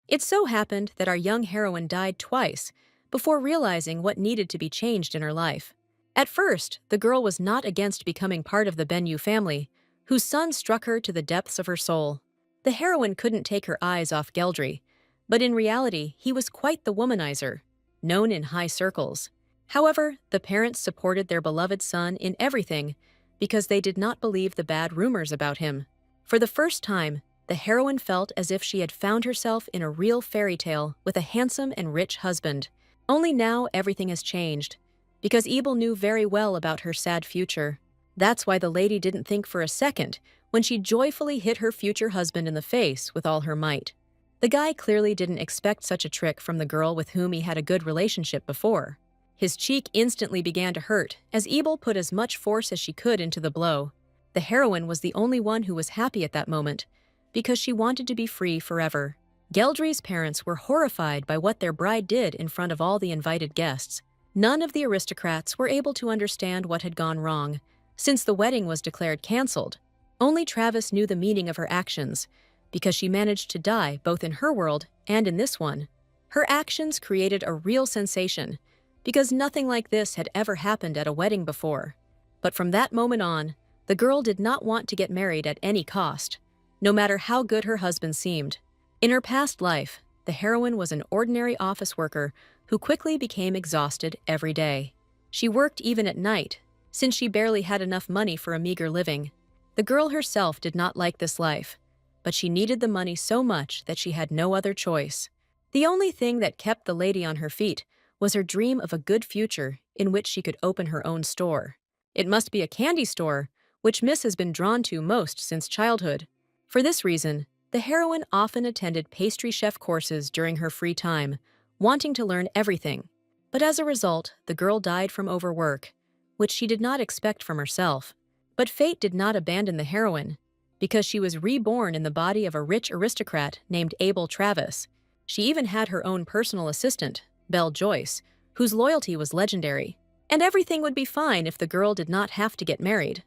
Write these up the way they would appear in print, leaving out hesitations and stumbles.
It so happened that our young heroine died twice before realizing what needed to be changed in her life. At first, the girl was not against becoming part of the Benyu family, whose son struck her to the depths of her soul. The heroine couldn't take her eyes off Geldry, but in reality, he was quite the womanizer, known in high circles. However, the parents supported their beloved son in everything because they did not believe the bad rumors about him. For the first time, the heroine felt as if she had found herself in a real fairy tale with a handsome and rich husband. Only now everything has changed, because Ebel knew very well about her sad future. That's why the lady didn't think for a second when she joyfully hit her future husband in the face with all her might. The guy clearly didn't expect such a trick from the girl with whom he had a good relationship before. His cheek instantly began to hurt as Ebel put as much force as she could into the blow. The heroine was the only one who was happy at that moment, because she wanted to be free forever. Geldry's parents were horrified by what their bride did in front of all the invited guests. None of the aristocrats were able to understand what had gone wrong, since the wedding was declared cancelled. Only Travis knew the meaning of her actions, because she managed to die both in her world and in this one. Her actions created a real sensation, because nothing like this had ever happened at a wedding before. But from that moment on, the girl did not want to get married at any cost, no matter how good her husband seemed. In her past life, the heroine was an ordinary office worker who quickly became exhausted every day. She worked even at night, since she barely had enough money for a meager living. The girl herself did not like this life, but she needed the money so much that she had no other choice. The only thing that kept the lady on her feet was her dream of a good future in which she could open her own store. It must be a candy store, which Miss has been drawn to most since childhood. For this reason, the heroine often attended pastry chef courses during her free time, wanting to learn everything. But as a result, the girl died from overwork, which she did not expect from herself. But fate did not abandon the heroine, because she was reborn in the body of a rich aristocrat named Abel Travis. She even had her own personal assistant, Belle Joyce, whose loyalty was legendary. And everything would be fine if the girl did not have to get married,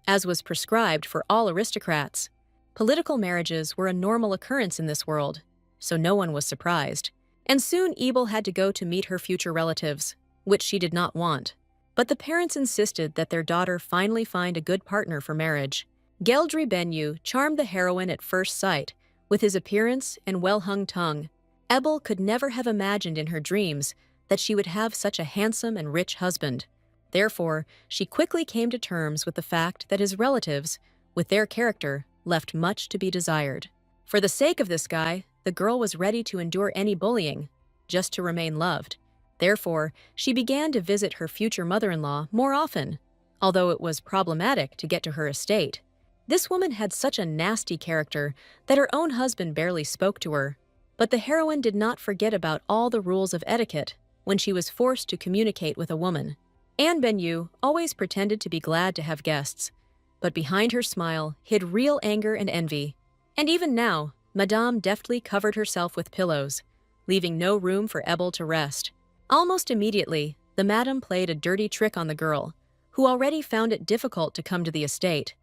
as was prescribed for all aristocrats. Political marriages were a normal occurrence in this world, so no one was surprised. And soon Ebel had to go to meet her future relatives, which she did not want. But the parents insisted that their daughter finally find a good partner for marriage. Geldry Benyu charmed the heroine at first sight, with his appearance and well-hung tongue. Ebel could never have imagined in her dreams that she would have such a handsome and rich husband. Therefore, she quickly came to terms with the fact that his relatives, with their character, left much to be desired. For the sake of this guy, the girl was ready to endure any bullying, just to remain loved. Therefore, she began to visit her future mother-in-law more often, although it was problematic to get to her estate. This woman had such a nasty character that her own husband barely spoke to her. But the heroine did not forget about all the rules of etiquette when she was forced to communicate with a woman. Anne Benyu always pretended to be glad to have guests, but behind her smile hid real anger and envy. And even now, Madame deftly covered herself with pillows, leaving no room for Ebel to rest. Almost immediately, the madam played a dirty trick on the girl, who already found it difficult to come to the estate.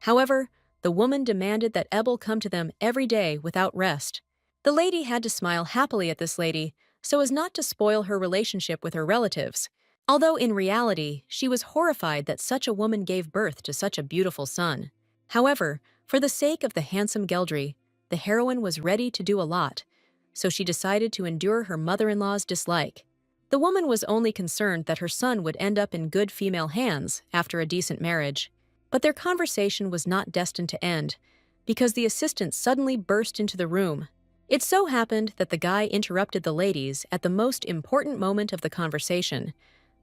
However, the woman demanded that Ebel come to them every day without rest. The lady had to smile happily at this lady so as not to spoil her relationship with her relatives, although in reality, she was horrified that such a woman gave birth to such a beautiful son. However, for the sake of the handsome Geldry, the heroine was ready to do a lot, so she decided to endure her mother-in-law's dislike. The woman was only concerned that her son would end up in good female hands after a decent marriage. But their conversation was not destined to end, because the assistant suddenly burst into the room. It so happened that the guy interrupted the ladies at the most important moment of the conversation,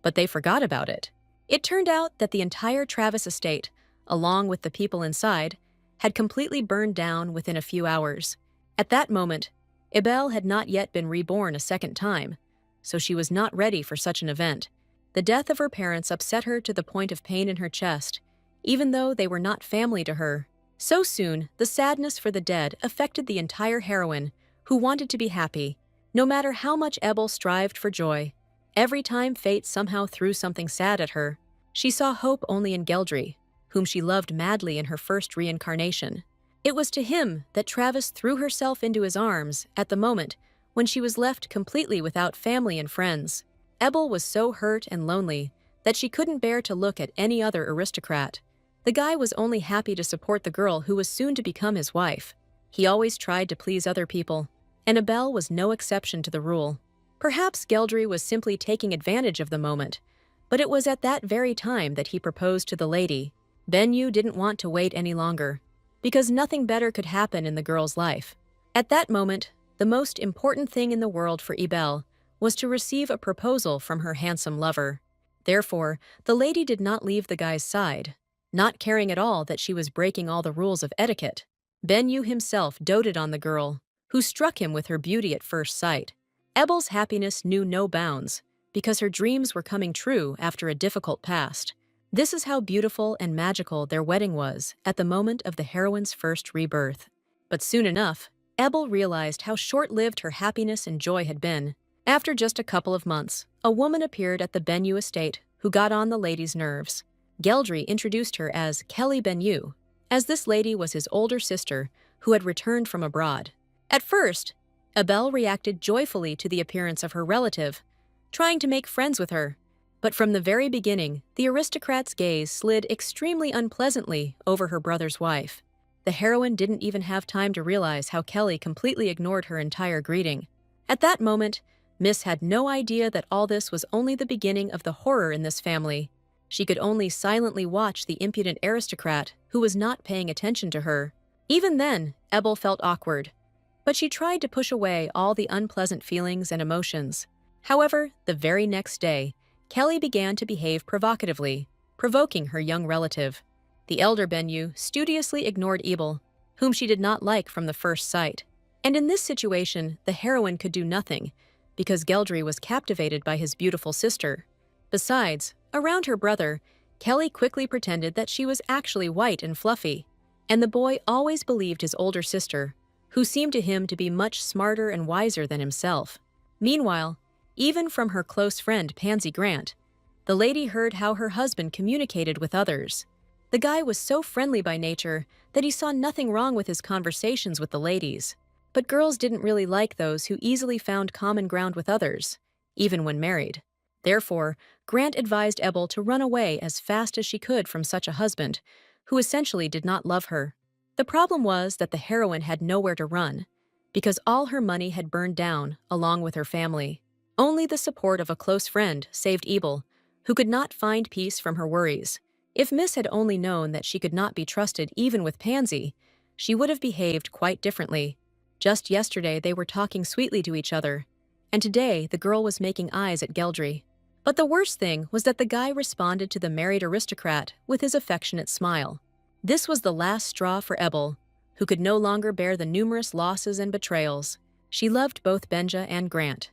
but they forgot about it. It turned out that the entire Travis estate, along with the people inside, had completely burned down within a few hours. At that moment, Ebel had not yet been reborn a second time, so she was not ready for such an event. The death of her parents upset her to the point of pain in her chest, even though they were not family to her. So soon, the sadness for the dead affected the entire heroine, who wanted to be happy, no matter how much Ebel strived for joy. Every time fate somehow threw something sad at her, she saw hope only in Geldry, whom she loved madly in her first reincarnation. It was to him that Travis threw herself into his arms at the moment when she was left completely without family and friends. Ebel was so hurt and lonely that she couldn't bear to look at any other aristocrat. The guy was only happy to support the girl who was soon to become his wife. He always tried to please other people, and Abel was no exception to the rule. Perhaps Geldry was simply taking advantage of the moment, but it was at that very time that he proposed to the lady. Benyu didn't want to wait any longer, because nothing better could happen in the girl's life. At that moment, the most important thing in the world for Ebel was to receive a proposal from her handsome lover. Therefore, the lady did not leave the guy's side, not caring at all that she was breaking all the rules of etiquette. Benyu himself doted on the girl, who struck him with her beauty at first sight. Ebel's happiness knew no bounds, because her dreams were coming true after a difficult past. This is how beautiful and magical their wedding was at the moment of the heroine's first rebirth. But soon enough, Ebel realized how short-lived her happiness and joy had been. After just a couple of months, a woman appeared at the Benyu estate who got on the lady's nerves. Geldry introduced her as Kelly Benyu, as this lady was his older sister who had returned from abroad. At first, Ebel reacted joyfully to the appearance of her relative, trying to make friends with her. But from the very beginning, the aristocrat's gaze slid extremely unpleasantly over her brother's wife. The heroine didn't even have time to realize how Kelly completely ignored her entire greeting. At that moment, Miss had no idea that all this was only the beginning of the horror in this family. She could only silently watch the impudent aristocrat who was not paying attention to her. Even then, Ebel felt awkward, but she tried to push away all the unpleasant feelings and emotions. However, the very next day, Kelly began to behave provocatively, provoking her young relative. The elder Benyu studiously ignored Ebel, whom she did not like from the first sight. And in this situation, the heroine could do nothing, because Geldry was captivated by his beautiful sister. Besides, around her brother, Kelly quickly pretended that she was actually white and fluffy, and the boy always believed his older sister, who seemed to him to be much smarter and wiser than himself. Meanwhile, even from her close friend Pansy Grant, the lady heard how her husband communicated with others. The guy was so friendly by nature that he saw nothing wrong with his conversations with the ladies. But girls didn't really like those who easily found common ground with others, even when married. Therefore, Grant advised Ebel to run away as fast as she could from such a husband, who essentially did not love her. The problem was that the heroine had nowhere to run, because all her money had burned down along with her family. Only the support of a close friend saved Ebel, who could not find peace from her worries. If Miss had only known that she could not be trusted even with Pansy, she would have behaved quite differently. Just yesterday they were talking sweetly to each other, and today the girl was making eyes at Geldry. But the worst thing was that the guy responded to the married aristocrat with his affectionate smile. This was the last straw for Ebel, who could no longer bear the numerous losses and betrayals. She loved both Benja and Grant,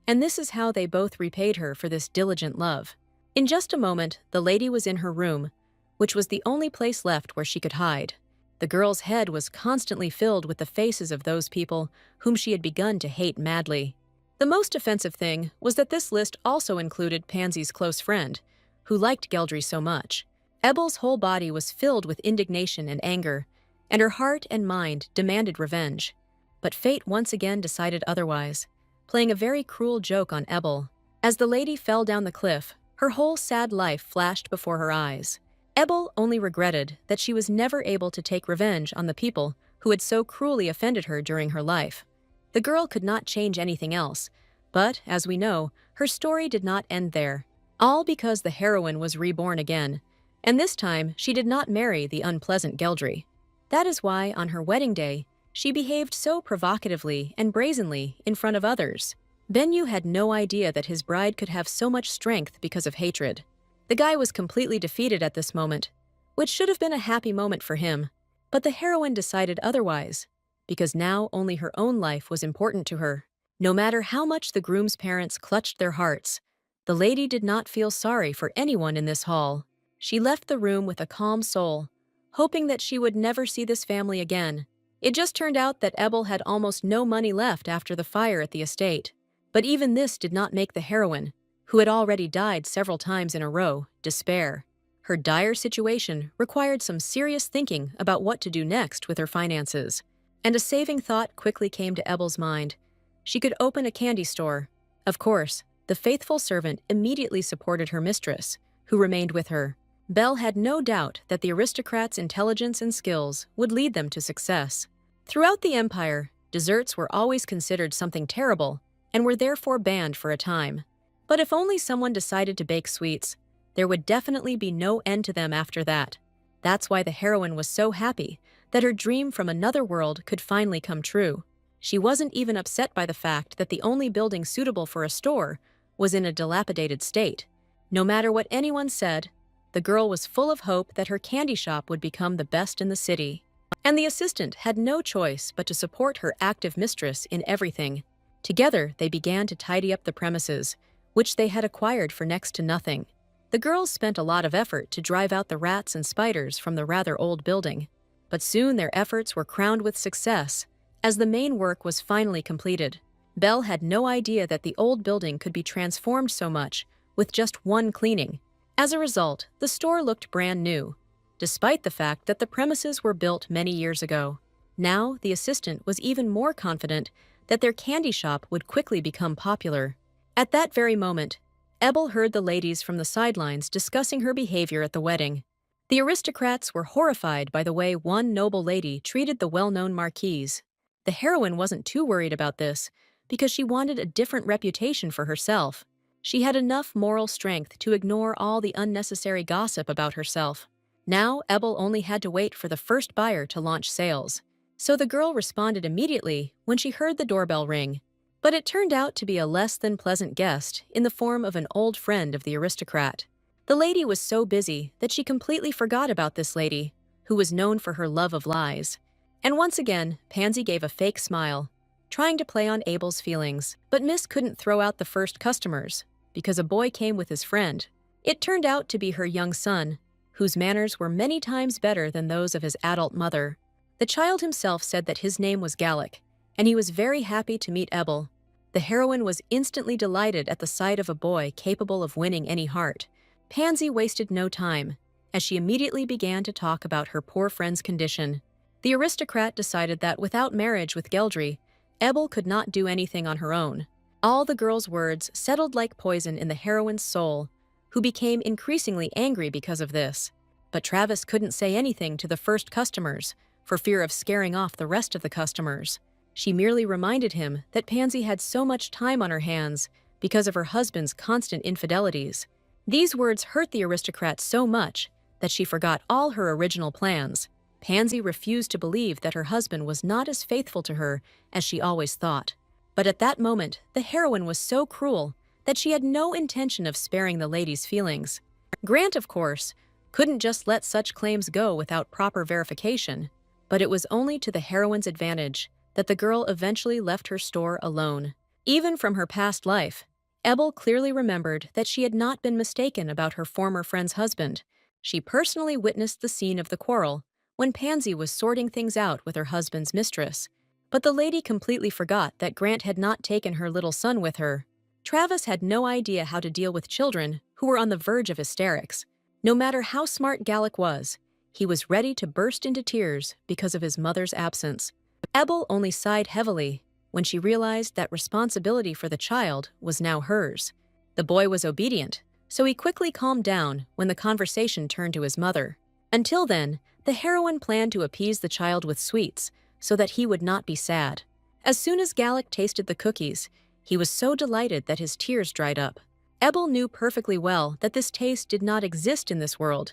and this is how they both repaid her for this diligent love. In just a moment, the lady was in her room, which was the only place left where she could hide. The girl's head was constantly filled with the faces of those people whom she had begun to hate madly. The most offensive thing was that this list also included Pansy's close friend, who liked Geldry so much. Ebel's whole body was filled with indignation and anger, and her heart and mind demanded revenge. But fate once again decided otherwise, playing a very cruel joke on Ebel. As the lady fell down the cliff, her whole sad life flashed before her eyes. Ebel only regretted that she was never able to take revenge on the people who had so cruelly offended her during her life. The girl could not change anything else, but, as we know, her story did not end there. All because the heroine was reborn again, and this time she did not marry the unpleasant Geldry. That is why, on her wedding day, she behaved so provocatively and brazenly in front of others. Benyu had no idea that his bride could have so much strength because of hatred. The guy was completely defeated at this moment, which should have been a happy moment for him. But the heroine decided otherwise, because now only her own life was important to her. No matter how much the groom's parents clutched their hearts, the lady did not feel sorry for anyone in this hall. She left the room with a calm soul, hoping that she would never see this family again. It just turned out that Ebel had almost no money left after the fire at the estate. But even this did not make the heroine, who had already died several times in a row, despair. Her dire situation required some serious thinking about what to do next with her finances. And a saving thought quickly came to Ebel's mind. She could open a candy store. Of course, the faithful servant immediately supported her mistress, who remained with her. Belle had no doubt that the aristocrat's intelligence and skills would lead them to success. Throughout the empire, desserts were always considered something terrible and were therefore banned for a time. But if only someone decided to bake sweets, there would definitely be no end to them after that. That's why the heroine was so happy that her dream from another world could finally come true. She wasn't even upset by the fact that the only building suitable for a store was in a dilapidated state. No matter what anyone said, the girl was full of hope that her candy shop would become the best in the city. And the assistant had no choice but to support her active mistress in everything. Together, they began to tidy up the premises, which they had acquired for next to nothing. The girls spent a lot of effort to drive out the rats and spiders from the rather old building. But soon their efforts were crowned with success, as the main work was finally completed. Belle had no idea that the old building could be transformed so much with just one cleaning. As a result, the store looked brand new, despite the fact that the premises were built many years ago. Now, the assistant was even more confident that their candy shop would quickly become popular. At that very moment, Ebel heard the ladies from the sidelines discussing her behavior at the wedding. The aristocrats were horrified by the way one noble lady treated the well-known marquise. The heroine wasn't too worried about this, because she wanted a different reputation for herself. She had enough moral strength to ignore all the unnecessary gossip about herself. Now, Ebel only had to wait for the first buyer to launch sales. So the girl responded immediately when she heard the doorbell ring. But it turned out to be a less than pleasant guest in the form of an old friend of the aristocrat. The lady was so busy that she completely forgot about this lady, who was known for her love of lies. And once again, Pansy gave a fake smile, trying to play on Abel's feelings. But Miss couldn't throw out the first customers, because a boy came with his friend. It turned out to be her young son, whose manners were many times better than those of his adult mother. The child himself said that his name was Gallic, and he was very happy to meet Ebel. The heroine was instantly delighted at the sight of a boy capable of winning any heart. Pansy wasted no time, as she immediately began to talk about her poor friend's condition. The aristocrat decided that without marriage with Geldry, Ebel could not do anything on her own. All the girl's words settled like poison in the heroine's soul, who became increasingly angry because of this. But Travis couldn't say anything to the first customers, for fear of scaring off the rest of the customers. She merely reminded him that Pansy had so much time on her hands because of her husband's constant infidelities. These words hurt the aristocrat so much that she forgot all her original plans. Pansy refused to believe that her husband was not as faithful to her as she always thought. But at that moment, the heroine was so cruel that she had no intention of sparing the lady's feelings. Grant, of course, couldn't just let such claims go without proper verification, but it was only to the heroine's advantage that the girl eventually left her store alone. Even from her past life, Ebel clearly remembered that she had not been mistaken about her former friend's husband. She personally witnessed the scene of the quarrel when Pansy was sorting things out with her husband's mistress. But the lady completely forgot that Grant had not taken her little son with her. Travis had no idea how to deal with children who were on the verge of hysterics. No matter how smart Gallic was, he was ready to burst into tears because of his mother's absence. Ebel only sighed heavily when she realized that responsibility for the child was now hers. The boy was obedient, so he quickly calmed down when the conversation turned to his mother. Until then, the heroine planned to appease the child with sweets so that he would not be sad. As soon as Gallic tasted the cookies, he was so delighted that his tears dried up. Ebel knew perfectly well that this taste did not exist in this world,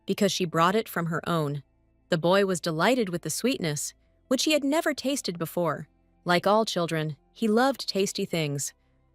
because she brought it from her own. The boy was delighted with the sweetness, which he had never tasted before. Like all children, he loved tasty things,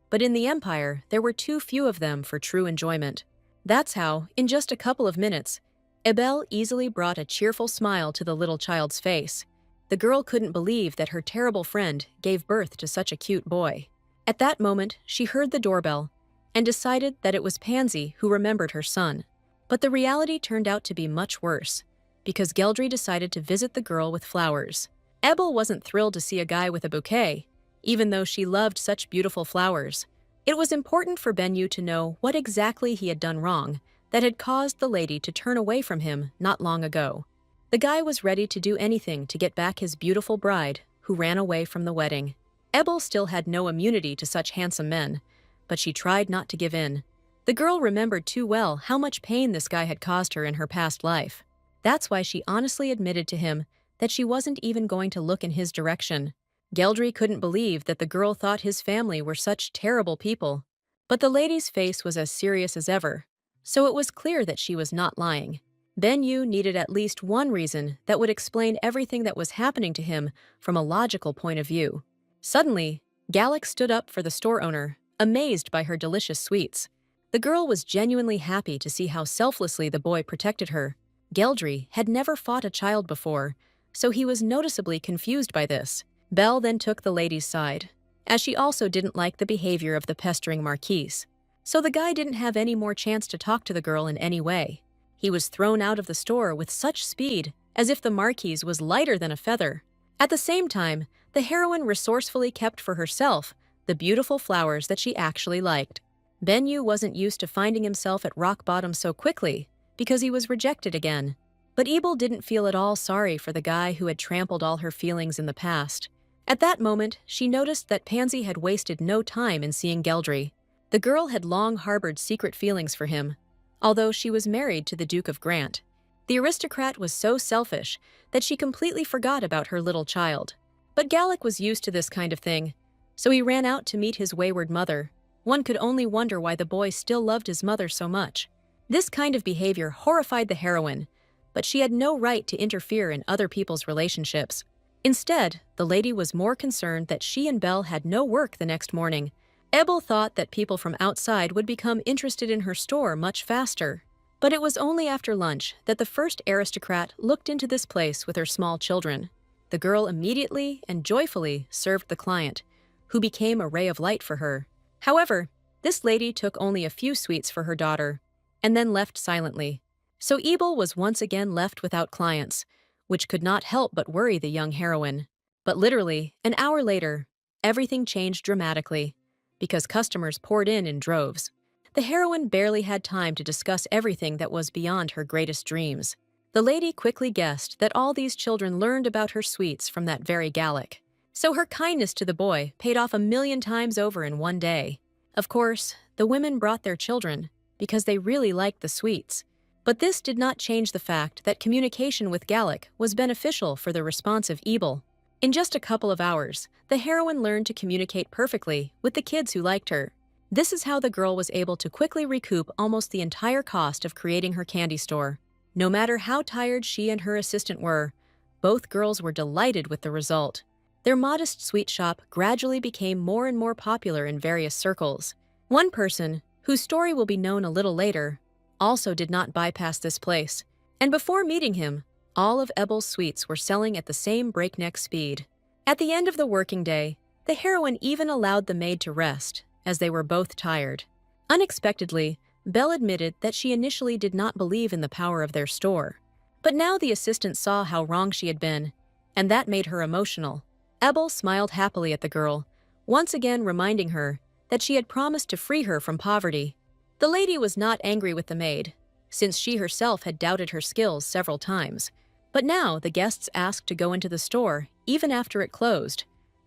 but in the Empire, there were too few of them for true enjoyment. That's how, in just a couple of minutes, Ebel easily brought a cheerful smile to the little child's face. The girl couldn't believe that her terrible friend gave birth to such a cute boy. At that moment, she heard the doorbell and decided that it was Pansy who remembered her son. But the reality turned out to be much worse, because Geldry decided to visit the girl with flowers. Ebel wasn't thrilled to see a guy with a bouquet, even though she loved such beautiful flowers. It was important for Benyu to know what exactly he had done wrong that had caused the lady to turn away from him not long ago. The guy was ready to do anything to get back his beautiful bride, who ran away from the wedding. Ebel still had no immunity to such handsome men, but she tried not to give in. The girl remembered too well how much pain this guy had caused her in her past life. That's why she honestly admitted to him that she wasn't even going to look in his direction. Geldry couldn't believe that the girl thought his family were such terrible people. But the lady's face was as serious as ever, so it was clear that she was not lying. Ben-Yu needed at least one reason that would explain everything that was happening to him from a logical point of view. Suddenly, Gallic stood up for the store owner, amazed by her delicious sweets. The girl was genuinely happy to see how selflessly the boy protected her. Geldry had never fought a child before, so he was noticeably confused by this. Belle then took the lady's side, as she also didn't like the behavior of the pestering Marquise. So the guy didn't have any more chance to talk to the girl in any way. He was thrown out of the store with such speed, as if the Marquise was lighter than a feather. At the same time, the heroine resourcefully kept for herself the beautiful flowers that she actually liked. Ben-Yu wasn't used to finding himself at rock bottom so quickly, because he was rejected again. But Ebel didn't feel at all sorry for the guy who had trampled all her feelings in the past. At that moment, she noticed that Pansy had wasted no time in seeing Geldry. The girl had long harbored secret feelings for him, although she was married to the Duke of Grant. The aristocrat was so selfish that she completely forgot about her little child. But Gallic was used to this kind of thing, so he ran out to meet his wayward mother. One could only wonder why the boy still loved his mother so much. This kind of behavior horrified the heroine, but she had no right to interfere in other people's relationships. Instead, the lady was more concerned that she and Belle had no work the next morning. Ebel thought that people from outside would become interested in her store much faster. But it was only after lunch that the first aristocrat looked into this place with her small children. The girl immediately and joyfully served the client, who became a ray of light for her. However, this lady took only a few sweets for her daughter, and then left silently. So Ebel was once again left without clients, which could not help but worry the young heroine. But literally, an hour later, everything changed dramatically, because customers poured in droves. The heroine barely had time to discuss everything that was beyond her greatest dreams. The lady quickly guessed that all these children learned about her sweets from that very Gallic. So her kindness to the boy paid off 1,000,000 times over in one day. Of course, the women brought their children because they really liked the sweets. But this did not change the fact that communication with Gallic was beneficial for the responsive Ebel. In just a couple of hours, the heroine learned to communicate perfectly with the kids who liked her. This is how the girl was able to quickly recoup almost the entire cost of creating her candy store. No matter how tired she and her assistant were, both girls were delighted with the result. Their modest sweet shop gradually became more and more popular in various circles. One person, whose story will be known a little later, also did not bypass this place, and before meeting him, all of Ebel's sweets were selling at the same breakneck speed. At the end of the working day, the heroine even allowed the maid to rest, as they were both tired. Unexpectedly, Belle admitted that she initially did not believe in the power of their store. But now the assistant saw how wrong she had been, and that made her emotional. Ebel smiled happily at the girl, once again reminding her that she had promised to free her from poverty. The lady was not angry with the maid, since she herself had doubted her skills several times. But now the guests asked to go into the store even after it closed,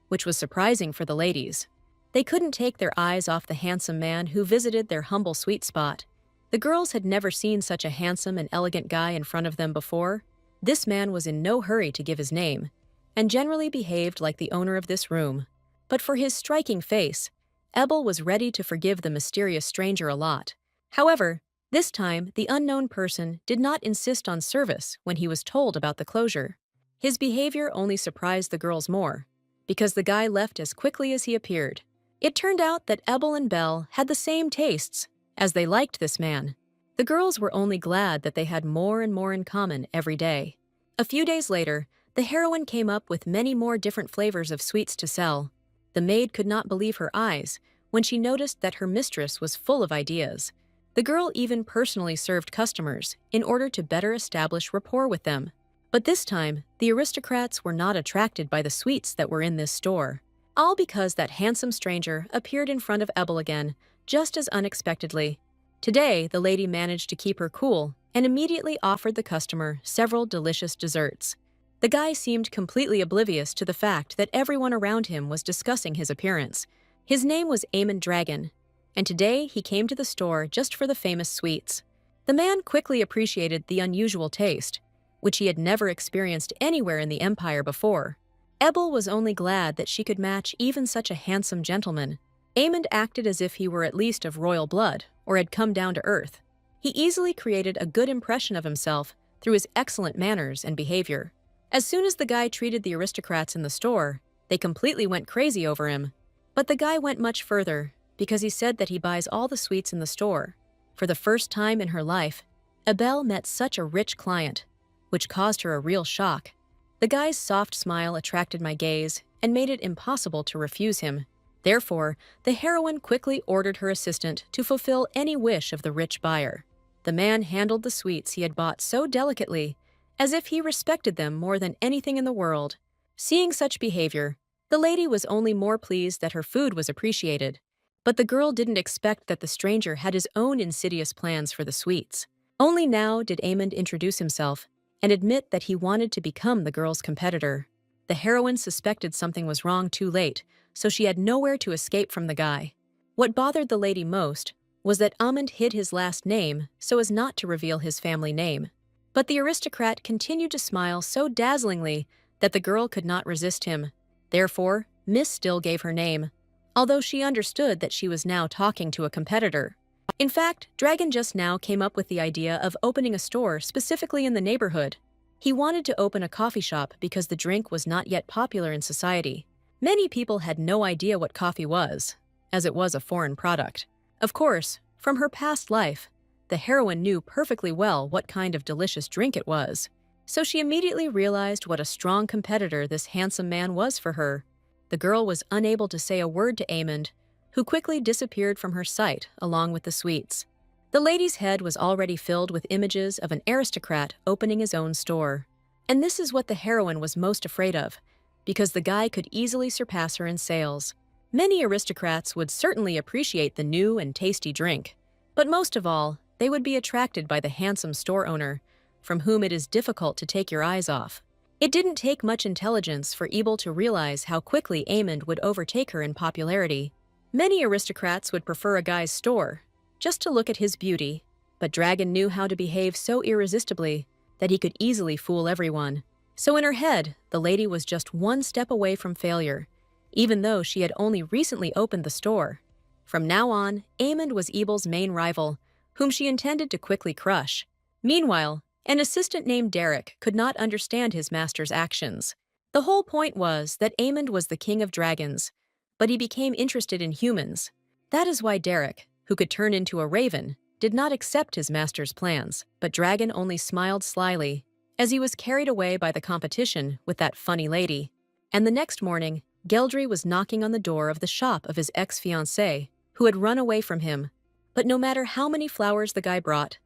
which was surprising for the ladies. They couldn't take their eyes off the handsome man who visited their humble sweet spot. The girls had never seen such a handsome and elegant guy in front of them before. This man was in no hurry to give his name, and generally behaved like the owner of this room. But for his striking face, Ebel was ready to forgive the mysterious stranger a lot. However, this time the unknown person did not insist on service when he was told about the closure. His behavior only surprised the girls more, because the guy left as quickly as he appeared. It turned out that Ebel and Belle had the same tastes, as they liked this man. The girls were only glad that they had more and more in common every day. A few days later, the heroine came up with many more different flavors of sweets to sell. The maid could not believe her eyes when she noticed that her mistress was full of ideas. The girl even personally served customers in order to better establish rapport with them. But this time, the aristocrats were not attracted by the sweets that were in this store. All because that handsome stranger appeared in front of Ebel again, just as unexpectedly. Today, the lady managed to keep her cool and immediately offered the customer several delicious desserts. The guy seemed completely oblivious to the fact that everyone around him was discussing his appearance. His name was Amon Dragon, and today he came to the store just for the famous sweets. The man quickly appreciated the unusual taste, which he had never experienced anywhere in the empire before. Ebel was only glad that she could match even such a handsome gentleman. Amon acted as if he were at least of royal blood or had come down to earth. He easily created a good impression of himself through his excellent manners and behavior. As soon as the guy treated the aristocrats in the store, they completely went crazy over him. But the guy went much further because he said that he buys all the sweets in the store. For the first time in her life, Ebel met such a rich client, which caused her a real shock. The guy's soft smile attracted my gaze and made it impossible to refuse him. Therefore, the heroine quickly ordered her assistant to fulfill any wish of the rich buyer. The man handled the sweets he had bought so delicately, as if he respected them more than anything in the world. Seeing such behavior, the lady was only more pleased that her food was appreciated. But the girl didn't expect that the stranger had his own insidious plans for the sweets. Only now did Amon introduce himself and admit that he wanted to become the girl's competitor. The heroine suspected something was wrong too late, so she had nowhere to escape from the guy. What bothered the lady most was that Amon hid his last name so as not to reveal his family name. But the aristocrat continued to smile so dazzlingly that the girl could not resist him. Therefore, Miss still gave her name, although she understood that she was now talking to a competitor. In fact, Dragon just now came up with the idea of opening a store specifically in the neighborhood. He wanted to open a coffee shop because the drink was not yet popular in society. Many people had no idea what coffee was, as it was a foreign product. Of course, from her past life, the heroine knew perfectly well what kind of delicious drink it was, so she immediately realized what a strong competitor this handsome man was for her. The girl was unable to say a word to Amon, who quickly disappeared from her sight along with the sweets. The lady's head was already filled with images of an aristocrat opening his own store. And this is what the heroine was most afraid of, because the guy could easily surpass her in sales. Many aristocrats would certainly appreciate the new and tasty drink, but most of all, they would be attracted by the handsome store owner, from whom it is difficult to take your eyes off. It didn't take much intelligence for Ebel to realize how quickly Amon would overtake her in popularity. Many aristocrats would prefer a guy's store, just to look at his beauty, but Dragon knew how to behave so irresistibly that he could easily fool everyone. So in her head, the lady was just one step away from failure, even though she had only recently opened the store. From now on, Amon was Ebel's main rival, whom she intended to quickly crush. Meanwhile, an assistant named Derek could not understand his master's actions. The whole point was that Amon was the king of dragons, but he became interested in humans. That is why Derek, who could turn into a raven, did not accept his master's plans, but Dragon only smiled slyly, as he was carried away by the competition with that funny lady. And the next morning, Geldry was knocking on the door of the shop of his ex-fiancée, who had run away from him. But no matter how many flowers the guy brought,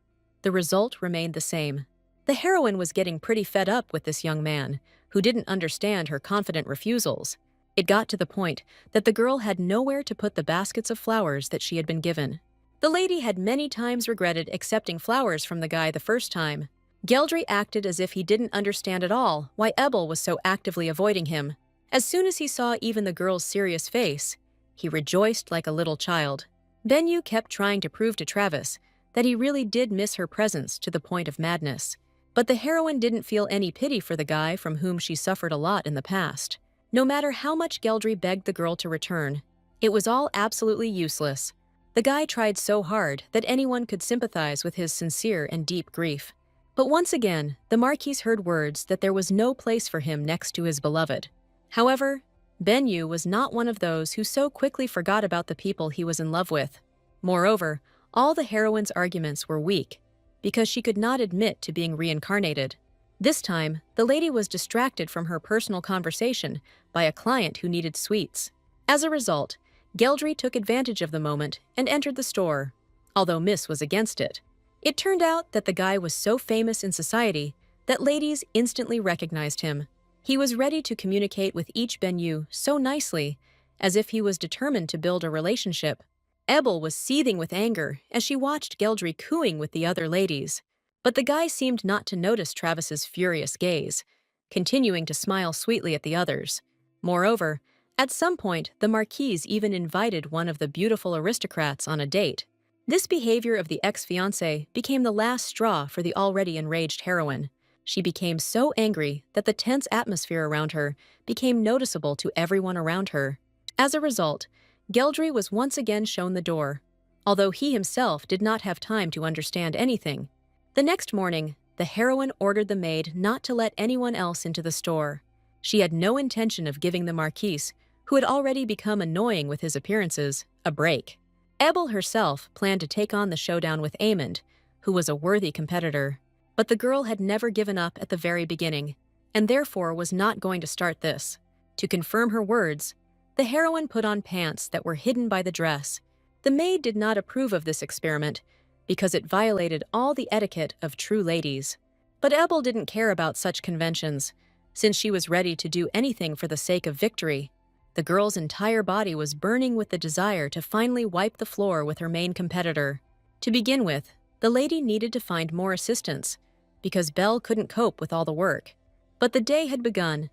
the result remained the same. The heroine was getting pretty fed up with this young man, who didn't understand her confident refusals. It got to the point that the girl had nowhere to put the baskets of flowers that she had been given. The lady had many times regretted accepting flowers from the guy the first time. Geldry acted as if he didn't understand at all why Ebel was so actively avoiding him. As soon as he saw even the girl's serious face, he rejoiced like a little child. Benyu kept trying to prove to Travis that he really did miss her presence to the point of madness. But the heroine didn't feel any pity for the guy from whom she suffered a lot in the past. No matter how much Geldry begged the girl to return, it was all absolutely useless. The guy tried so hard that anyone could sympathize with his sincere and deep grief. But once again, the Marquis heard words that there was no place for him next to his beloved. However, Benyu was not one of those who so quickly forgot about the people he was in love with. Moreover, all the heroine's arguments were weak, because she could not admit to being reincarnated. This time, the lady was distracted from her personal conversation by a client who needed sweets. As a result, Geldry took advantage of the moment and entered the store, although Miss was against it. It turned out that the guy was so famous in society that ladies instantly recognized him. He was ready to communicate with each Benyu so nicely, as if he was determined to build a relationship. Ebel was seething with anger as she watched Geldry cooing with the other ladies. But the guy seemed not to notice Travis's furious gaze, continuing to smile sweetly at the others. Moreover, at some point, the Marquise even invited one of the beautiful aristocrats on a date. This behavior of the ex-fiancé became the last straw for the already enraged heroine. She became so angry that the tense atmosphere around her became noticeable to everyone around her. As a result, Geldry was once again shown the door, although he himself did not have time to understand anything. The next morning, the heroine ordered the maid not to let anyone else into the store. She had no intention of giving the Marquise, who had already become annoying with his appearances, a break. Ebel herself planned to take on the showdown with Amond, who was a worthy competitor. But the girl had never given up at the very beginning, and therefore was not going to start this. To confirm her words, the heroine put on pants that were hidden by the dress. The maid did not approve of this experiment, because it violated all the etiquette of true ladies. But Ebel didn't care about such conventions, since she was ready to do anything for the sake of victory. The girl's entire body was burning with the desire to finally wipe the floor with her main competitor. To begin with, the lady needed to find more assistants, because Belle couldn't cope with all the work. But the day had begun,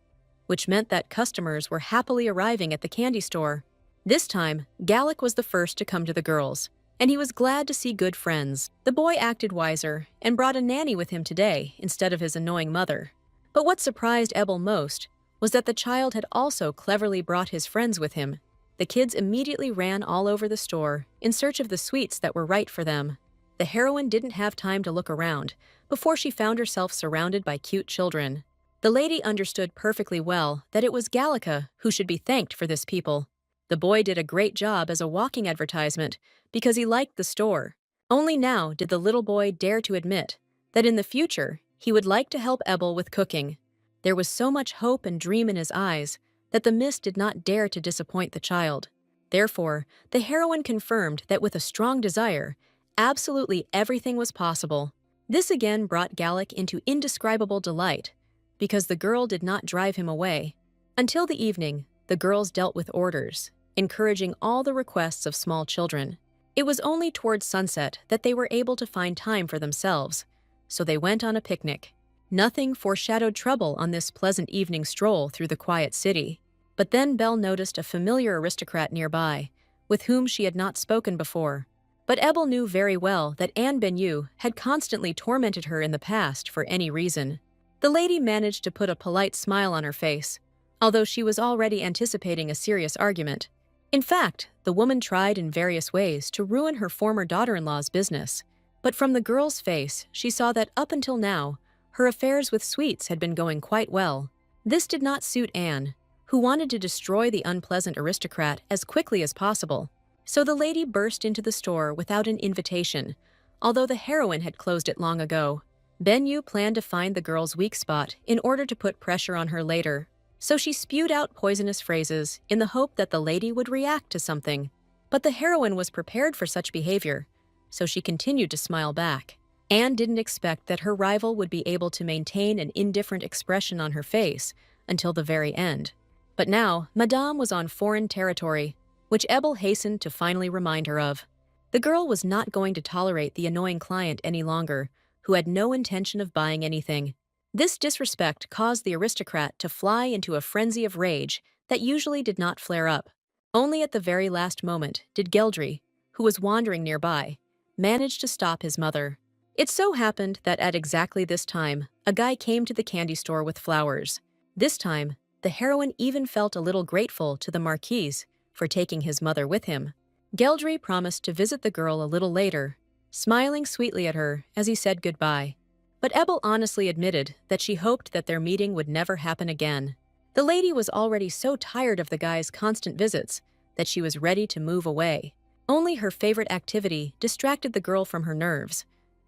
which meant that customers were happily arriving at the candy store. This time, Gallic was the first to come to the girls, and he was glad to see good friends. The boy acted wiser and brought a nanny with him today instead of his annoying mother. But what surprised Ebel most was that the child had also cleverly brought his friends with him. The kids immediately ran all over the store in search of the sweets that were right for them. The heroine didn't have time to look around before she found herself surrounded by cute children. The lady understood perfectly well that it was Gallica who should be thanked for this people. The boy did a great job as a walking advertisement because he liked the store. Only now did the little boy dare to admit that in the future he would like to help Ebel with cooking. There was so much hope and dream in his eyes that the mist did not dare to disappoint the child. Therefore, the heroine confirmed that with a strong desire, absolutely everything was possible. This again brought Gallic into indescribable delight, because the girl did not drive him away. Until the evening, the girls dealt with orders, encouraging all the requests of small children. It was only towards sunset that they were able to find time for themselves, so they went on a picnic. Nothing foreshadowed trouble on this pleasant evening stroll through the quiet city. But then Belle noticed a familiar aristocrat nearby, with whom she had not spoken before. But Ebel knew very well that Anne Benyu had constantly tormented her in the past for any reason. The lady managed to put a polite smile on her face, although she was already anticipating a serious argument. In fact, the woman tried in various ways to ruin her former daughter-in-law's business. But from the girl's face, she saw that up until now, her affairs with sweets had been going quite well. This did not suit Anne, who wanted to destroy the unpleasant aristocrat as quickly as possible. So the lady burst into the store without an invitation, although the heroine had closed it long ago. Benyu planned to find the girl's weak spot in order to put pressure on her later, so she spewed out poisonous phrases in the hope that the lady would react to something. But the heroine was prepared for such behavior, so she continued to smile back. Anne didn't expect that her rival would be able to maintain an indifferent expression on her face until the very end. But now, Madame was on foreign territory, which Ebel hastened to finally remind her of. The girl was not going to tolerate the annoying client any longer, who had no intention of buying anything. This disrespect caused the aristocrat to fly into a frenzy of rage that usually did not flare up. Only at the very last moment did Geldry, who was wandering nearby, manage to stop his mother. It so happened that at exactly this time, a guy came to the candy store with flowers. This time, the heroine even felt a little grateful to the Marquise for taking his mother with him. Geldry promised to visit the girl a little later, smiling sweetly at her as he said goodbye. But Ebel honestly admitted that she hoped that their meeting would never happen again. The lady was already so tired of the guy's constant visits that she was ready to move away. Only her favorite activity distracted the girl from her nerves,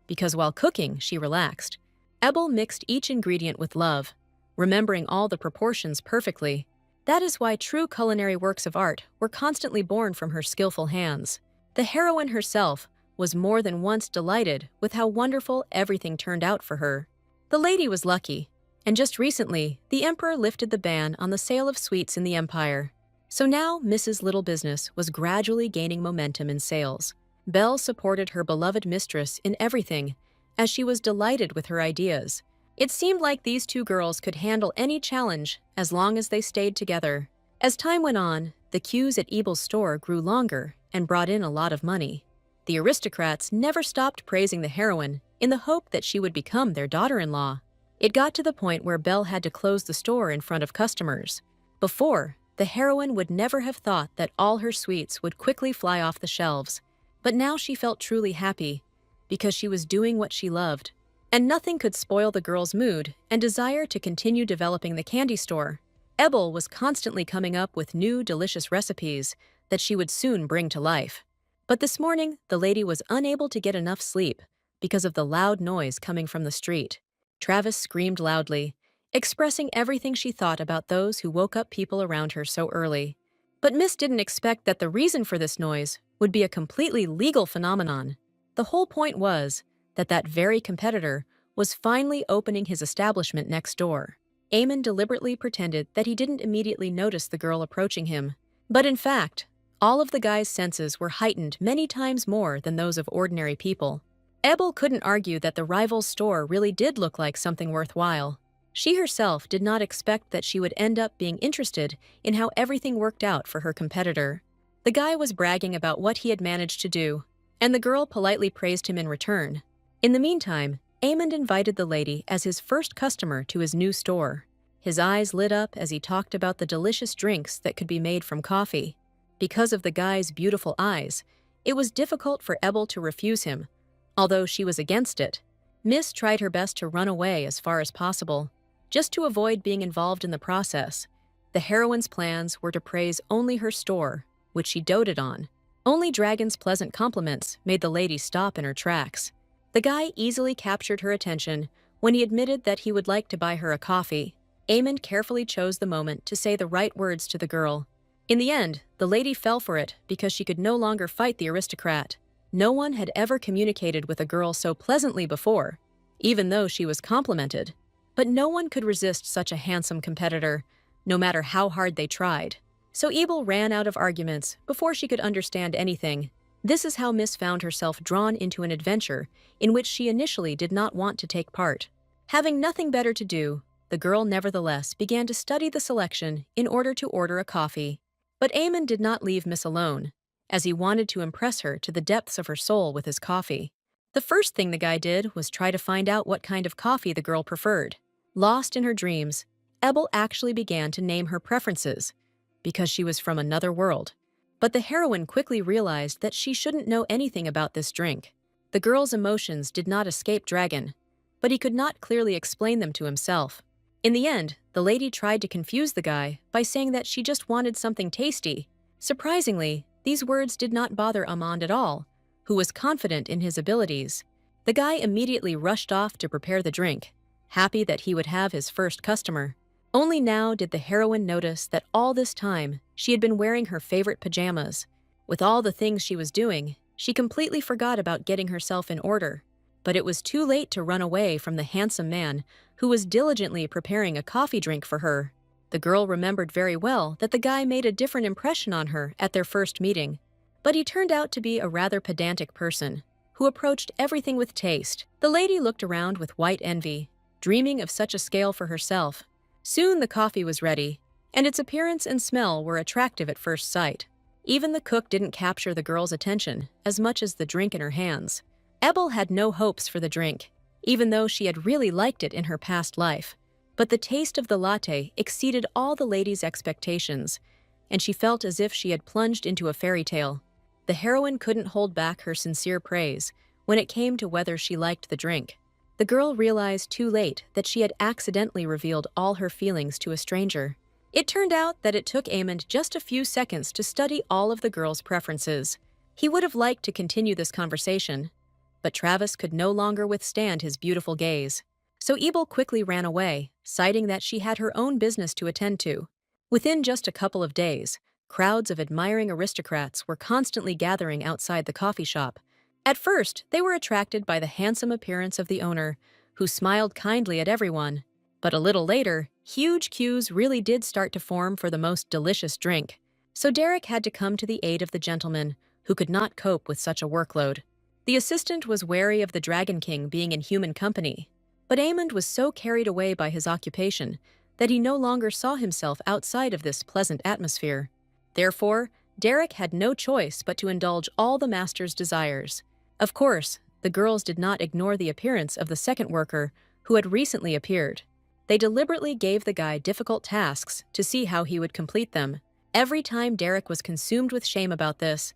because while cooking, she relaxed. Ebel mixed each ingredient with love, remembering all the proportions perfectly. That is why true culinary works of art were constantly born from her skillful hands. The heroine herself was more than once delighted with how wonderful everything turned out for her. The lady was lucky, and just recently, the emperor lifted the ban on the sale of sweets in the empire. So now Mrs. Little Business was gradually gaining momentum in sales. Belle supported her beloved mistress in everything, as she was delighted with her ideas. It seemed like these two girls could handle any challenge as long as they stayed together. As time went on, the queues at Ebel's store grew longer and brought in a lot of money. The aristocrats never stopped praising the heroine in the hope that she would become their daughter-in-law. It got to the point where Belle had to close the store in front of customers. Before, the heroine would never have thought that all her sweets would quickly fly off the shelves. But now she felt truly happy, because she was doing what she loved. And nothing could spoil the girl's mood and desire to continue developing the candy store. Ebel was constantly coming up with new, delicious recipes that she would soon bring to life. But this morning, the lady was unable to get enough sleep because of the loud noise coming from the street. Travis screamed loudly, expressing everything she thought about those who woke up people around her so early. But Miss didn't expect that the reason for this noise would be a completely legal phenomenon. The whole point was that very competitor was finally opening his establishment next door. Eamon deliberately pretended that he didn't immediately notice the girl approaching him. But in fact, all of the guy's senses were heightened many times more than those of ordinary people. Ebel couldn't argue that the rival's store really did look like something worthwhile. She herself did not expect that she would end up being interested in how everything worked out for her competitor. The guy was bragging about what he had managed to do, and the girl politely praised him in return. In the meantime, Eamon invited the lady as his first customer to his new store. His eyes lit up as he talked about the delicious drinks that could be made from coffee. Because of the guy's beautiful eyes, it was difficult for Ebel to refuse him. Although she was against it, Miss tried her best to run away as far as possible, just to avoid being involved in the process. The heroine's plans were to praise only her store, which she doted on. Only Dragon's pleasant compliments made the lady stop in her tracks. The guy easily captured her attention when he admitted that he would like to buy her a coffee. Eamon carefully chose the moment to say the right words to the girl. In the end, the lady fell for it because she could no longer fight the aristocrat. No one had ever communicated with a girl so pleasantly before, even though she was complimented. But no one could resist such a handsome competitor, no matter how hard they tried. So Ebel ran out of arguments before she could understand anything. This is how Miss found herself drawn into an adventure in which she initially did not want to take part. Having nothing better to do, the girl nevertheless began to study the selection in order to order a coffee. But Eamon did not leave Miss alone, as he wanted to impress her to the depths of her soul with his coffee. The first thing the guy did was try to find out what kind of coffee the girl preferred. Lost in her dreams, Ebel actually began to name her preferences, because she was from another world. But the heroine quickly realized that she shouldn't know anything about this drink. The girl's emotions did not escape Dragon, but he could not clearly explain them to himself. In the end, the lady tried to confuse the guy by saying that she just wanted something tasty. Surprisingly, these words did not bother Amand at all, who was confident in his abilities. The guy immediately rushed off to prepare the drink, happy that he would have his first customer. Only now did the heroine notice that all this time she had been wearing her favorite pajamas. With all the things she was doing, she completely forgot about getting herself in order. But it was too late to run away from the handsome man who was diligently preparing a coffee drink for her. The girl remembered very well that the guy made a different impression on her at their first meeting. But he turned out to be a rather pedantic person, who approached everything with taste. The lady looked around with white envy, dreaming of such a scale for herself. Soon the coffee was ready, and its appearance and smell were attractive at first sight. Even the cook didn't capture the girl's attention as much as the drink in her hands. Ebel had no hopes for the drink, even though she had really liked it in her past life. But the taste of the latte exceeded all the lady's expectations, and she felt as if she had plunged into a fairy tale. The heroine couldn't hold back her sincere praise when it came to whether she liked the drink. The girl realized too late that she had accidentally revealed all her feelings to a stranger. It turned out that it took Eamon just a few seconds to study all of the girl's preferences. He would have liked to continue this conversation, but Travis could no longer withstand his beautiful gaze. So Ebel quickly ran away, citing that she had her own business to attend to. Within just a couple of days, crowds of admiring aristocrats were constantly gathering outside the coffee shop. At first, they were attracted by the handsome appearance of the owner, who smiled kindly at everyone. But a little later, huge queues really did start to form for the most delicious drink. So Derek had to come to the aid of the gentleman, who could not cope with such a workload. The assistant was wary of the Dragon King being in human company, but Aemond was so carried away by his occupation that he no longer saw himself outside of this pleasant atmosphere. Therefore, Derek had no choice but to indulge all the master's desires. Of course, the girls did not ignore the appearance of the second worker who had recently appeared. They deliberately gave the guy difficult tasks to see how he would complete them. Every time Derek was consumed with shame about this,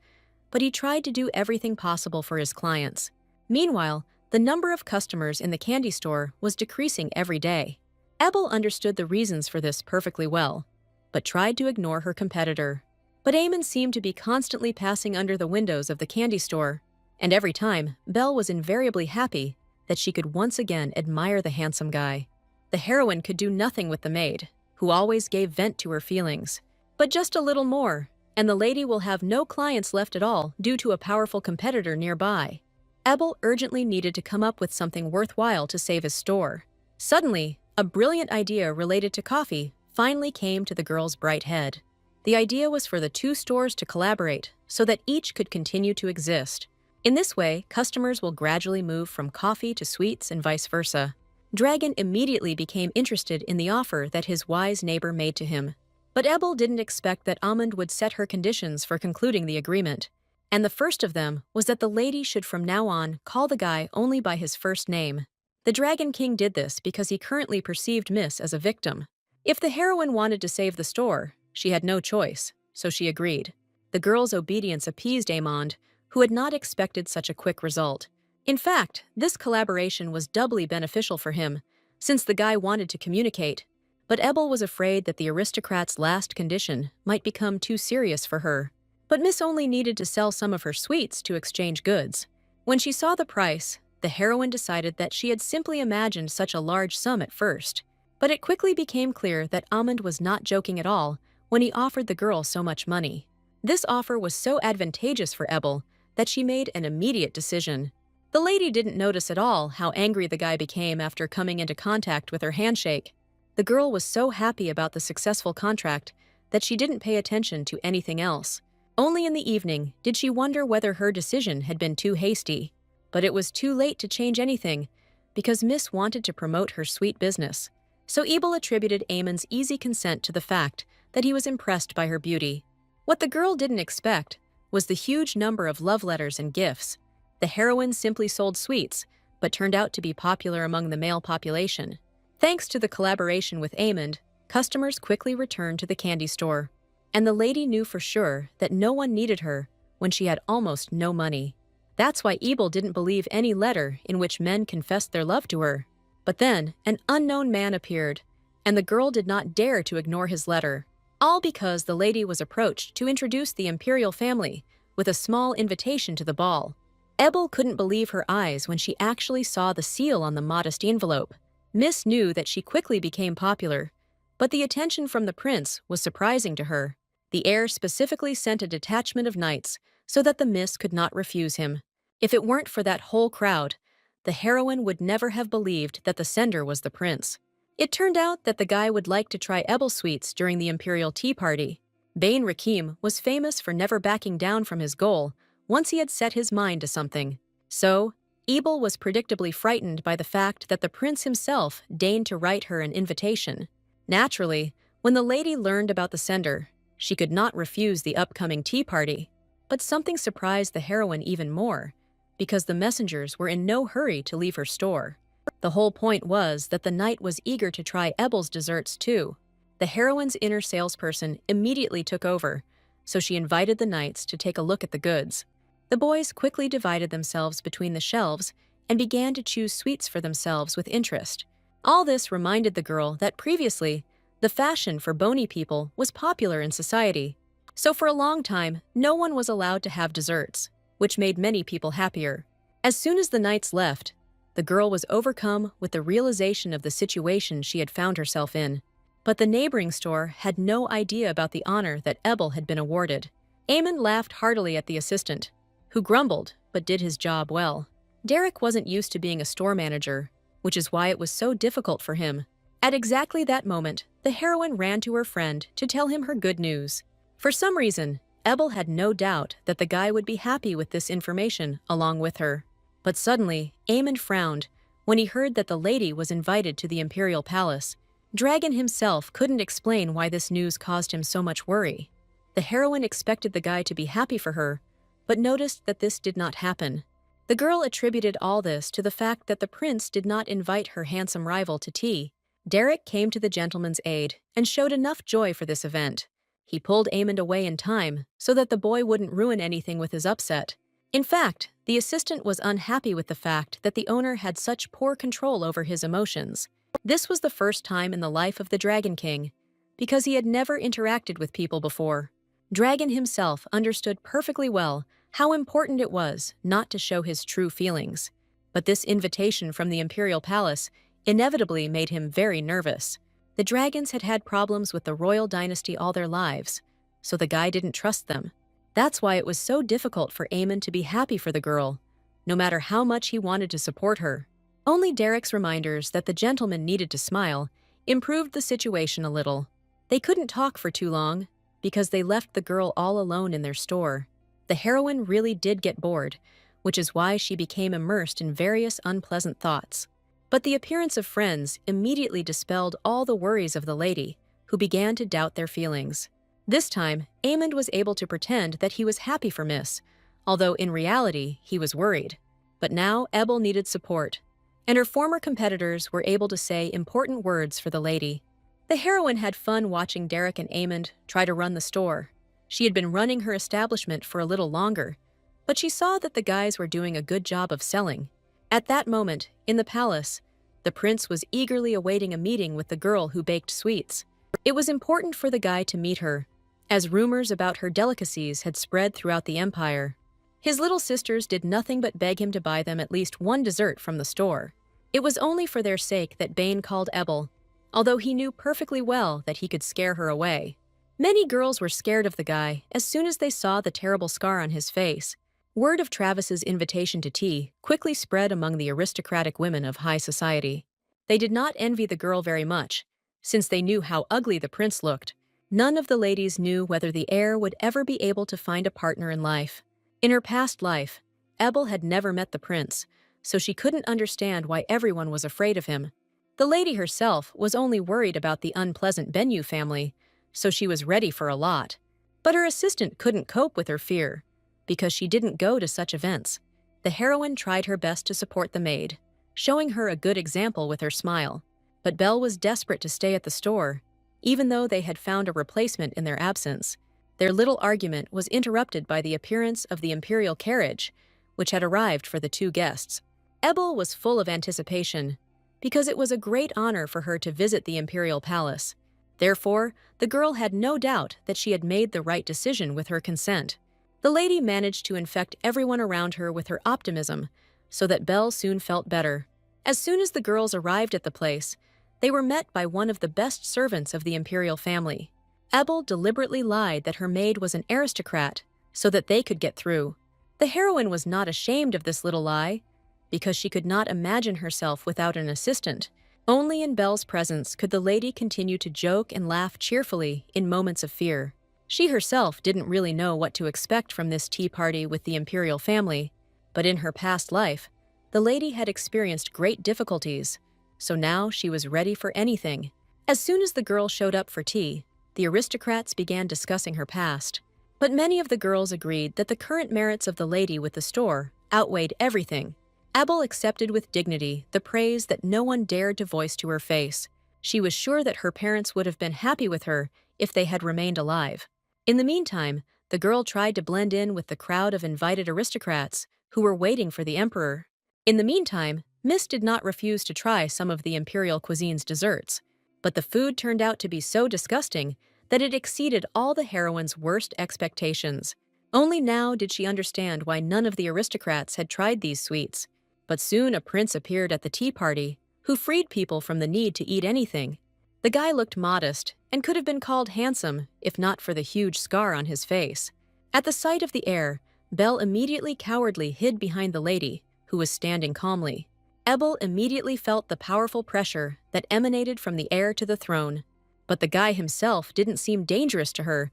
but he tried to do everything possible for his clients. Meanwhile, the number of customers in the candy store was decreasing every day. Ebel understood the reasons for this perfectly well, but tried to ignore her competitor. But Aemon seemed to be constantly passing under the windows of the candy store, and every time, Belle was invariably happy that she could once again admire the handsome guy. The heroine could do nothing with the maid, who always gave vent to her feelings. But just a little more, and the lady will have no clients left at all due to a powerful competitor nearby. Ebel urgently needed to come up with something worthwhile to save his store. Suddenly, a brilliant idea related to coffee finally came to the girl's bright head. The idea was for the two stores to collaborate so that each could continue to exist. In this way, customers will gradually move from coffee to sweets and vice versa. Dragon immediately became interested in the offer that his wise neighbor made to him. But Ebel didn't expect that Amund would set her conditions for concluding the agreement. And the first of them was that the lady should from now on call the guy only by his first name. The Dragon King did this because he currently perceived Miss as a victim. If the heroine wanted to save the store, she had no choice, so she agreed. The girl's obedience appeased Aemond, who had not expected such a quick result. In fact, this collaboration was doubly beneficial for him, since the guy wanted to communicate. But Ebel was afraid that the aristocrat's last condition might become too serious for her. But Miss only needed to sell some of her sweets to exchange goods. When she saw the price, the heroine decided that she had simply imagined such a large sum at first. But it quickly became clear that Amund was not joking at all when he offered the girl so much money. This offer was so advantageous for Ebel that she made an immediate decision. The lady didn't notice at all how angry the guy became after coming into contact with her handshake. The girl was so happy about the successful contract that she didn't pay attention to anything else. Only in the evening did she wonder whether her decision had been too hasty. But it was too late to change anything, because Miss wanted to promote her sweet business. So Ebel attributed Aemon's easy consent to the fact that he was impressed by her beauty. What the girl didn't expect was the huge number of love letters and gifts. The heroine simply sold sweets, but turned out to be popular among the male population. Thanks to the collaboration with Aemond, customers quickly returned to the candy store. And the lady knew for sure that no one needed her when she had almost no money. That's why Ebel didn't believe any letter in which men confessed their love to her. But then, an unknown man appeared, and the girl did not dare to ignore his letter. All because the lady was approached to introduce the imperial family with a small invitation to the ball. Ebel couldn't believe her eyes when she actually saw the seal on the modest envelope. Miss knew that she quickly became popular, but the attention from the prince was surprising to her. The heir specifically sent a detachment of knights so that the Miss could not refuse him. If it weren't for that whole crowd, the heroine would never have believed that the sender was the prince. It turned out that the guy would like to try Ebel sweets during the imperial tea party. Bain Rakim was famous for never backing down from his goal once he had set his mind to something. So, Ebel was predictably frightened by the fact that the prince himself deigned to write her an invitation. Naturally, when the lady learned about the sender, she could not refuse the upcoming tea party. But something surprised the heroine even more, because the messengers were in no hurry to leave her store. The whole point was that the knight was eager to try Ebel's desserts too. The heroine's inner salesperson immediately took over, so she invited the knights to take a look at the goods. The boys quickly divided themselves between the shelves and began to choose sweets for themselves with interest. All this reminded the girl that previously, the fashion for bony people was popular in society. So for a long time, no one was allowed to have desserts, which made many people happier. As soon as the knights left, the girl was overcome with the realization of the situation she had found herself in. But the neighboring store had no idea about the honor that Ebel had been awarded. Aemon laughed heartily at the assistant, who grumbled but did his job well. Derek wasn't used to being a store manager, which is why it was so difficult for him. At exactly that moment, the heroine ran to her friend to tell him her good news. For some reason, Ebel had no doubt that the guy would be happy with this information along with her. But suddenly, Aemond frowned when he heard that the lady was invited to the imperial palace. Dragon himself couldn't explain why this news caused him so much worry. The heroine expected the guy to be happy for her, but noticed that this did not happen. The girl attributed all this to the fact that the prince did not invite her handsome rival to tea. Derek came to the gentleman's aid and showed enough joy for this event. He pulled Aemond away in time so that the boy wouldn't ruin anything with his upset. In fact, the assistant was unhappy with the fact that the owner had such poor control over his emotions. This was the first time in the life of the Dragon King, because he had never interacted with people before. Dragon himself understood perfectly well how important it was not to show his true feelings. But this invitation from the imperial palace inevitably made him very nervous. The dragons had had problems with the royal dynasty all their lives, so the guy didn't trust them. That's why it was so difficult for Aemond to be happy for the girl, no matter how much he wanted to support her. Only Derek's reminders that the gentleman needed to smile improved the situation a little. They couldn't talk for too long, because they left the girl all alone in their store. The heroine really did get bored, which is why she became immersed in various unpleasant thoughts. But the appearance of friends immediately dispelled all the worries of the lady, who began to doubt their feelings. This time, Aemond was able to pretend that he was happy for Miss, although in reality he was worried. But now Ebel needed support, and her former competitors were able to say important words for the lady. The heroine had fun watching Derek and Aemond try to run the store. She had been running her establishment for a little longer, but she saw that the guys were doing a good job of selling. At that moment, in the palace, the prince was eagerly awaiting a meeting with the girl who baked sweets. It was important for the guy to meet her, as rumors about her delicacies had spread throughout the empire. His little sisters did nothing but beg him to buy them at least one dessert from the store. It was only for their sake that Bane called Ebel, although he knew perfectly well that he could scare her away. Many girls were scared of the guy as soon as they saw the terrible scar on his face. Word of Travis's invitation to tea quickly spread among the aristocratic women of high society. They did not envy the girl very much, since they knew how ugly the prince looked. None of the ladies knew whether the heir would ever be able to find a partner in life. In her past life, Ebel had never met the prince, so she couldn't understand why everyone was afraid of him. The lady herself was only worried about the unpleasant Benyu family, so she was ready for a lot. But her assistant couldn't cope with her fear, because she didn't go to such events. The heroine tried her best to support the maid, showing her a good example with her smile. But Belle was desperate to stay at the store, even though they had found a replacement in their absence. Their little argument was interrupted by the appearance of the imperial carriage, which had arrived for the two guests. Ebel was full of anticipation, because it was a great honor for her to visit the imperial palace. Therefore, the girl had no doubt that she had made the right decision with her consent. The lady managed to infect everyone around her with her optimism, so that Belle soon felt better. As soon as the girls arrived at the place, they were met by one of the best servants of the imperial family. Ebel deliberately lied that her maid was an aristocrat so that they could get through. The heroine was not ashamed of this little lie, because she could not imagine herself without an assistant. Only in Belle's presence could the lady continue to joke and laugh cheerfully in moments of fear. She herself didn't really know what to expect from this tea party with the imperial family, but in her past life, the lady had experienced great difficulties, so now she was ready for anything. As soon as the girl showed up for tea, the aristocrats began discussing her past. But many of the girls agreed that the current merits of the lady with the store outweighed everything. Ebel accepted with dignity the praise that no one dared to voice to her face. She was sure that her parents would have been happy with her if they had remained alive. In the meantime, the girl tried to blend in with the crowd of invited aristocrats who were waiting for the emperor. In the meantime, Miss did not refuse to try some of the imperial cuisine's desserts, but the food turned out to be so disgusting that it exceeded all the heroine's worst expectations. Only now did she understand why none of the aristocrats had tried these sweets. But soon a prince appeared at the tea party, who freed people from the need to eat anything. The guy looked modest and could have been called handsome if not for the huge scar on his face. At the sight of the heir, Belle immediately cowardly hid behind the lady, who was standing calmly. Ebel immediately felt the powerful pressure that emanated from the heir to the throne. But the guy himself didn't seem dangerous to her,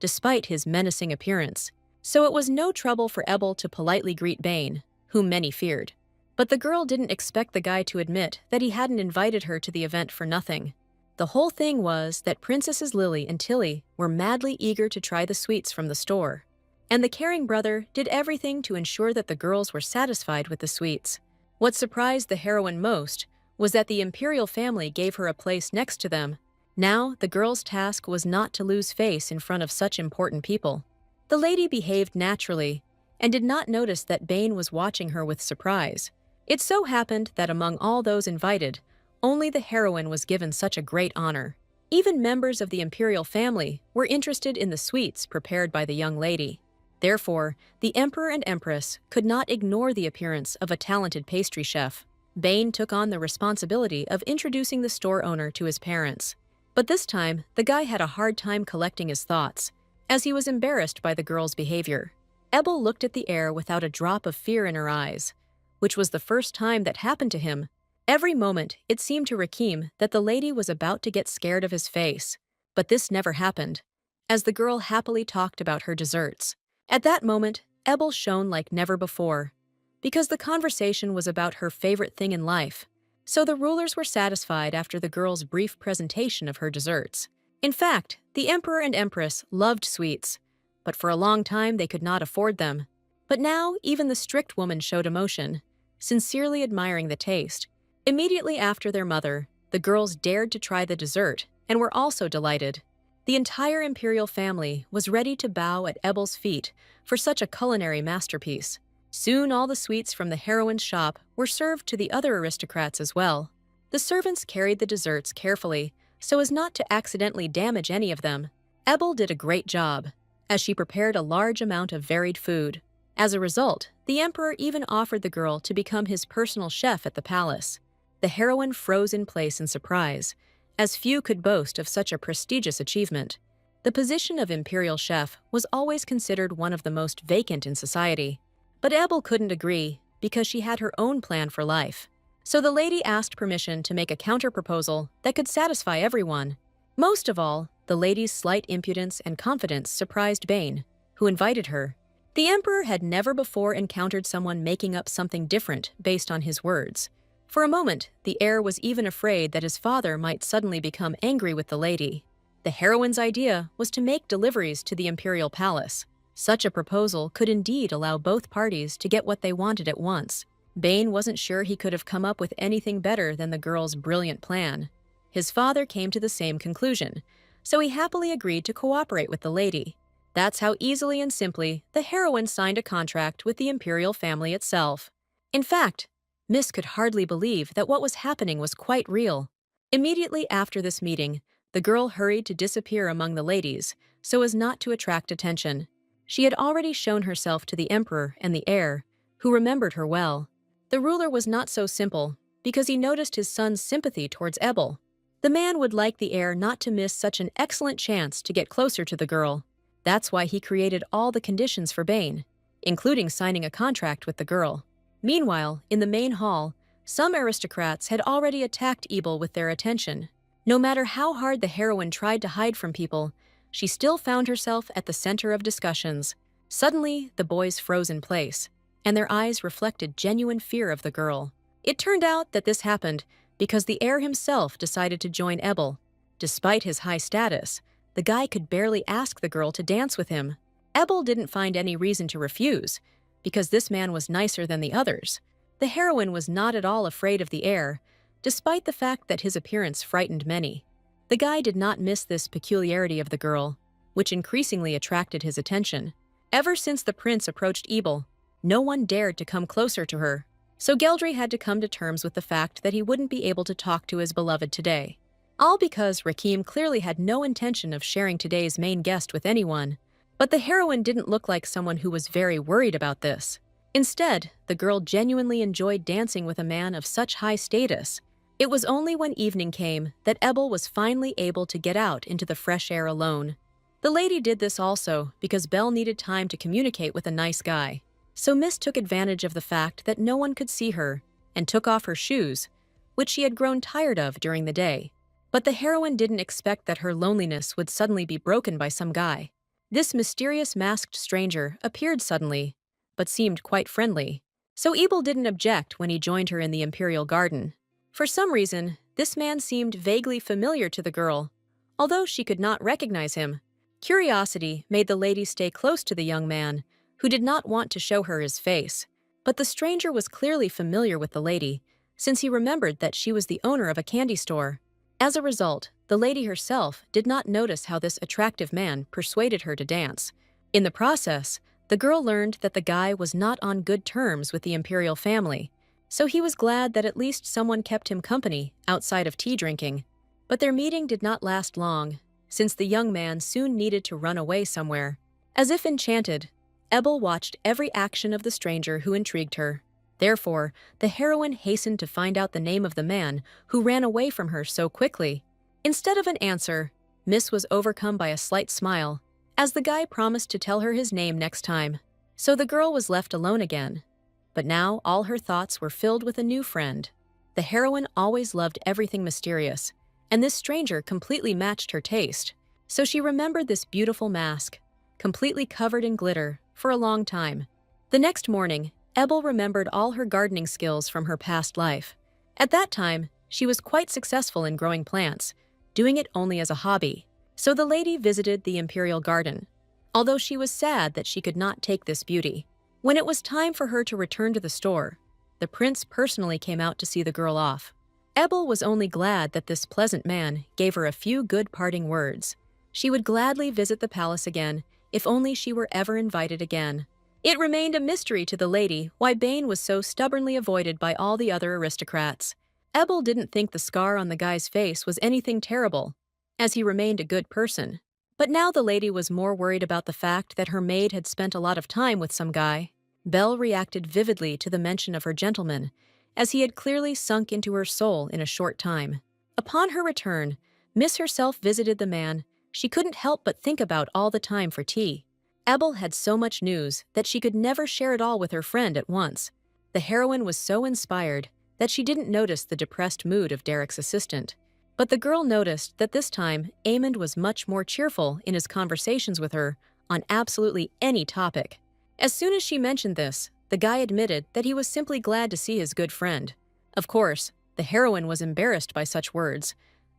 despite his menacing appearance. So it was no trouble for Ebel to politely greet Bane, whom many feared. But the girl didn't expect the guy to admit that he hadn't invited her to the event for nothing. The whole thing was that Princesses Lily and Tilly were madly eager to try the sweets from the store. And the caring brother did everything to ensure that the girls were satisfied with the sweets. What surprised the heroine most was that the imperial family gave her a place next to them. Now, the girl's task was not to lose face in front of such important people. The lady behaved naturally and did not notice that Bane was watching her with surprise. It so happened that among all those invited, only the heroine was given such a great honor. Even members of the imperial family were interested in the sweets prepared by the young lady. Therefore, the emperor and empress could not ignore the appearance of a talented pastry chef. Bane took on the responsibility of introducing the store owner to his parents. But this time, the guy had a hard time collecting his thoughts, as he was embarrassed by the girl's behavior. Ebel looked at the air without a drop of fear in her eyes, which was the first time that happened to him. Every moment, it seemed to Rakim that the lady was about to get scared of his face. But this never happened, as the girl happily talked about her desserts. At that moment, Ebel shone like never before, because the conversation was about her favorite thing in life. So the rulers were satisfied after the girl's brief presentation of her desserts. In fact, the emperor and empress loved sweets, but for a long time they could not afford them. But now, even the strict woman showed emotion, sincerely admiring the taste. Immediately after their mother, the girls dared to try the dessert and were also delighted. The entire imperial family was ready to bow at Ebel's feet for such a culinary masterpiece. Soon all the sweets from the heroine's shop were served to the other aristocrats as well. The servants carried the desserts carefully so as not to accidentally damage any of them. Ebel did a great job, as she prepared a large amount of varied food. As a result, the emperor even offered the girl to become his personal chef at the palace. The heroine froze in place in surprise, as few could boast of such a prestigious achievement. The position of imperial chef was always considered one of the most vacant in society. But Ebel couldn't agree, because she had her own plan for life. So the lady asked permission to make a counter-proposal that could satisfy everyone. Most of all, the lady's slight impudence and confidence surprised Bane, who invited her. The emperor had never before encountered someone making up something different based on his words. For a moment, the heir was even afraid that his father might suddenly become angry with the lady. The heroine's idea was to make deliveries to the imperial palace. Such a proposal could indeed allow both parties to get what they wanted at once. Bane wasn't sure he could have come up with anything better than the girl's brilliant plan. His father came to the same conclusion, so he happily agreed to cooperate with the lady. That's how easily and simply the heroine signed a contract with the imperial family itself. In fact, Miss could hardly believe that what was happening was quite real. Immediately after this meeting, the girl hurried to disappear among the ladies so as not to attract attention. She had already shown herself to the emperor and the heir, who remembered her well. The ruler was not so simple, because he noticed his son's sympathy towards Ebel. The man would like the heir not to miss such an excellent chance to get closer to the girl. That's why he created all the conditions for Bane, including signing a contract with the girl. Meanwhile, in the main hall, some aristocrats had already attacked Ebel with their attention. No matter how hard the heroine tried to hide from people, she still found herself at the center of discussions. Suddenly, the boys froze in place, and their eyes reflected genuine fear of the girl. It turned out that this happened because the heir himself decided to join Ebel. Despite his high status, the guy could barely ask the girl to dance with him. Ebel didn't find any reason to refuse, because this man was nicer than the others. The heroine was not at all afraid of the heir, despite the fact that his appearance frightened many. The guy did not miss this peculiarity of the girl, which increasingly attracted his attention. Ever since the prince approached Ebel, no one dared to come closer to her, so Geldry had to come to terms with the fact that he wouldn't be able to talk to his beloved today. All because Rakim clearly had no intention of sharing today's main guest with anyone. But the heroine didn't look like someone who was very worried about this. Instead, the girl genuinely enjoyed dancing with a man of such high status. It was only when evening came that Ebel was finally able to get out into the fresh air alone. The lady did this also because Belle needed time to communicate with a nice guy. So Miss took advantage of the fact that no one could see her and took off her shoes, which she had grown tired of during the day. But the heroine didn't expect that her loneliness would suddenly be broken by some guy. This mysterious masked stranger appeared suddenly, but seemed quite friendly. So Ebel didn't object when he joined her in the Imperial Garden. For some reason, this man seemed vaguely familiar to the girl, although she could not recognize him. Curiosity made the lady stay close to the young man, who did not want to show her his face. But the stranger was clearly familiar with the lady, since he remembered that she was the owner of a candy store. As a result, the lady herself did not notice how this attractive man persuaded her to dance. In the process, the girl learned that the guy was not on good terms with the imperial family, so he was glad that at least someone kept him company outside of tea drinking. But their meeting did not last long, since the young man soon needed to run away somewhere. As if enchanted, Ebel watched every action of the stranger who intrigued her. Therefore, the heroine hastened to find out the name of the man who ran away from her so quickly. Instead of an answer, Miss was overcome by a slight smile, as the guy promised to tell her his name next time. So the girl was left alone again. But now all her thoughts were filled with a new friend. The heroine always loved everything mysterious, and this stranger completely matched her taste. So she remembered this beautiful mask, completely covered in glitter, for a long time. The next morning, Ebel remembered all her gardening skills from her past life. At that time, she was quite successful in growing plants, doing it only as a hobby. So the lady visited the imperial garden, although she was sad that she could not take this beauty. When it was time for her to return to the store, the prince personally came out to see the girl off. Ebel was only glad that this pleasant man gave her a few good parting words. She would gladly visit the palace again, if only she were ever invited again. It remained a mystery to the lady why Bane was so stubbornly avoided by all the other aristocrats. Ebel didn't think the scar on the guy's face was anything terrible, as he remained a good person. But now the lady was more worried about the fact that her maid had spent a lot of time with some guy. Belle reacted vividly to the mention of her gentleman, as he had clearly sunk into her soul in a short time. Upon her return, Miss herself visited the man she couldn't help but think about all the time for tea. Ebel had so much news that she could never share it all with her friend at once. The heroine was so inspired that she didn't notice the depressed mood of Derek's assistant. But the girl noticed that this time, Amond was much more cheerful in his conversations with her on absolutely any topic. As soon as she mentioned this, the guy admitted that he was simply glad to see his good friend. Of course, the heroine was embarrassed by such words,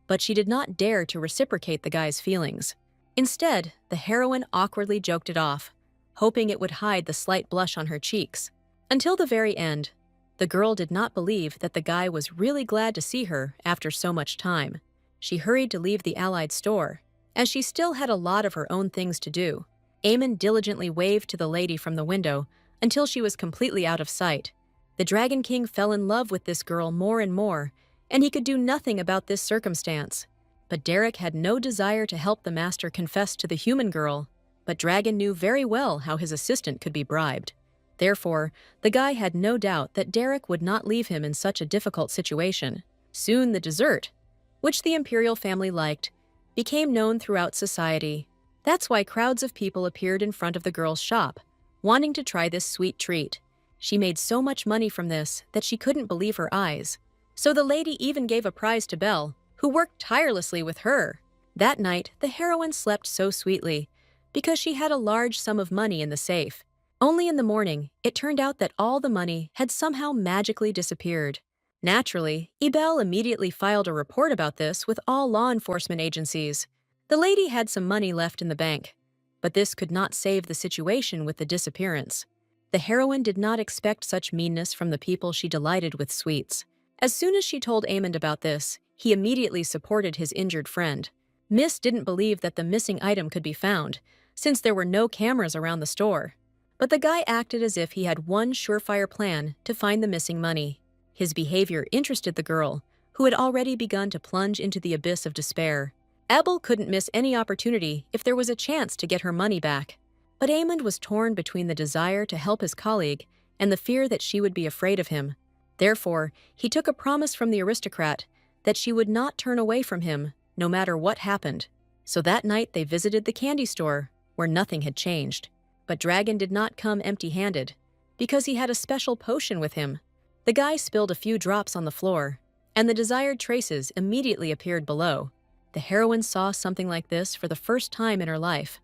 but she did not dare to reciprocate the guy's feelings. Instead, the heroine awkwardly joked it off, hoping it would hide the slight blush on her cheeks. Until the very end, the girl did not believe that the guy was really glad to see her after so much time. She hurried to leave the Allied store, as she still had a lot of her own things to do. Amon diligently waved to the lady from the window until she was completely out of sight. The Dragon King fell in love with this girl more and more, and he could do nothing about this circumstance. But Derek had no desire to help the master confess to the human girl, but Dragon knew very well how his assistant could be bribed. Therefore, the guy had no doubt that Derek would not leave him in such a difficult situation. Soon the dessert, which the imperial family liked, became known throughout society. That's why crowds of people appeared in front of the girl's shop, wanting to try this sweet treat. She made so much money from this that she couldn't believe her eyes. So the lady even gave a prize to Belle, who worked tirelessly with her. That night, the heroine slept so sweetly, because she had a large sum of money in the safe. Only in the morning, it turned out that all the money had somehow magically disappeared. Naturally, Ebel immediately filed a report about this with all law enforcement agencies. The lady had some money left in the bank, but this could not save the situation with the disappearance. The heroine did not expect such meanness from the people she delighted with sweets. As soon as she told Amond about this, he immediately supported his injured friend. Miss didn't believe that the missing item could be found, since there were no cameras around the store. But the guy acted as if he had one surefire plan to find the missing money. His behavior interested the girl, who had already begun to plunge into the abyss of despair. Abel couldn't miss any opportunity if there was a chance to get her money back. But Amond was torn between the desire to help his colleague and the fear that she would be afraid of him. Therefore, he took a promise from the aristocrat that she would not turn away from him, no matter what happened. So that night they visited the candy store, where nothing had changed. But Dragon did not come empty-handed, because he had a special potion with him. The guy spilled a few drops on the floor, and the desired traces immediately appeared below. The heroine saw something like this for the first time in her life,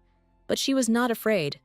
but she was not afraid,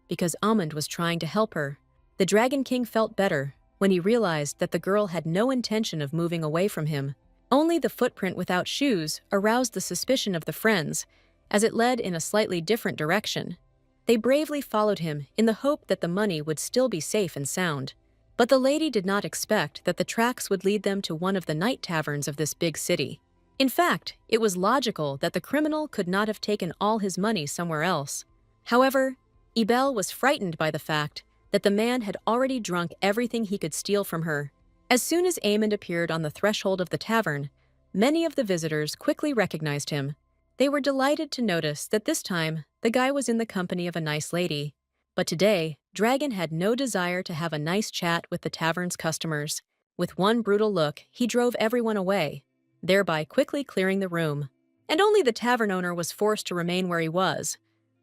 because Amund was trying to help her. The Dragon King felt better when he realized that the girl had no intention of moving away from him. Only the footprint without shoes aroused the suspicion of the friends, as it led in a slightly different direction. They bravely followed him in the hope that the money would still be safe and sound. But the lady did not expect that the tracks would lead them to one of the night taverns of this big city. In fact, it was logical that the criminal could not have taken all his money somewhere else. However, Ibel was frightened by the fact that the man had already drunk everything he could steal from her. As soon as Amund appeared on the threshold of the tavern, many of the visitors quickly recognized him. They were delighted to notice that this time the guy was in the company of a nice lady. But today, Dragon had no desire to have a nice chat with the tavern's customers. With one brutal look, he drove everyone away, thereby quickly clearing the room. And only the tavern owner was forced to remain where he was.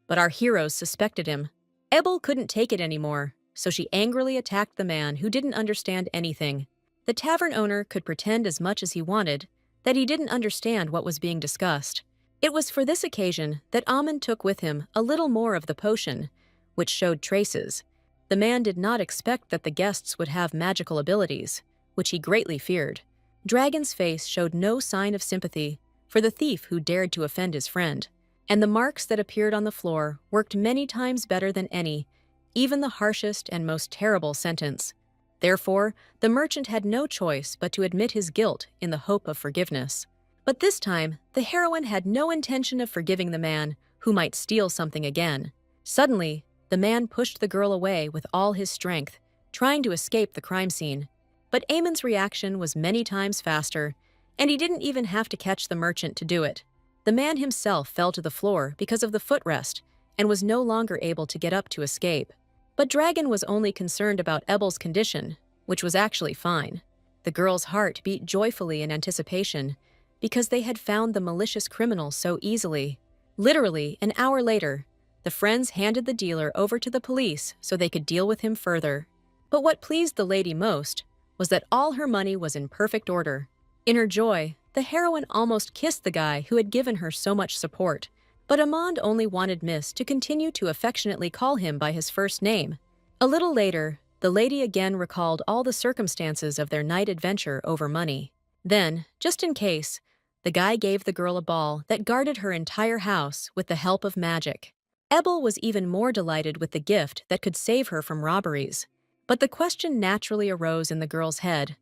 But our heroes suspected him. Ebel couldn't take it anymore, so she angrily attacked the man who didn't understand anything. The tavern owner could pretend as much as he wanted that he didn't understand what was being discussed. It was for this occasion that Amund took with him a little more of the potion, which showed traces. The man did not expect that the guests would have magical abilities, which he greatly feared. Dragon's face showed no sign of sympathy for the thief who dared to offend his friend, and the marks that appeared on the floor worked many times better than any, even the harshest and most terrible sentence. Therefore, the merchant had no choice but to admit his guilt in the hope of forgiveness. But this time, the heroine had no intention of forgiving the man who might steal something again. Suddenly, the man pushed the girl away with all his strength, trying to escape the crime scene. But Amund's reaction was many times faster, and he didn't even have to catch the merchant to do it. The man himself fell to the floor because of the footrest and was no longer able to get up to escape. But Dragon was only concerned about Ebel's condition, which was actually fine. The girl's heart beat joyfully in anticipation because they had found the malicious criminal so easily. Literally, an hour later, the friends handed the dealer over to the police so they could deal with him further. But what pleased the lady most was that all her money was in perfect order. In her joy, the heroine almost kissed the guy who had given her so much support. But Amund only wanted Miss to continue to affectionately call him by his first name. A little later, the lady again recalled all the circumstances of their night adventure over money. Then, just in case, the guy gave the girl a ball that guarded her entire house with the help of magic. Ebel was even more delighted with the gift that could save her from robberies. But the question naturally arose in the girl's head.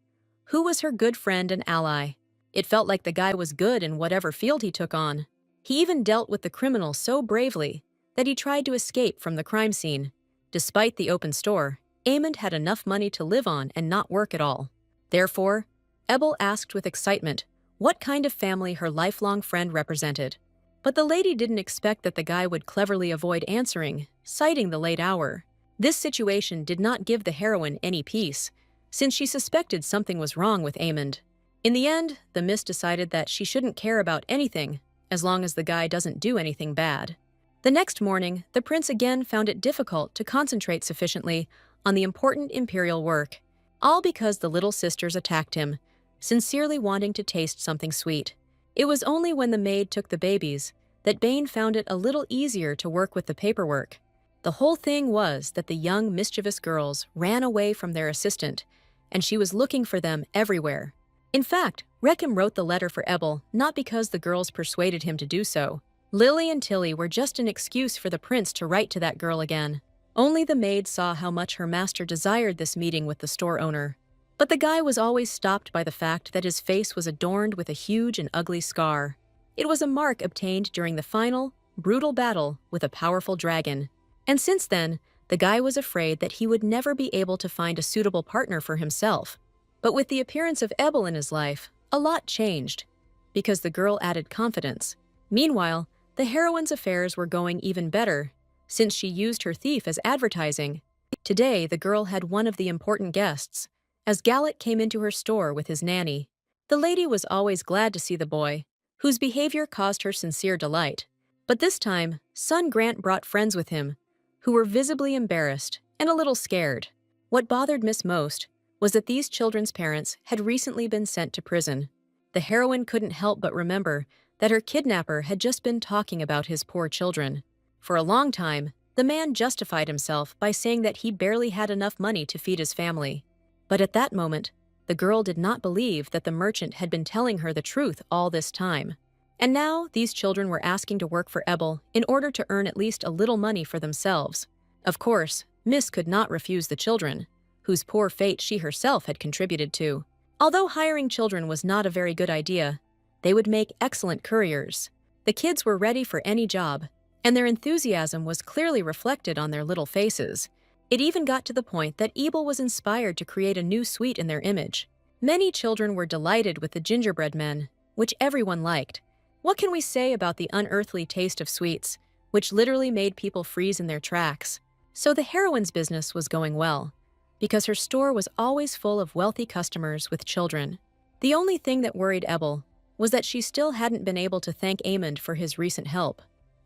Who was her good friend and ally? It felt like the guy was good in whatever field he took on. He even dealt with the criminal so bravely that he tried to escape from the crime scene. Despite the open store, Amund had enough money to live on and not work at all. Therefore, Ebel asked with excitement what kind of family her lifelong friend represented. But the lady didn't expect that the guy would cleverly avoid answering, citing the late hour. This situation did not give the heroine any peace, since she suspected something was wrong with Amund. In the end, the miss decided that she shouldn't care about anything as long as the guy doesn't do anything bad. The next morning, the prince again found it difficult to concentrate sufficiently on the important imperial work, all because the little sisters attacked him, sincerely wanting to taste something sweet. It was only when the maid took the babies that Bane found it a little easier to work with the paperwork. The whole thing was that the young, mischievous girls ran away from their assistant, and she was looking for them everywhere. In fact, Reckham wrote the letter for Ebel not because the girls persuaded him to do so. Lily and Tilly were just an excuse for the prince to write to that girl again. Only the maid saw how much her master desired this meeting with the store owner. But the guy was always stopped by the fact that his face was adorned with a huge and ugly scar. It was a mark obtained during the final, brutal battle with a powerful dragon. And since then, the guy was afraid that he would never be able to find a suitable partner for himself. But with the appearance of Ebel in his life, a lot changed, because the girl added confidence. Meanwhile, the heroine's affairs were going even better, since she used her thief as advertising. Today, the girl had one of the important guests, as Gallet came into her store with his nanny. The lady was always glad to see the boy, whose behavior caused her sincere delight. But this time, son Grant brought friends with him, who were visibly embarrassed and a little scared. What bothered Miss most was that these children's parents had recently been sent to prison. The heroine couldn't help but remember that her kidnapper had just been talking about his poor children. For a long time, the man justified himself by saying that he barely had enough money to feed his family. But at that moment, the girl did not believe that the merchant had been telling her the truth all this time. And now, these children were asking to work for Ebel in order to earn at least a little money for themselves. Of course, Miss could not refuse the children, whose poor fate she herself had contributed to. Although hiring children was not a very good idea, they would make excellent couriers. The kids were ready for any job, and their enthusiasm was clearly reflected on their little faces. It even got to the point that Ebel was inspired to create a new sweet in their image. Many children were delighted with the gingerbread men, which everyone liked. What can we say about the unearthly taste of sweets, which literally made people freeze in their tracks? So the heroine's business was going well, because her store was always full of wealthy customers with children. The only thing that worried Ebel was that she still hadn't been able to thank Amond for his recent help.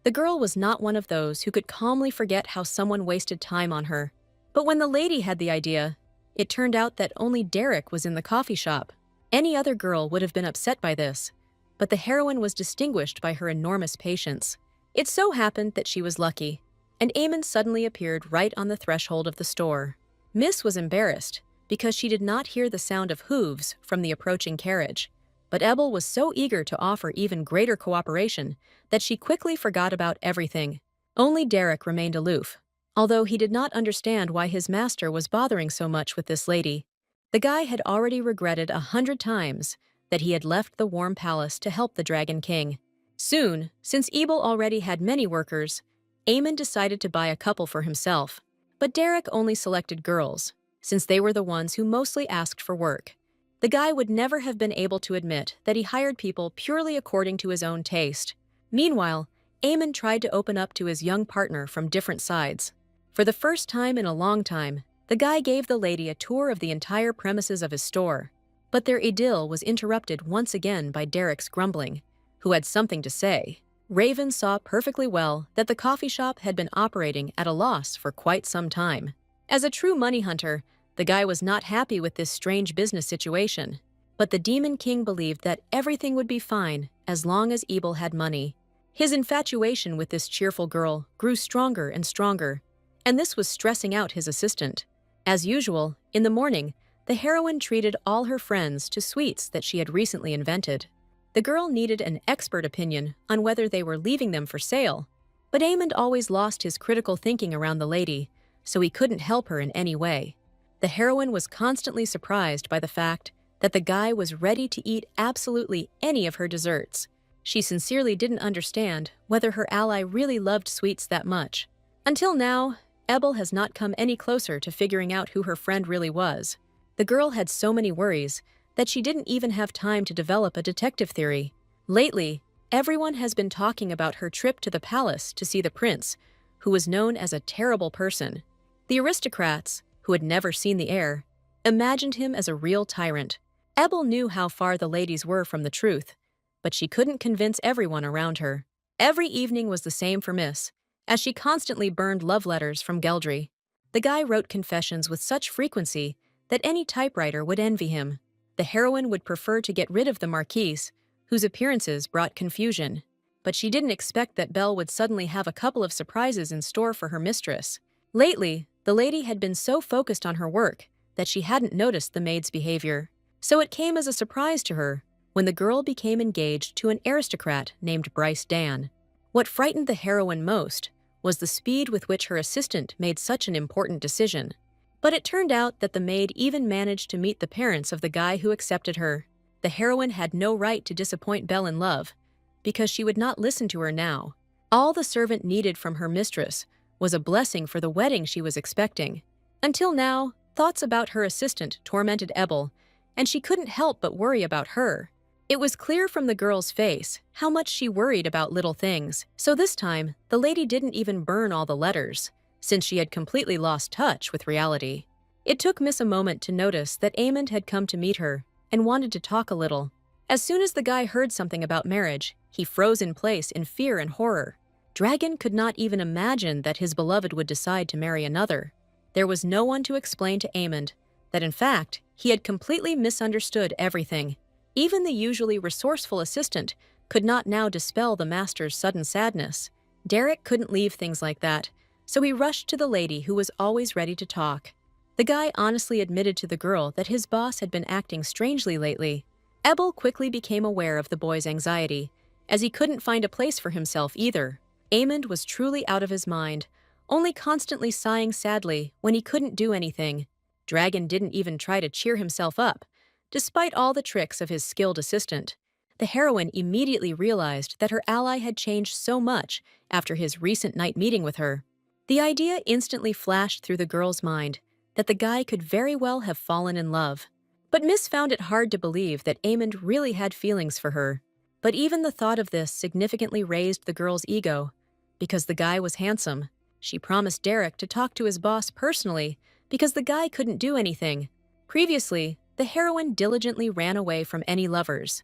The girl was not one of those who could calmly forget how someone wasted time on her. But when the lady had the idea, it turned out that only Derek was in the coffee shop. Any other girl would have been upset by this, but the heroine was distinguished by her enormous patience. It so happened that she was lucky, and Amond suddenly appeared right on the threshold of the store. Miss was embarrassed because she did not hear the sound of hooves from the approaching carriage. But Ebel was so eager to offer even greater cooperation that she quickly forgot about everything. Only Derek remained aloof, although he did not understand why his master was bothering so much with this lady. The guy had already regretted 100 times that he had left the warm palace to help the Dragon King. Soon, since Ebel already had many workers, Amond decided to buy a couple for himself. But Derek only selected girls, since they were the ones who mostly asked for work. The guy would never have been able to admit that he hired people purely according to his own taste. Meanwhile, Amond tried to open up to his young partner from different sides. For the first time in a long time, the guy gave the lady a tour of the entire premises of his store. But their idyll was interrupted once again by Derek's grumbling, who had something to say. Raven saw perfectly well that the coffee shop had been operating at a loss for quite some time. As a true money hunter, the guy was not happy with this strange business situation. But the Demon King believed that everything would be fine as long as Ebel had money. His infatuation with this cheerful girl grew stronger and stronger, and this was stressing out his assistant. As usual, in the morning, the heroine treated all her friends to sweets that she had recently invented. The girl needed an expert opinion on whether they were leaving them for sale, but Amond always lost his critical thinking around the lady, so he couldn't help her in any way. The heroine was constantly surprised by the fact that the guy was ready to eat absolutely any of her desserts. She sincerely didn't understand whether her ally really loved sweets that much. Until now, Ebel has not come any closer to figuring out who her friend really was. The girl had so many worries that she didn't even have time to develop a detective theory. Lately, everyone has been talking about her trip to the palace to see the prince, who was known as a terrible person. The aristocrats, who had never seen the heir, imagined him as a real tyrant. Ebel knew how far the ladies were from the truth, but she couldn't convince everyone around her. Every evening was the same for Miss, as she constantly burned love letters from Geldry. The guy wrote confessions with such frequency that any typewriter would envy him. The heroine would prefer to get rid of the Marquise, whose appearances brought confusion. But she didn't expect that Belle would suddenly have a couple of surprises in store for her mistress. Lately, the lady had been so focused on her work that she hadn't noticed the maid's behavior. So it came as a surprise to her when the girl became engaged to an aristocrat named Bryce Dan. What frightened the heroine most was the speed with which her assistant made such an important decision. But it turned out that the maid even managed to meet the parents of the guy who accepted her. The heroine had no right to disappoint Belle in love, because she would not listen to her now. All the servant needed from her mistress was a blessing for the wedding she was expecting. Until now, thoughts about her assistant tormented Ebel, and she couldn't help but worry about her. It was clear from the girl's face how much she worried about little things, so this time, the lady didn't even burn all the letters, since she had completely lost touch with reality. It took Miss a moment to notice that Amond had come to meet her and wanted to talk a little. As soon as the guy heard something about marriage, he froze in place in fear and horror. Dragon could not even imagine that his beloved would decide to marry another. There was no one to explain to Amond that, in fact, he had completely misunderstood everything. Even the usually resourceful assistant could not now dispel the master's sudden sadness. Derek couldn't leave things like that, so he rushed to the lady who was always ready to talk. The guy honestly admitted to the girl that his boss had been acting strangely lately. Ebel quickly became aware of the boy's anxiety, as he couldn't find a place for himself either. Amond was truly out of his mind, only constantly sighing sadly when he couldn't do anything. Dragon didn't even try to cheer himself up, despite all the tricks of his skilled assistant. The heroine immediately realized that her ally had changed so much after his recent night meeting with her. The idea instantly flashed through the girl's mind that the guy could very well have fallen in love. But Miss found it hard to believe that Amond really had feelings for her. But even the thought of this significantly raised the girl's ego. Because the guy was handsome, she promised Derek to talk to his boss personally because the guy couldn't do anything. Previously, the heroine diligently ran away from any lovers.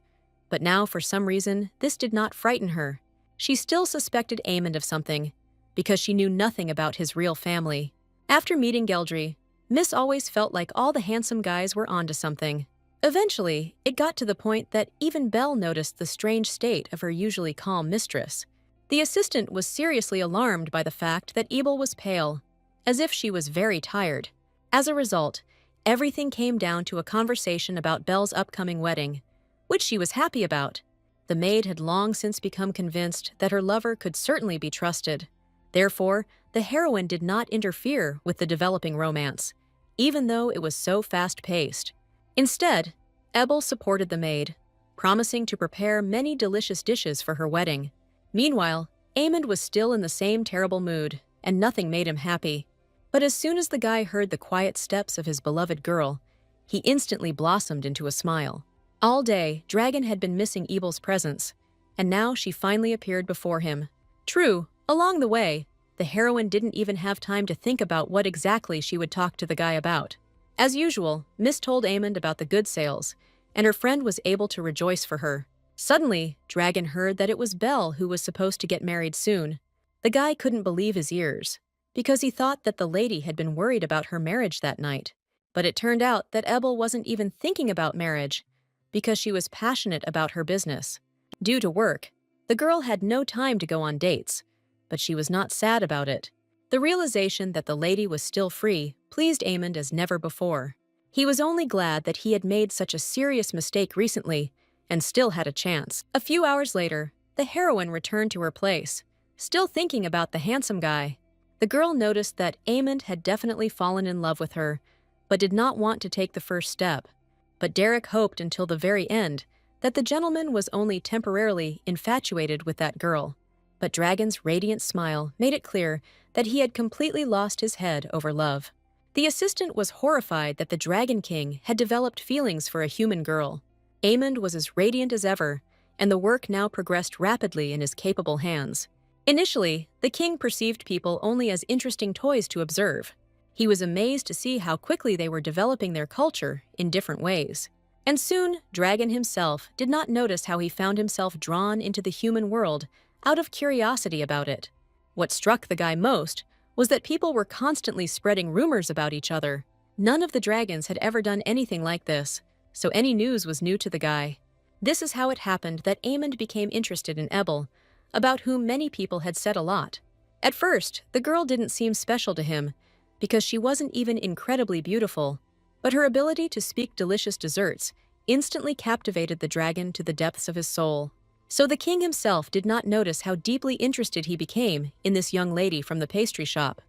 But now, for some reason, this did not frighten her. She still suspected Amond of something, because she knew nothing about his real family. After meeting Geldry, Miss always felt like all the handsome guys were onto something. Eventually, it got to the point that even Belle noticed the strange state of her usually calm mistress. The assistant was seriously alarmed by the fact that Ebel was pale, as if she was very tired. As a result, everything came down to a conversation about Belle's upcoming wedding, which she was happy about. The maid had long since become convinced that her lover could certainly be trusted. Therefore, the heroine did not interfere with the developing romance, even though it was so fast-paced. Instead, Ebel supported the maid, promising to prepare many delicious dishes for her wedding. Meanwhile, Amond was still in the same terrible mood, and nothing made him happy. But as soon as the guy heard the quiet steps of his beloved girl, he instantly blossomed into a smile. All day, Dragon had been missing Ebel's presence, and now she finally appeared before him. True, along the way, the heroine didn't even have time to think about what exactly she would talk to the guy about. As usual, Miss told Amond about the good sales, and her friend was able to rejoice for her. Suddenly, Dragon heard that it was Belle who was supposed to get married soon. The guy couldn't believe his ears, because he thought that the lady had been worried about her marriage that night. But it turned out that Ebel wasn't even thinking about marriage, because she was passionate about her business. Due to work, the girl had no time to go on dates, but she was not sad about it. The realization that the lady was still free pleased Amond as never before. He was only glad that he had made such a serious mistake recently and still had a chance. A few hours later, the heroine returned to her place, still thinking about the handsome guy. The girl noticed that Amond had definitely fallen in love with her, but did not want to take the first step. But Derek hoped until the very end that the gentleman was only temporarily infatuated with that girl. But Dragon's radiant smile made it clear that he had completely lost his head over love. The assistant was horrified that the Dragon King had developed feelings for a human girl. Amond was as radiant as ever, and the work now progressed rapidly in his capable hands. Initially, the king perceived people only as interesting toys to observe. He was amazed to see how quickly they were developing their culture in different ways. And soon, Dragon himself did not notice how he found himself drawn into the human world out of curiosity about it. What struck the guy most was that people were constantly spreading rumors about each other. None of the dragons had ever done anything like this, so any news was new to the guy. This is how it happened that Amond became interested in Ebel, about whom many people had said a lot. At first, the girl didn't seem special to him, because she wasn't even incredibly beautiful, but her ability to speak delicious desserts instantly captivated the dragon to the depths of his soul. So the king himself did not notice how deeply interested he became in this young lady from the pastry shop.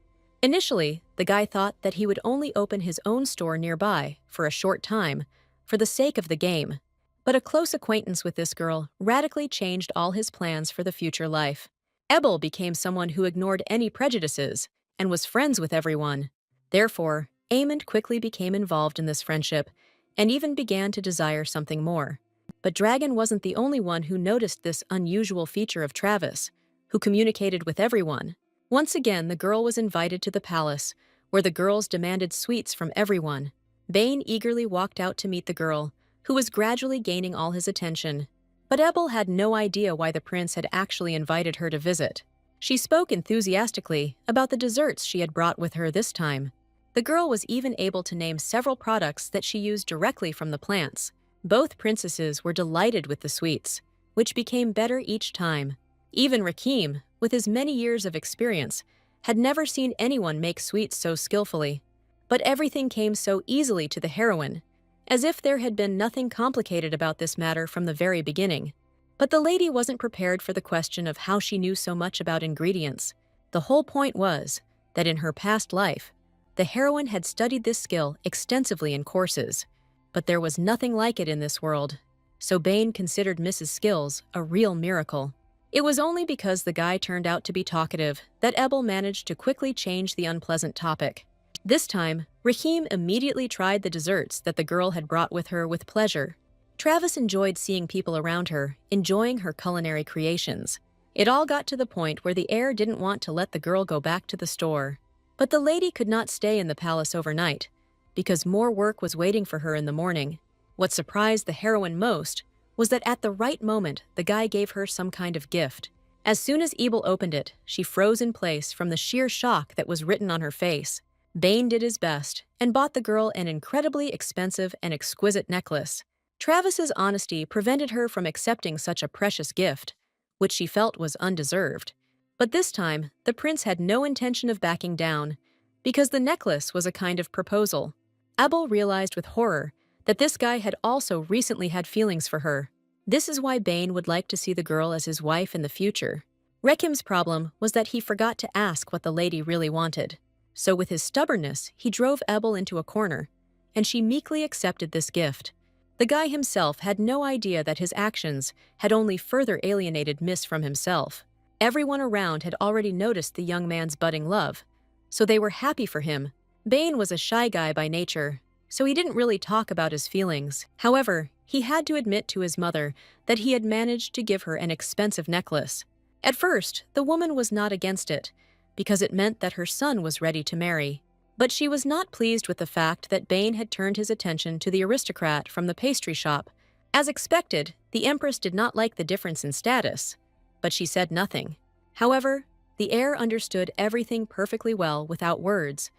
Initially, the guy thought that he would only open his own store nearby for a short time, for the sake of the game. But a close acquaintance with this girl radically changed all his plans for the future life. Ebel became someone who ignored any prejudices and was friends with everyone. Therefore, Amond quickly became involved in this friendship and even began to desire something more. But Dragon wasn't the only one who noticed this unusual feature of Travis, who communicated with everyone. Once again, the girl was invited to the palace, where the girls demanded sweets from everyone. Bane eagerly walked out to meet the girl, who was gradually gaining all his attention. But Ebel had no idea why the prince had actually invited her to visit. She spoke enthusiastically about the desserts she had brought with her this time. The girl was even able to name several products that she used directly from the plants. Both princesses were delighted with the sweets, which became better each time. Even Rakim, with his many years of experience, had never seen anyone make sweets so skillfully. But everything came so easily to the heroine, as if there had been nothing complicated about this matter from the very beginning. But the lady wasn't prepared for the question of how she knew so much about ingredients. The whole point was that in her past life, the heroine had studied this skill extensively in courses. But there was nothing like it in this world, so Bain considered Mrs. Skills a real miracle. It was only because the guy turned out to be talkative that Ebel managed to quickly change the unpleasant topic. This time, Rahim immediately tried the desserts that the girl had brought with her with pleasure. Travis enjoyed seeing people around her, enjoying her culinary creations. It all got to the point where the heir didn't want to let the girl go back to the store. But the lady could not stay in the palace overnight, because more work was waiting for her in the morning. What surprised the heroine most was that at the right moment, the guy gave her some kind of gift. As soon as Ebel opened it, she froze in place from the sheer shock that was written on her face. Bain did his best and bought the girl an incredibly expensive and exquisite necklace. Travis's honesty prevented her from accepting such a precious gift, which she felt was undeserved. But this time, the prince had no intention of backing down, because the necklace was a kind of proposal. Ebel realized with horror that this guy had also recently had feelings for her. This is why Bain would like to see the girl as his wife in the future. Rekim's problem was that he forgot to ask what the lady really wanted. So with his stubbornness, he drove Ebel into a corner, and she meekly accepted this gift. The guy himself had no idea that his actions had only further alienated Miss from himself. Everyone around had already noticed the young man's budding love, so they were happy for him. Bain was a shy guy by nature, so he didn't really talk about his feelings. However, he had to admit to his mother that he had managed to give her an expensive necklace. At first, the woman was not against it, because it meant that her son was ready to marry. But she was not pleased with the fact that Bain had turned his attention to the aristocrat from the pastry shop. As expected, the empress did not like the difference in status, but she said nothing. However, the heir understood everything perfectly well without words,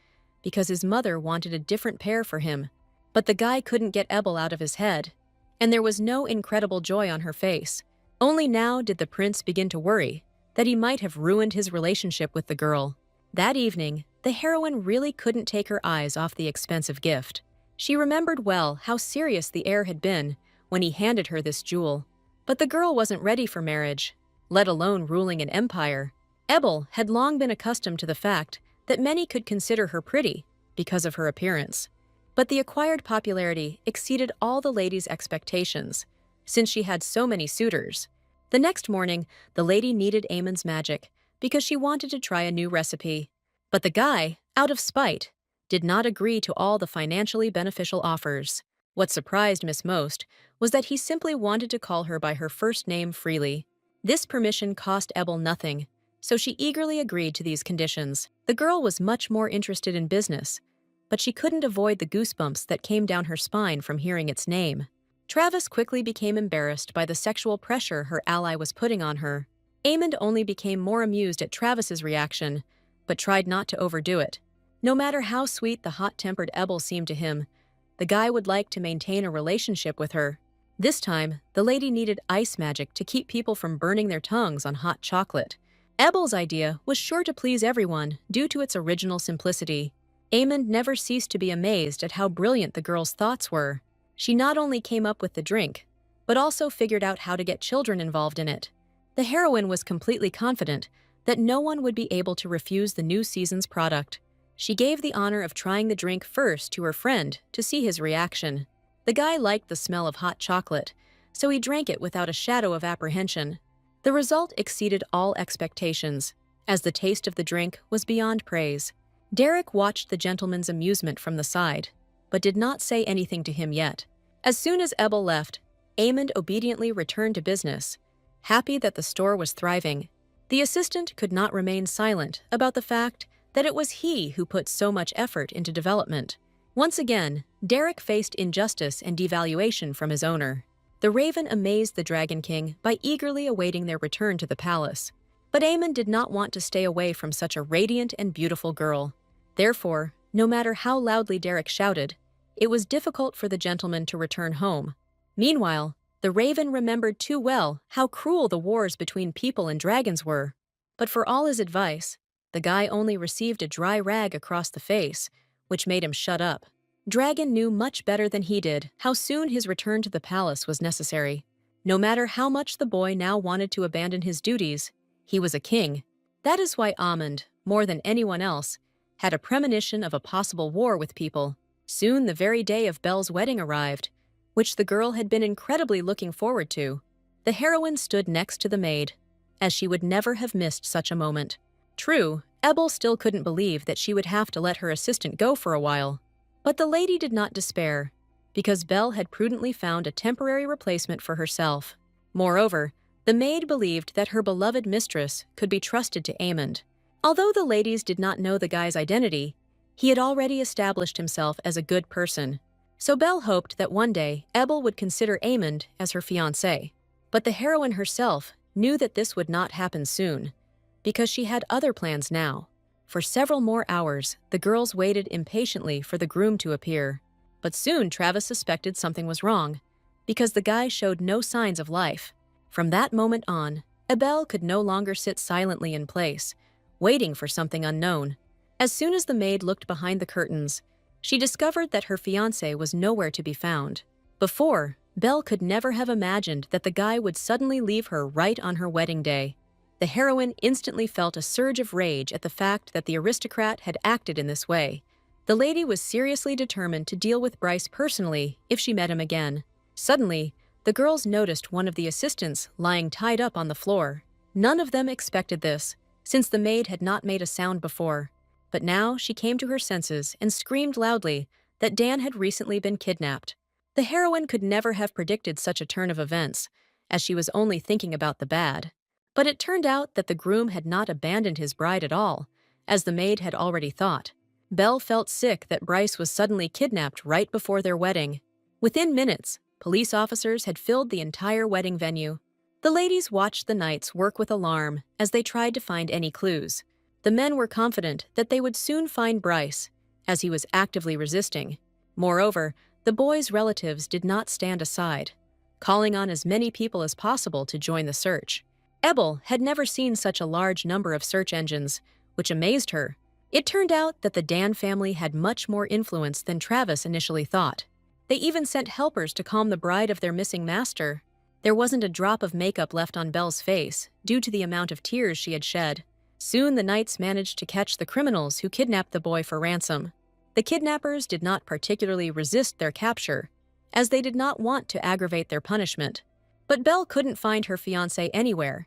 because his mother wanted a different pair for him. But the guy couldn't get Ebel out of his head, and there was no incredible joy on her face. Only now did the prince begin to worry that he might have ruined his relationship with the girl. That evening, the heroine really couldn't take her eyes off the expensive gift. She remembered well how serious the heir had been when he handed her this jewel. But the girl wasn't ready for marriage, let alone ruling an empire. Ebel had long been accustomed to the fact that many could consider her pretty because of her appearance. But the acquired popularity exceeded all the lady's expectations, since she had so many suitors. The next morning, the lady needed Amon's magic because she wanted to try a new recipe. But the guy, out of spite, did not agree to all the financially beneficial offers. What surprised Miss most was that he simply wanted to call her by her first name freely. This permission cost Ebel nothing, so she eagerly agreed to these conditions. The girl was much more interested in business, but she couldn't avoid the goosebumps that came down her spine from hearing its name. Travis quickly became embarrassed by the sexual pressure her ally was putting on her. Amond only became more amused at Travis's reaction, but tried not to overdo it. No matter how sweet the hot-tempered Ebel seemed to him, the guy would like to maintain a relationship with her. This time, the lady needed ice magic to keep people from burning their tongues on hot chocolate. Ebel's idea was sure to please everyone due to its original simplicity. Amond never ceased to be amazed at how brilliant the girl's thoughts were. She not only came up with the drink, but also figured out how to get children involved in it. The heroine was completely confident that no one would be able to refuse the new season's product. She gave the honor of trying the drink first to her friend to see his reaction. The guy liked the smell of hot chocolate, so he drank it without a shadow of apprehension. The result exceeded all expectations, as the taste of the drink was beyond praise. Derek watched the gentleman's amusement from the side, but did not say anything to him yet. As soon as Ebel left, Amond obediently returned to business, happy that the store was thriving. The assistant could not remain silent about the fact that it was he who put so much effort into development. Once again, Derek faced injustice and devaluation from his owner. The Raven amazed the Dragon King by eagerly awaiting their return to the palace. But Amon did not want to stay away from such a radiant and beautiful girl. Therefore, no matter how loudly Derek shouted, it was difficult for the gentleman to return home. Meanwhile, the Raven remembered too well how cruel the wars between people and dragons were. But for all his advice, the guy only received a dry rag across the face, which made him shut up. Dragon knew much better than he did how soon his return to the palace was necessary. No matter how much the boy now wanted to abandon his duties, he was a king. That is why Amund, more than anyone else, had a premonition of a possible war with people. Soon the very day of Belle's wedding arrived, which the girl had been incredibly looking forward to. The heroine stood next to the maid, as she would never have missed such a moment. True, Ebel still couldn't believe that she would have to let her assistant go for a while. But the lady did not despair, because Belle had prudently found a temporary replacement for herself. Moreover, the maid believed that her beloved mistress could be trusted to Amund. Although the ladies did not know the guy's identity, he had already established himself as a good person. So Belle hoped that one day Ebel would consider Amund as her fiancé. But the heroine herself knew that this would not happen soon, because she had other plans now. For several more hours, the girls waited impatiently for the groom to appear. But soon Travis suspected something was wrong, because the guy showed no signs of life. From that moment on, Ebel could no longer sit silently in place, waiting for something unknown. As soon as the maid looked behind the curtains, she discovered that her fiancé was nowhere to be found. Before, Belle could never have imagined that the guy would suddenly leave her right on her wedding day. The heroine instantly felt a surge of rage at the fact that the aristocrat had acted in this way. The lady was seriously determined to deal with Bryce personally if she met him again. Suddenly, the girls noticed one of the assistants lying tied up on the floor. None of them expected this, since the maid had not made a sound before. But now she came to her senses and screamed loudly that Dan had recently been kidnapped. The heroine could never have predicted such a turn of events, as she was only thinking about the bad. But it turned out that the groom had not abandoned his bride at all, as the maid had already thought. Belle felt sick that Bryce was suddenly kidnapped right before their wedding. Within minutes, police officers had filled the entire wedding venue. The ladies watched the knights work with alarm as they tried to find any clues. The men were confident that they would soon find Bryce, as he was actively resisting. Moreover, the boy's relatives did not stand aside, calling on as many people as possible to join the search. Ebel had never seen such a large number of search engines, which amazed her. It turned out that the Dan family had much more influence than Travis initially thought. They even sent helpers to calm the bride of their missing master. There wasn't a drop of makeup left on Belle's face, due to the amount of tears she had shed. Soon the knights managed to catch the criminals who kidnapped the boy for ransom. The kidnappers did not particularly resist their capture, as they did not want to aggravate their punishment. But Belle couldn't find her fiancé anywhere,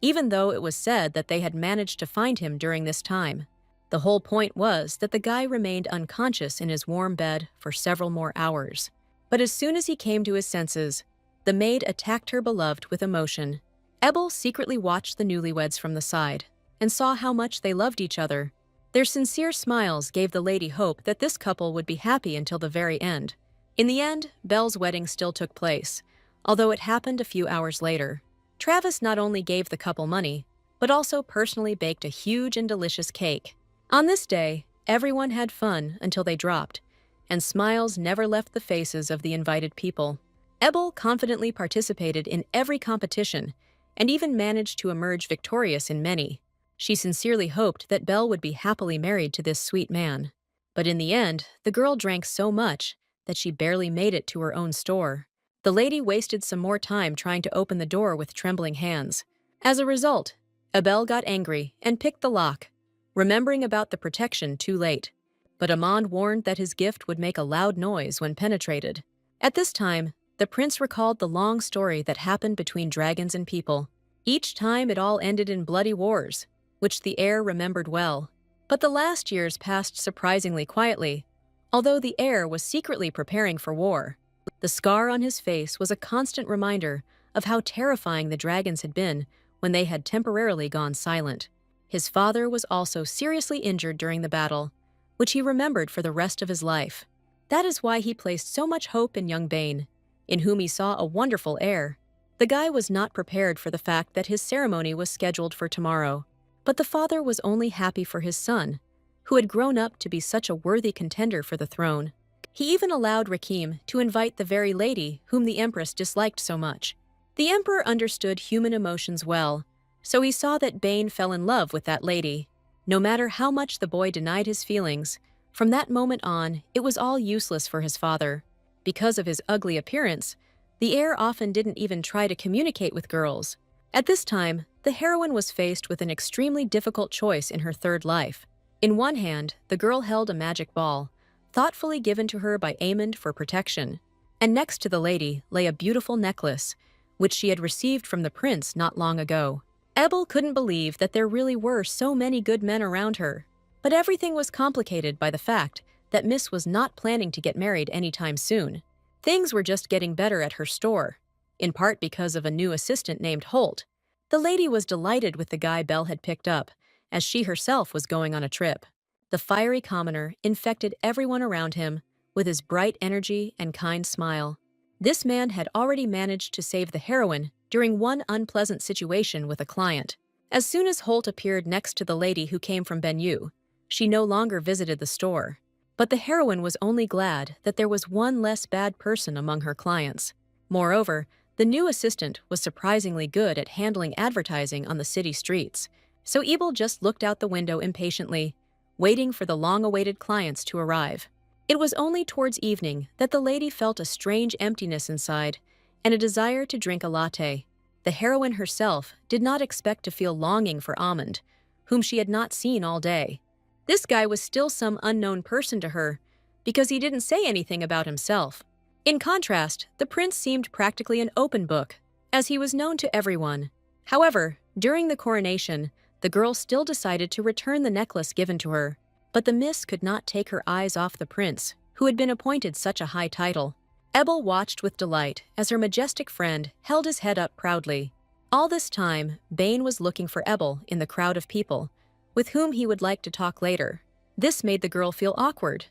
even though it was said that they had managed to find him during this time. The whole point was that the guy remained unconscious in his warm bed for several more hours. But as soon as he came to his senses, the maid attacked her beloved with emotion. Ebel secretly watched the newlyweds from the side and saw how much they loved each other. Their sincere smiles gave the lady hope that this couple would be happy until the very end. In the end, Belle's wedding still took place, although it happened a few hours later. Travis not only gave the couple money, but also personally baked a huge and delicious cake. On this day, everyone had fun until they dropped, and smiles never left the faces of the invited people. Ebel confidently participated in every competition and even managed to emerge victorious in many. She sincerely hoped that Belle would be happily married to this sweet man. But in the end, the girl drank so much that she barely made it to her own store. The lady wasted some more time trying to open the door with trembling hands. As a result, Ebel got angry and picked the lock, remembering about the protection too late. But Amand warned that his gift would make a loud noise when penetrated. At this time, the prince recalled the long story that happened between dragons and people. Each time it all ended in bloody wars, which the heir remembered well. But the last years passed surprisingly quietly, although the heir was secretly preparing for war. The scar on his face was a constant reminder of how terrifying the dragons had been when they had temporarily gone silent. His father was also seriously injured during the battle, which he remembered for the rest of his life. That is why he placed so much hope in young Bane, in whom he saw a wonderful heir. The guy was not prepared for the fact that his ceremony was scheduled for tomorrow, but the father was only happy for his son, who had grown up to be such a worthy contender for the throne. He even allowed Rakim to invite the very lady whom the empress disliked so much. The emperor understood human emotions well, So he saw that Bane fell in love with that lady. No matter how much the boy denied his feelings, from that moment on, it was all useless for his father. Because of his ugly appearance, the heir often didn't even try to communicate with girls. At this time, the heroine was faced with an extremely difficult choice in her third life. In one hand, the girl held a magic ball, thoughtfully given to her by Aemond for protection, and next to the lady lay a beautiful necklace, which she had received from the prince not long ago. Ebel couldn't believe that there really were so many good men around her, but everything was complicated by the fact that Miss was not planning to get married anytime soon. Things were just getting better at her store, in part because of a new assistant named Holt. The lady was delighted with the guy Belle had picked up, as she herself was going on a trip. The fiery commoner infected everyone around him with his bright energy and kind smile. This man had already managed to save the heroine during one unpleasant situation with a client. As soon as Holt appeared next to the lady who came from Benyu, she no longer visited the store. But the heroine was only glad that there was one less bad person among her clients. Moreover, the new assistant was surprisingly good at handling advertising on the city streets, so Ebel just looked out the window impatiently, waiting for the long-awaited clients to arrive. It was only towards evening that the lady felt a strange emptiness inside and a desire to drink a latte. The heroine herself did not expect to feel longing for Aemond, whom she had not seen all day. This guy was still some unknown person to her, because he didn't say anything about himself. In contrast, the prince seemed practically an open book, as he was known to everyone. However, during the coronation, the girl still decided to return the necklace given to her, but the miss could not take her eyes off the prince, who had been appointed such a high title. Ebel watched with delight as her majestic friend held his head up proudly. All this time, Bane was looking for Ebel in the crowd of people, with whom he would like to talk later. This made the girl feel awkward,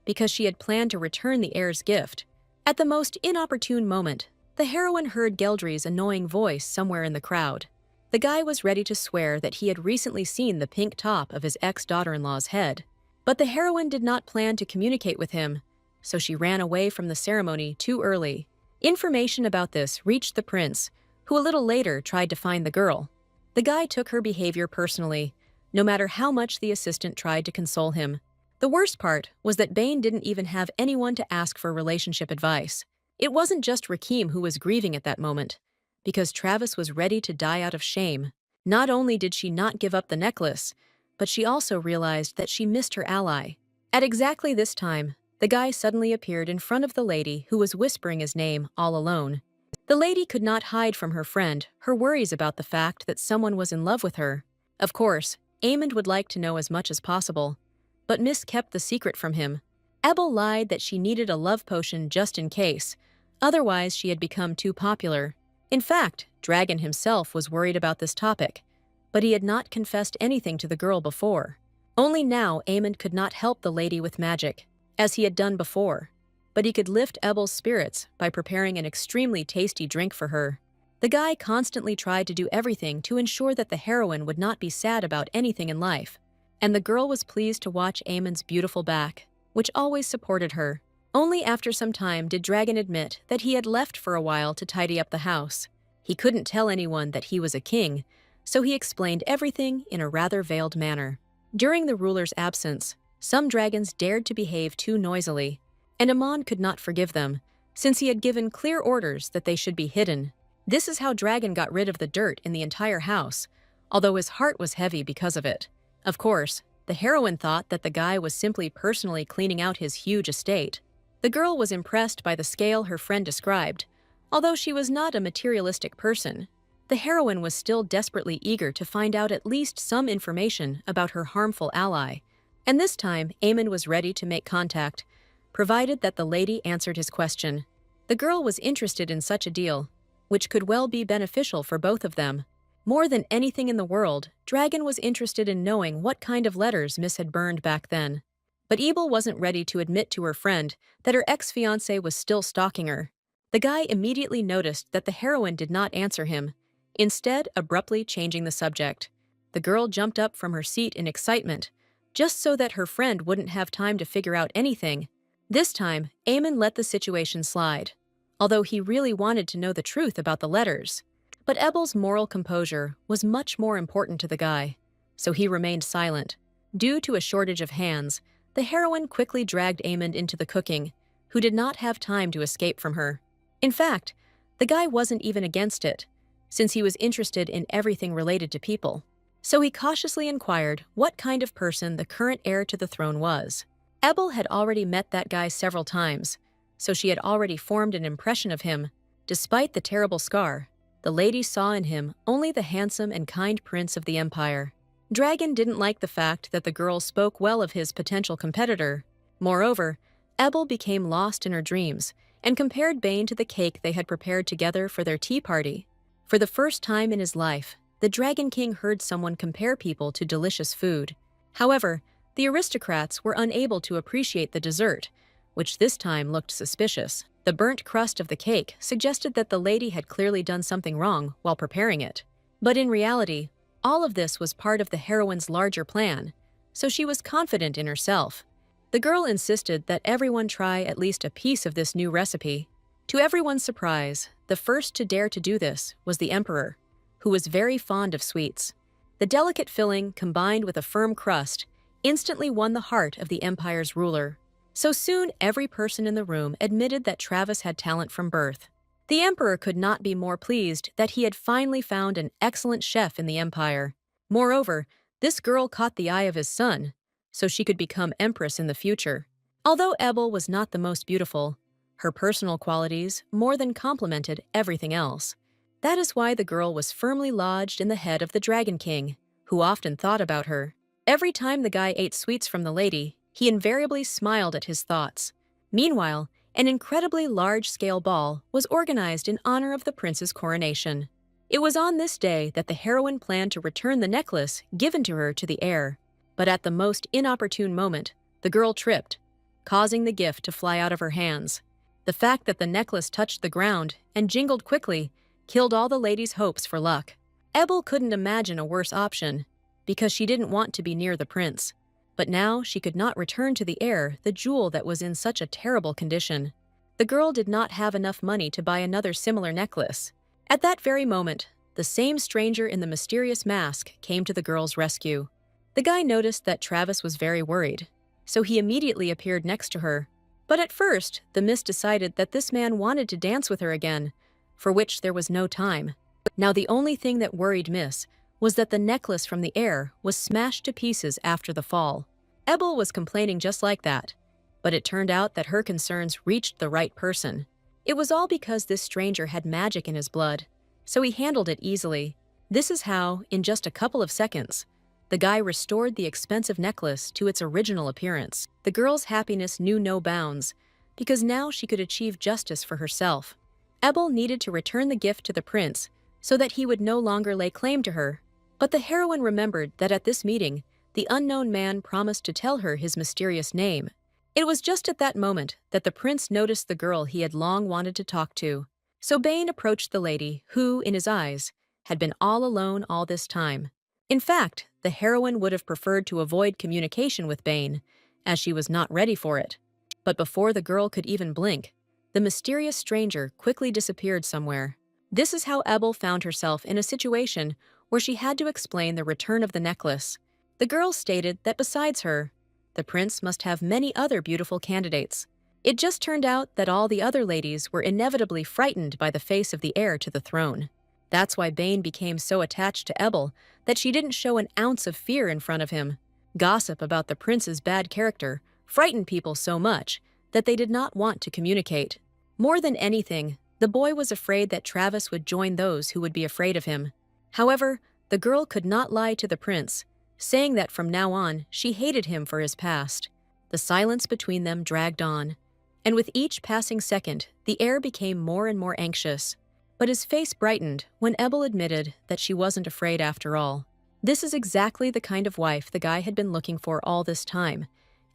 because she had planned to return the heir's gift. At the most inopportune moment, the heroine heard Geldry's annoying voice somewhere in the crowd. The guy was ready to swear that he had recently seen the pink top of his ex-daughter-in-law's head. But the heroine did not plan to communicate with him, so she ran away from the ceremony too early. Information about this reached the prince, who a little later tried to find the girl. The guy took her behavior personally, no matter how much the assistant tried to console him. The worst part was that Bane didn't even have anyone to ask for relationship advice. It wasn't just Rakim who was grieving at that moment, because Travis was ready to die out of shame. Not only did she not give up the necklace, but she also realized that she missed her ally. At exactly this time, the guy suddenly appeared in front of the lady who was whispering his name all alone. The lady could not hide from her friend her worries about the fact that someone was in love with her. Of course, Aemond would like to know as much as possible, but Miss kept the secret from him. Ebel lied that she needed a love potion just in case, otherwise she had become too popular. In fact, Dragon himself was worried about this topic, but he had not confessed anything to the girl before. Only now Aemond could not help the lady with magic, as he had done before, but he could lift Ebel's spirits by preparing an extremely tasty drink for her. The guy constantly tried to do everything to ensure that the heroine would not be sad about anything in life, and the girl was pleased to watch Aemond's beautiful back, which always supported her. Only after some time did Dragon admit that he had left for a while to tidy up the house. He couldn't tell anyone that he was a king, so he explained everything in a rather veiled manner. During the ruler's absence, some dragons dared to behave too noisily, and Amon could not forgive them, since he had given clear orders that they should be hidden. This is how Dragon got rid of the dirt in the entire house, although his heart was heavy because of it. Of course, the heroine thought that the guy was simply personally cleaning out his huge estate. The girl was impressed by the scale her friend described. Although she was not a materialistic person, the heroine was still desperately eager to find out at least some information about her harmful ally. And this time, Aemond was ready to make contact, provided that the lady answered his question. The girl was interested in such a deal, which could well be beneficial for both of them. More than anything in the world, Dragon was interested in knowing what kind of letters Miss had burned back then. But Ebel wasn't ready to admit to her friend that her ex-fiancé was still stalking her. The guy immediately noticed that the heroine did not answer him, instead abruptly changing the subject. The girl jumped up from her seat in excitement, just so that her friend wouldn't have time to figure out anything. This time, Aemond let the situation slide, although he really wanted to know the truth about the letters. But Ebel's moral composure was much more important to the guy, so he remained silent. Due to a shortage of hands, the heroine quickly dragged Aemond into the cooking, who did not have time to escape from her. In fact, the guy wasn't even against it, since he was interested in everything related to people. So he cautiously inquired what kind of person the current heir to the throne was. Ebel had already met that guy several times, so she had already formed an impression of him. Despite the terrible scar, the lady saw in him only the handsome and kind prince of the empire. Dragon didn't like the fact that the girl spoke well of his potential competitor. Moreover, Ebel became lost in her dreams and compared Bane to the cake they had prepared together for their tea party. For the first time in his life, the Dragon King heard someone compare people to delicious food. However, the aristocrats were unable to appreciate the dessert, which this time looked suspicious. The burnt crust of the cake suggested that the lady had clearly done something wrong while preparing it. But in reality, all of this was part of the heroine's larger plan, so she was confident in herself. The girl insisted that everyone try at least a piece of this new recipe. To everyone's surprise, the first to dare to do this was the emperor, who was very fond of sweets. The delicate filling, combined with a firm crust, instantly won the heart of the empire's ruler. So soon, every person in the room admitted that Travis had talent from birth. The emperor could not be more pleased that he had finally found an excellent chef in the empire. Moreover, this girl caught the eye of his son, so she could become empress in the future. Although Ebel was not the most beautiful, her personal qualities more than complemented everything else. That is why the girl was firmly lodged in the head of the Dragon King, who often thought about her. Every time the guy ate sweets from the lady, he invariably smiled at his thoughts. Meanwhile, an incredibly large-scale ball was organized in honor of the prince's coronation. It was on this day that the heroine planned to return the necklace given to her to the heir. But at the most inopportune moment, the girl tripped, causing the gift to fly out of her hands. The fact that the necklace touched the ground and jingled quickly killed all the lady's hopes for luck. Ebel couldn't imagine a worse option, because she didn't want to be near the prince. But now she could not return to the heir the jewel that was in such a terrible condition. The girl did not have enough money to buy another similar necklace. At that very moment, the same stranger in the mysterious mask came to the girl's rescue. The guy noticed that Travis was very worried, so he immediately appeared next to her. But at first, the mist decided that this man wanted to dance with her again, for which there was no time. Now the only thing that worried Miss was that the necklace from the heir was smashed to pieces after the fall. Ebel was complaining just like that, but it turned out that her concerns reached the right person. It was all because this stranger had magic in his blood, so he handled it easily. This is how, in just a couple of seconds, the guy restored the expensive necklace to its original appearance. The girl's happiness knew no bounds, because now she could achieve justice for herself. Ebel needed to return the gift to the prince so that he would no longer lay claim to her. But the heroine remembered that at this meeting, the unknown man promised to tell her his mysterious name. It was just at that moment that the prince noticed the girl he had long wanted to talk to. So Bane approached the lady who, in his eyes, had been all alone all this time. In fact, the heroine would have preferred to avoid communication with Bane, as she was not ready for it. But before the girl could even blink, the mysterious stranger quickly disappeared somewhere. This is how Ebel found herself in a situation where she had to explain the return of the necklace. The girl stated that besides her, the prince must have many other beautiful candidates. It just turned out that all the other ladies were inevitably frightened by the face of the heir to the throne. That's why Bane became so attached to Ebel that she didn't show an ounce of fear in front of him. Gossip about the prince's bad character frightened people so much that they did not want to communicate. More than anything, the boy was afraid that Travis would join those who would be afraid of him. However, the girl could not lie to the prince, saying that from now on she hated him for his past. The silence between them dragged on, and with each passing second, the heir became more and more anxious. But his face brightened when Ebel admitted that she wasn't afraid after all. This is exactly the kind of wife the guy had been looking for all this time,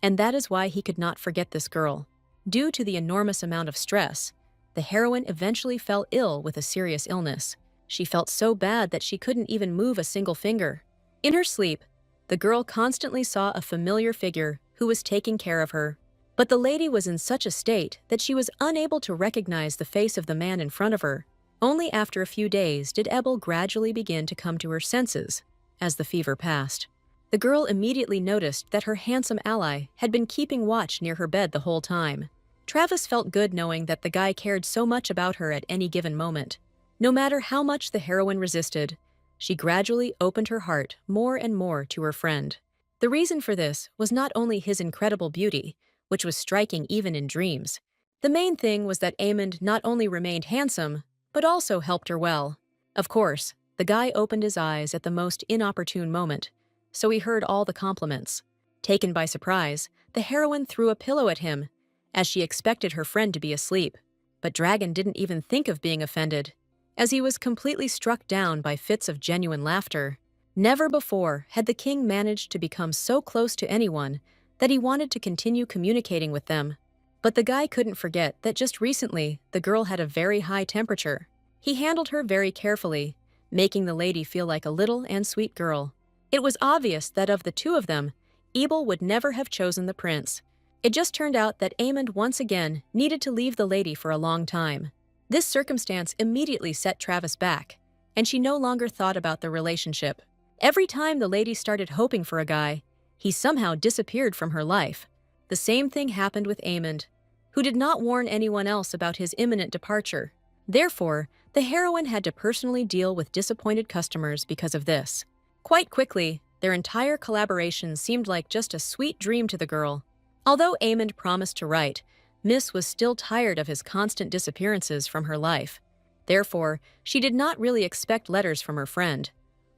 and that is why he could not forget this girl. Due to the enormous amount of stress, the heroine eventually fell ill with a serious illness. She felt so bad that she couldn't even move a single finger. In her sleep, the girl constantly saw a familiar figure who was taking care of her. But the lady was in such a state that she was unable to recognize the face of the man in front of her. Only after a few days did Ebel gradually begin to come to her senses as the fever passed. The girl immediately noticed that her handsome ally had been keeping watch near her bed the whole time. Travis felt good knowing that the guy cared so much about her at any given moment. No matter how much the heroine resisted, she gradually opened her heart more and more to her friend. The reason for this was not only his incredible beauty, which was striking even in dreams. The main thing was that Amond not only remained handsome, but also helped her well. Of course, the guy opened his eyes at the most inopportune moment, so he heard all the compliments. Taken by surprise, the heroine threw a pillow at him, as she expected her friend to be asleep. But Dragon didn't even think of being offended, as he was completely struck down by fits of genuine laughter. Never before had the king managed to become so close to anyone that he wanted to continue communicating with them. But the guy couldn't forget that just recently the girl had a very high temperature. He handled her very carefully, making the lady feel like a little and sweet girl. It was obvious that of the two of them, Ebel would never have chosen the prince. It just turned out that Amond once again needed to leave the lady for a long time. This circumstance immediately set Travis back, and she no longer thought about the relationship. Every time the lady started hoping for a guy, he somehow disappeared from her life. The same thing happened with Amond, who did not warn anyone else about his imminent departure. Therefore, the heroine had to personally deal with disappointed customers because of this. Quite quickly, their entire collaboration seemed like just a sweet dream to the girl. Although Amond promised to write, Miss was still tired of his constant disappearances from her life. Therefore, she did not really expect letters from her friend,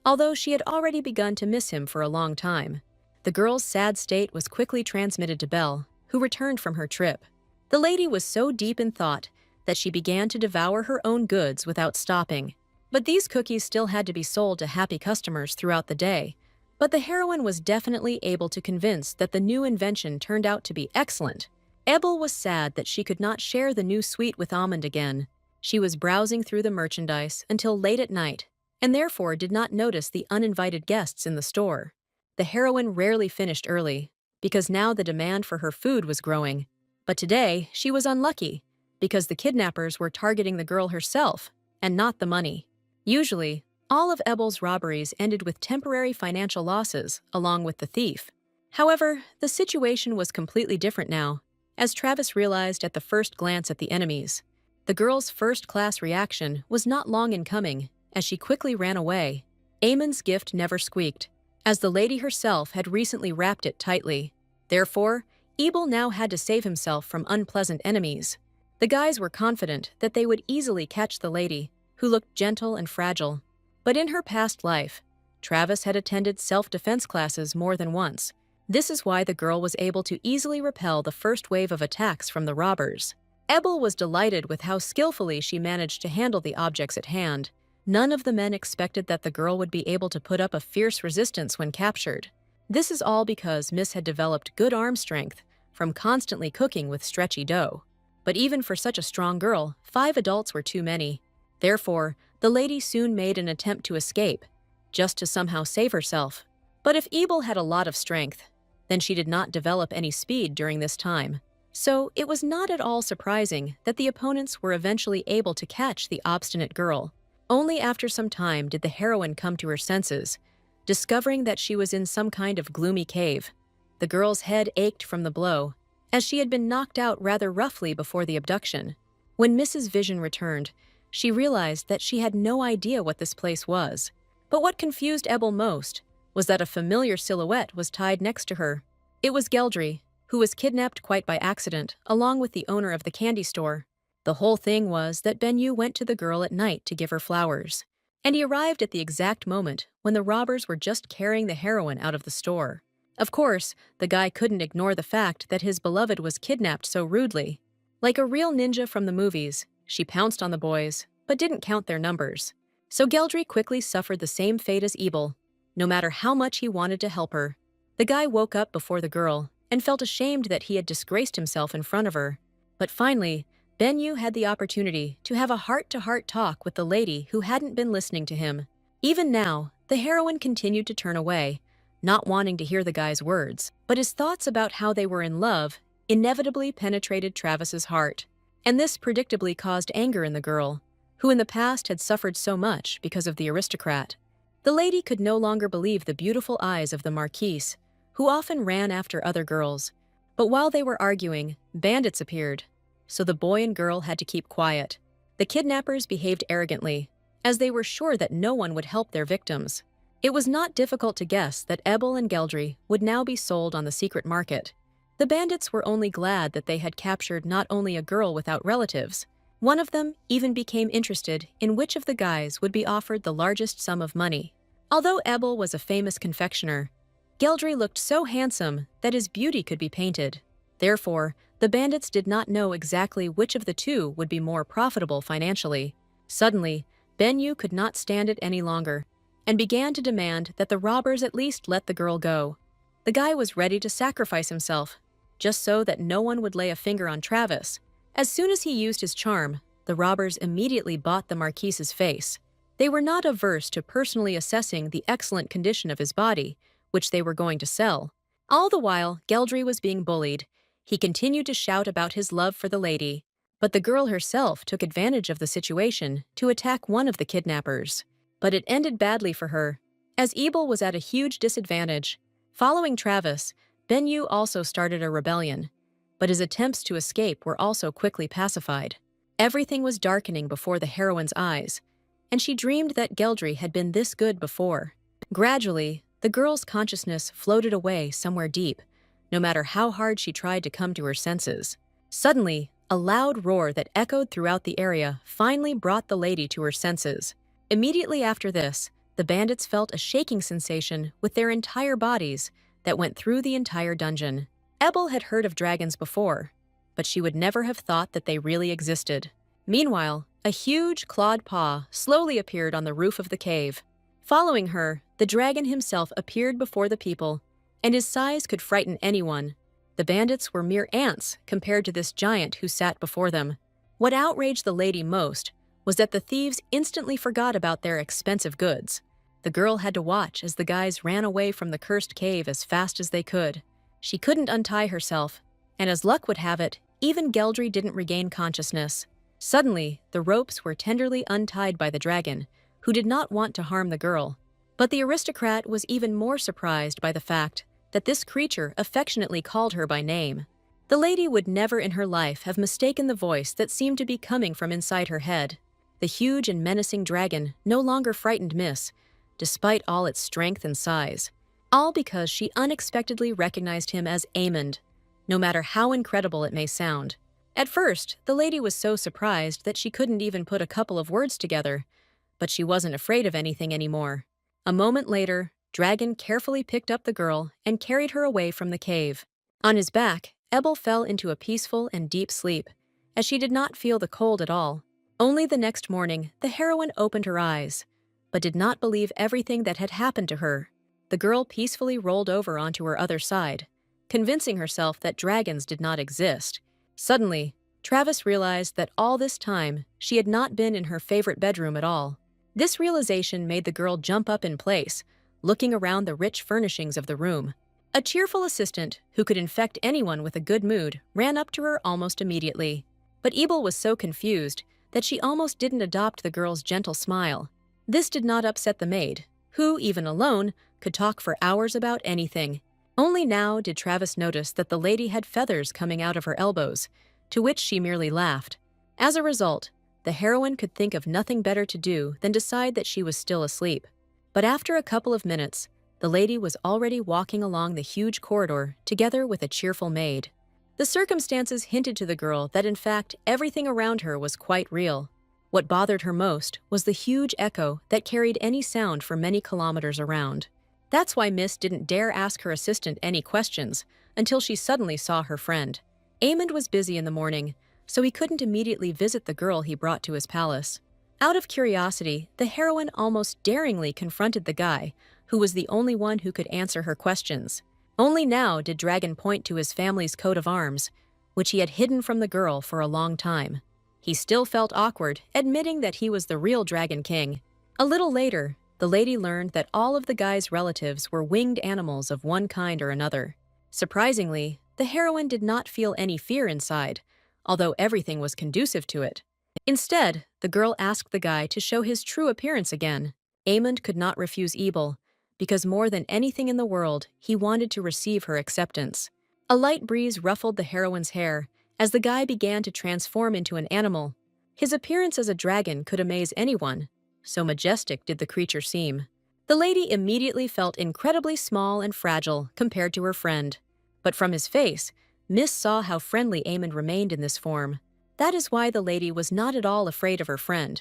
although she had already begun to miss him for a long time. The girl's sad state was quickly transmitted to Belle, who returned from her trip. The lady was so deep in thought that she began to devour her own goods without stopping. But these cookies still had to be sold to happy customers throughout the day. But the heroine was definitely able to convince that the new invention turned out to be excellent. Ebel was sad that she could not share the new sweet with Amond again. She was browsing through the merchandise until late at night, and therefore did not notice the uninvited guests in the store. The heroine rarely finished early, because now the demand for her food was growing. But today, she was unlucky, because the kidnappers were targeting the girl herself, and not the money. Usually, all of Ebel's robberies ended with temporary financial losses, along with the thief. However, the situation was completely different now, as Travis realized at the first glance at the enemies. The girl's first-class reaction was not long in coming, as she quickly ran away. Amond's gift never squeaked, as the lady herself had recently wrapped it tightly. Therefore, Ebel now had to save himself from unpleasant enemies. The guys were confident that they would easily catch the lady, who looked gentle and fragile. But in her past life, Travis had attended self-defense classes more than once. This is why the girl was able to easily repel the first wave of attacks from the robbers. Ebel was delighted with how skillfully she managed to handle the objects at hand. None of the men expected that the girl would be able to put up a fierce resistance when captured. This is all because Miss had developed good arm strength from constantly cooking with stretchy dough. But even for such a strong girl, 5 adults were too many. Therefore, the lady soon made an attempt to escape, just to somehow save herself. But if Ebel had a lot of strength, then she did not develop any speed during this time. So it was not at all surprising that the opponents were eventually able to catch the obstinate girl. Only after some time did the heroine come to her senses, discovering that she was in some kind of gloomy cave. The girl's head ached from the blow, as she had been knocked out rather roughly before the abduction. When Mrs. Vision returned, she realized that she had no idea what this place was. But what confused Ebel most was that a familiar silhouette was tied next to her. It was Geldry, who was kidnapped quite by accident, along with the owner of the candy store. The whole thing was that Benyu went to the girl at night to give her flowers, and he arrived at the exact moment when the robbers were just carrying the heroine out of the store. Of course, the guy couldn't ignore the fact that his beloved was kidnapped so rudely. Like a real ninja from the movies, she pounced on the boys, but didn't count their numbers. So Geldry quickly suffered the same fate as Ebel, no matter how much he wanted to help her. The guy woke up before the girl and felt ashamed that he had disgraced himself in front of her. But finally, Benyu had the opportunity to have a heart-to-heart talk with the lady who hadn't been listening to him. Even now, the heroine continued to turn away, not wanting to hear the guy's words, but his thoughts about how they were in love inevitably penetrated Travis's heart. And this predictably caused anger in the girl, who in the past had suffered so much because of the aristocrat. The lady could no longer believe the beautiful eyes of the marquise, who often ran after other girls. But while they were arguing, bandits appeared, so the boy and girl had to keep quiet. The kidnappers behaved arrogantly, as they were sure that no one would help their victims. It was not difficult to guess that Ebel and Geldry would now be sold on the secret market. The bandits were only glad that they had captured not only a girl without relatives. One of them even became interested in which of the guys would be offered the largest sum of money. Although Ebel was a famous confectioner, Geldry looked so handsome that his beauty could be painted. Therefore, the bandits did not know exactly which of the two would be more profitable financially. Suddenly, Benyu could not stand it any longer and began to demand that the robbers at least let the girl go. The guy was ready to sacrifice himself, just so that no one would lay a finger on Travis. As soon as he used his charm, the robbers immediately bought the Marquise's face. They were not averse to personally assessing the excellent condition of his body, which they were going to sell. All the while, Geldry was being bullied. He continued to shout about his love for the lady, but the girl herself took advantage of the situation to attack one of the kidnappers. But it ended badly for her, as Ebel was at a huge disadvantage. Following Travis, Benyu also started a rebellion, but his attempts to escape were also quickly pacified. Everything was darkening before the heroine's eyes, and she dreamed that Geldry had been this good before. Gradually, the girl's consciousness floated away somewhere deep, no matter how hard she tried to come to her senses. Suddenly, a loud roar that echoed throughout the area finally brought the lady to her senses. Immediately after this, the bandits felt a shaking sensation with their entire bodies that went through the entire dungeon. Ebel had heard of dragons before, but she would never have thought that they really existed. Meanwhile, a huge clawed paw slowly appeared on the roof of the cave. Following her, the dragon himself appeared before the people, and his size could frighten anyone. The bandits were mere ants compared to this giant who sat before them. What outraged the lady most was that the thieves instantly forgot about their expensive goods. The girl had to watch as the guys ran away from the cursed cave as fast as they could. She couldn't untie herself, and as luck would have it, even Geldry didn't regain consciousness. Suddenly, the ropes were tenderly untied by the dragon, who did not want to harm the girl. But the aristocrat was even more surprised by the fact that this creature affectionately called her by name. The lady would never in her life have mistaken the voice that seemed to be coming from inside her head. The huge and menacing dragon no longer frightened Miss, despite all its strength and size. All because she unexpectedly recognized him as Amond, no matter how incredible it may sound. At first, the lady was so surprised that she couldn't even put a couple of words together, but she wasn't afraid of anything anymore. A moment later, Dragon carefully picked up the girl and carried her away from the cave. On his back, Ebel fell into a peaceful and deep sleep, as she did not feel the cold at all. Only the next morning, the heroine opened her eyes, but did not believe everything that had happened to her. The girl peacefully rolled over onto her other side, convincing herself that dragons did not exist. Suddenly, Travis realized that all this time, she had not been in her favorite bedroom at all. This realization made the girl jump up in place, looking around the rich furnishings of the room. A cheerful assistant, who could infect anyone with a good mood, ran up to her almost immediately. But Ebel was so confused that she almost didn't adopt the girl's gentle smile. This did not upset the maid, who, even alone, could talk for hours about anything. Only now did Travis notice that the lady had feathers coming out of her elbows, to which she merely laughed. As a result, the heroine could think of nothing better to do than decide that she was still asleep. But after a couple of minutes, the lady was already walking along the huge corridor together with a cheerful maid. The circumstances hinted to the girl that in fact everything around her was quite real. What bothered her most was the huge echo that carried any sound for many kilometers around. That's why Miss didn't dare ask her assistant any questions until she suddenly saw her friend. Amond was busy in the morning, so he couldn't immediately visit the girl he brought to his palace. Out of curiosity, the heroine almost daringly confronted the guy, who was the only one who could answer her questions. Only now did Dragon point to his family's coat of arms, which he had hidden from the girl for a long time. He still felt awkward, admitting that he was the real Dragon King. A little later, the lady learned that all of the guy's relatives were winged animals of one kind or another. Surprisingly, the heroine did not feel any fear inside, although everything was conducive to it. Instead, the girl asked the guy to show his true appearance again. Amond could not refuse Ebel, because more than anything in the world, he wanted to receive her acceptance. A light breeze ruffled the heroine's hair as the guy began to transform into an animal. His appearance as a dragon could amaze anyone, so majestic did the creature seem. The lady immediately felt incredibly small and fragile compared to her friend. But from his face, Miss saw how friendly Amond remained in this form. That is why the lady was not at all afraid of her friend,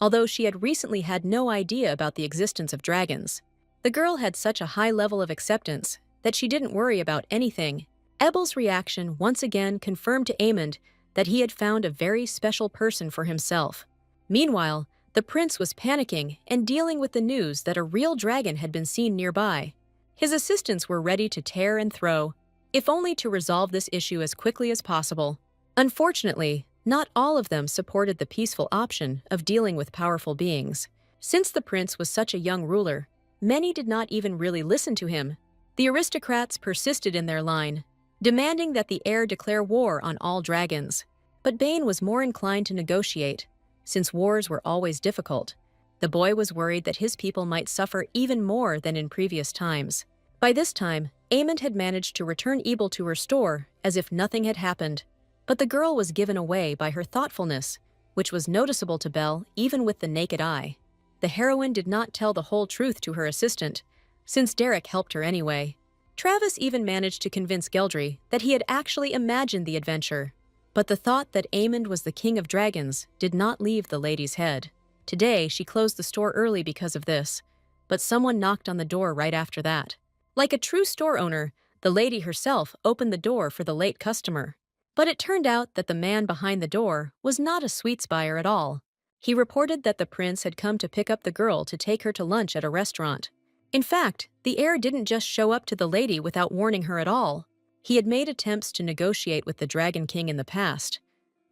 although she had recently had no idea about the existence of dragons. The girl had such a high level of acceptance that she didn't worry about anything. Ebel's reaction once again confirmed to Amond that he had found a very special person for himself. Meanwhile, the prince was panicking and dealing with the news that a real dragon had been seen nearby. His assistants were ready to tear and throw, if only to resolve this issue as quickly as possible. Unfortunately, not all of them supported the peaceful option of dealing with powerful beings. Since the prince was such a young ruler, many did not even really listen to him. The aristocrats persisted in their line, demanding that the heir declare war on all dragons. But Bane was more inclined to negotiate, since wars were always difficult. The boy was worried that his people might suffer even more than in previous times. By this time, Amond had managed to return Ebel to her store as if nothing had happened. But the girl was given away by her thoughtfulness, which was noticeable to Belle even with the naked eye. The heroine did not tell the whole truth to her assistant, since Derek helped her anyway. Travis even managed to convince Geldry that he had actually imagined the adventure. But the thought that Amond was the king of dragons did not leave the lady's head. Today, she closed the store early because of this, but someone knocked on the door right after that. Like a true store owner, the lady herself opened the door for the late customer. But it turned out that the man behind the door was not a sweets buyer at all. He reported that the prince had come to pick up the girl to take her to lunch at a restaurant. In fact, the heir didn't just show up to the lady without warning her at all. He had made attempts to negotiate with the Dragon King in the past,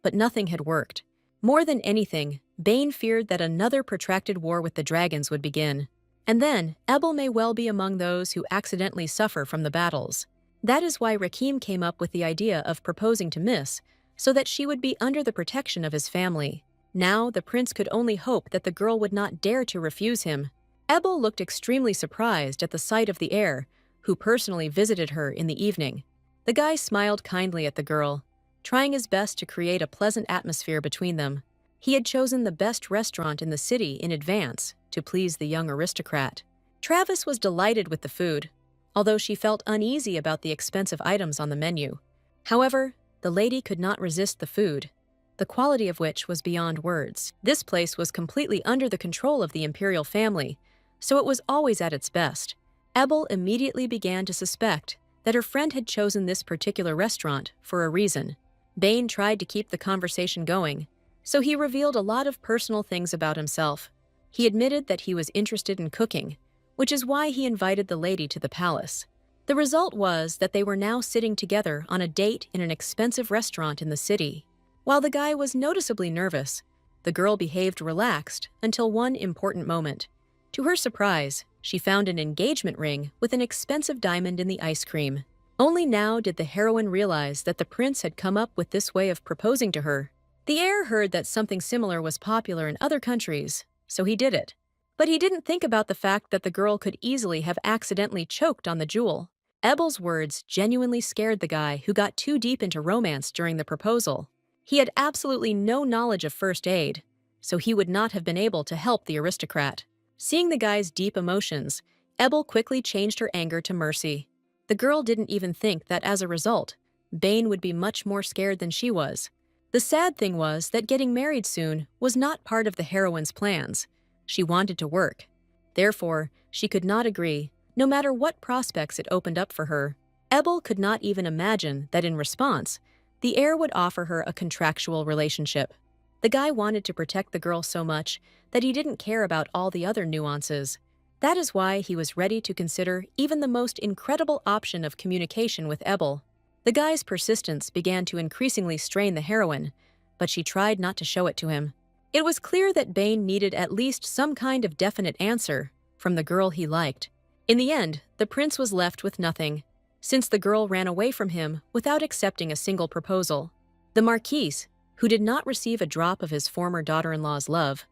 but nothing had worked. More than anything, Bane feared that another protracted war with the dragons would begin. And then, Ebel may well be among those who accidentally suffer from the battles. That is why Rakim came up with the idea of proposing to Miss, so that she would be under the protection of his family. Now, the prince could only hope that the girl would not dare to refuse him. Ebel looked extremely surprised at the sight of the heir, who personally visited her in the evening. The guy smiled kindly at the girl, trying his best to create a pleasant atmosphere between them. He had chosen the best restaurant in the city in advance to please the young aristocrat. Travis was delighted with the food, although she felt uneasy about the expensive items on the menu. However, the lady could not resist the food, the quality of which was beyond words. This place was completely under the control of the imperial family, so it was always at its best. Ebel immediately began to suspect that her friend had chosen this particular restaurant for a reason. Bane tried to keep the conversation going, so he revealed a lot of personal things about himself. He admitted that he was interested in cooking, which is why he invited the lady to the palace. The result was that they were now sitting together on a date in an expensive restaurant in the city. While the guy was noticeably nervous, the girl behaved relaxed until one important moment. To her surprise, she found an engagement ring with an expensive diamond in the ice cream. Only now did the heroine realize that the prince had come up with this way of proposing to her. The heir heard that something similar was popular in other countries, so he did it. But he didn't think about the fact that the girl could easily have accidentally choked on the jewel. Ebel's words genuinely scared the guy who got too deep into romance during the proposal. He had absolutely no knowledge of first aid, so he would not have been able to help the aristocrat. Seeing the guy's deep emotions, Ebel quickly changed her anger to mercy. The girl didn't even think that as a result, Bane would be much more scared than she was. The sad thing was that getting married soon was not part of the heroine's plans. She wanted to work. Therefore, she could not agree, no matter what prospects it opened up for her. Ebel could not even imagine that in response, the heir would offer her a contractual relationship. The guy wanted to protect the girl so much that he didn't care about all the other nuances. That is why he was ready to consider even the most incredible option of communication with Ebel. The guy's persistence began to increasingly strain the heroine, but she tried not to show it to him. It was clear that Bane needed at least some kind of definite answer from the girl he liked. In the end, the prince was left with nothing, since the girl ran away from him without accepting a single proposal. The Marquise, who did not receive a drop of his former daughter-in-law's love,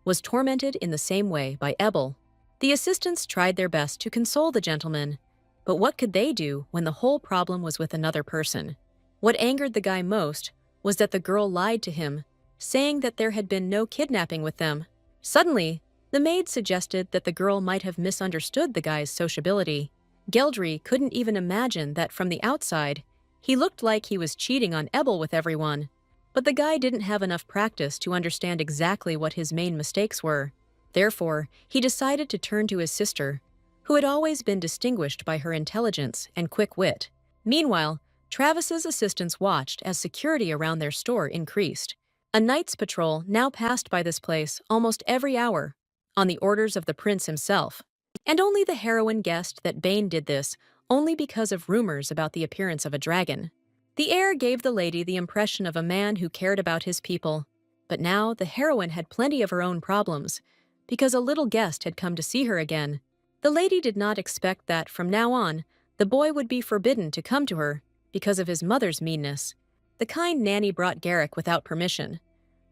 was tormented in the same way by Ebel. The assistants tried their best to console the gentleman, but what could they do when the whole problem was with another person? What angered the guy most was that the girl lied to him, saying that there had been no kidnapping with them. Suddenly, the maid suggested that the girl might have misunderstood the guy's sociability. Geldry couldn't even imagine that from the outside, he looked like he was cheating on Ebel with everyone. But the guy didn't have enough practice to understand exactly what his main mistakes were. Therefore, he decided to turn to his sister, who had always been distinguished by her intelligence and quick wit. Meanwhile, Travis's assistants watched as security around their store increased. A knight's patrol now passed by this place almost every hour, on the orders of the prince himself. And only the heroine guessed that Bane did this only because of rumors about the appearance of a dragon. The air gave the lady the impression of a man who cared about his people, but now the heroine had plenty of her own problems, because a little guest had come to see her again. The lady did not expect that, from now on, the boy would be forbidden to come to her because of his mother's meanness. The kind nanny brought Garrick without permission,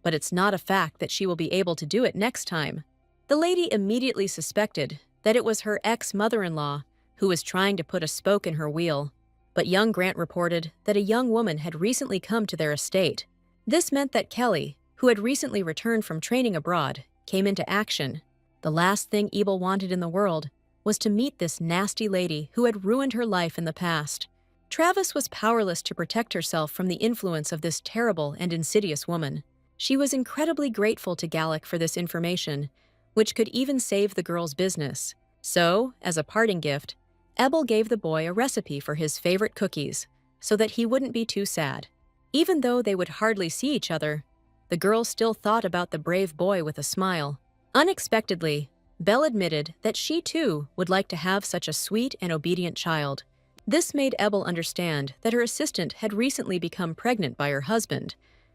but it's not a fact that she will be able to do it next time. The lady immediately suspected that it was her ex-mother-in-law who was trying to put a spoke in her wheel, but young Grant reported that a young woman had recently come to their estate. This meant that Kelly, who had recently returned from training abroad, came into action. The last thing Ebel wanted in the world was to meet this nasty lady who had ruined her life in the past. Travis was powerless to protect herself from the influence of this terrible and insidious woman. She was incredibly grateful to Gallic for this information, which could even save the girl's business. So, as a parting gift, Ebel gave the boy a recipe for his favorite cookies, so that he wouldn't be too sad. Even though they would hardly see each other, the girl still thought about the brave boy with a smile. Unexpectedly, Belle admitted that she too would like to have such a sweet and obedient child. This made Ebel understand that her assistant had recently become pregnant by her husband,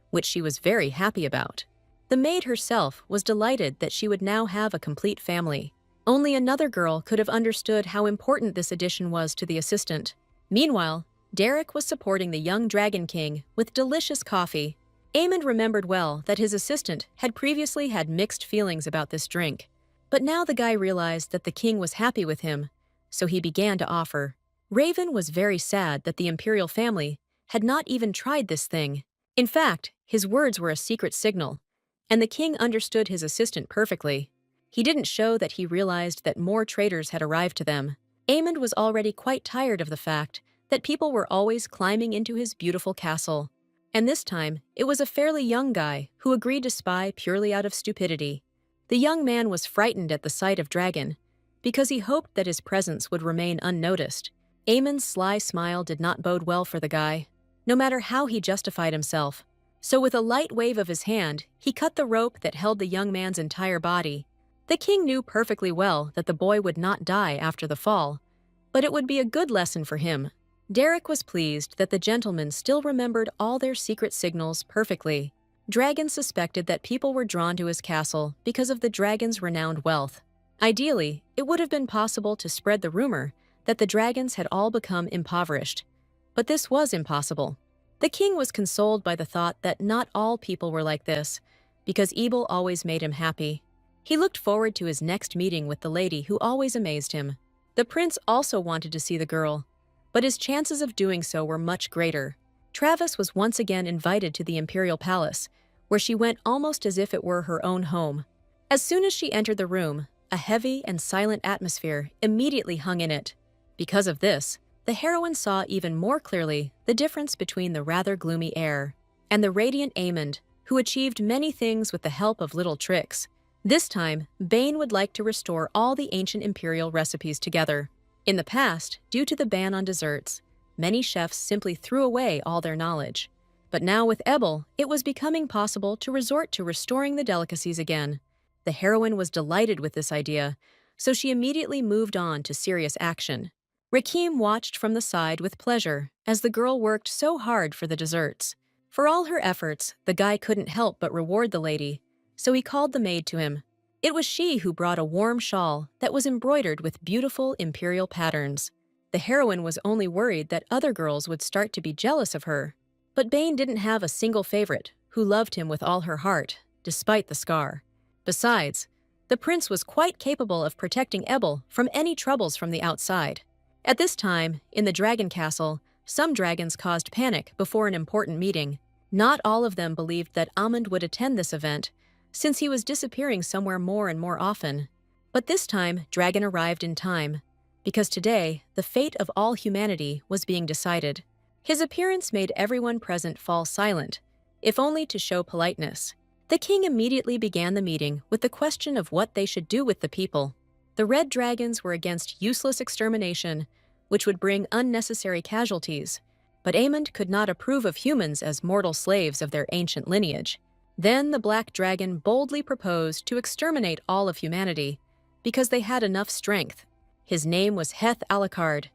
which she was very happy about. The maid herself was delighted that she would now have a complete family. Only another girl could have understood how important this addition was to the assistant. Meanwhile, Derek was supporting the young Dragon King with delicious coffee. Aemond remembered well that his assistant had previously had mixed feelings about this drink, but now the guy realized that the king was happy with him, so he began to offer. Raven was very sad that the imperial family had not even tried this thing. In fact, his words were a secret signal, and the king understood his assistant perfectly. He didn't show that he realized that more traitors had arrived to them. Aemond was already quite tired of the fact that people were always climbing into his beautiful castle. And this time, it was a fairly young guy who agreed to spy purely out of stupidity. The young man was frightened at the sight of Dragon, because he hoped that his presence would remain unnoticed. Aemond's sly smile did not bode well for the guy, no matter how he justified himself. So with a light wave of his hand, he cut the rope that held the young man's entire body. The king knew perfectly well that the boy would not die after the fall, but it would be a good lesson for him. Derek was pleased that the gentlemen still remembered all their secret signals perfectly. Dragon suspected that people were drawn to his castle because of the dragon's renowned wealth. Ideally, it would have been possible to spread the rumor that the dragons had all become impoverished, but this was impossible. The king was consoled by the thought that not all people were like this, because Ebel always made him happy. He looked forward to his next meeting with the lady who always amazed him. The prince also wanted to see the girl, but his chances of doing so were much greater. Travis was once again invited to the imperial palace, where she went almost as if it were her own home. As soon as she entered the room, a heavy and silent atmosphere immediately hung in it. Because of this, the heroine saw even more clearly the difference between the rather gloomy air and the radiant Aemond, who achieved many things with the help of little tricks. This time, Bane would like to restore all the ancient imperial recipes together. In the past, due to the ban on desserts, many chefs simply threw away all their knowledge. But now with Ebel, it was becoming possible to resort to restoring the delicacies again. The heroine was delighted with this idea, so she immediately moved on to serious action. Rakim watched from the side with pleasure as the girl worked so hard for the desserts. For all her efforts, the guy couldn't help but reward the lady, so he called the maid to him. It was she who brought a warm shawl that was embroidered with beautiful imperial patterns. The heroine was only worried that other girls would start to be jealous of her. But Bane didn't have a single favorite, who loved him with all her heart, despite the scar. Besides, the prince was quite capable of protecting Ebel from any troubles from the outside. At this time, in the dragon castle, some dragons caused panic before an important meeting. Not all of them believed that Amund would attend this event, since he was disappearing somewhere more and more often. But this time, Dragon arrived in time, because today, the fate of all humanity was being decided. His appearance made everyone present fall silent, if only to show politeness. The king immediately began the meeting with the question of what they should do with the people. The red dragons were against useless extermination, which would bring unnecessary casualties, but Aemond could not approve of humans as mortal slaves of their ancient lineage. Then the black dragon boldly proposed to exterminate all of humanity, because they had enough strength. His name was Heth Alucard,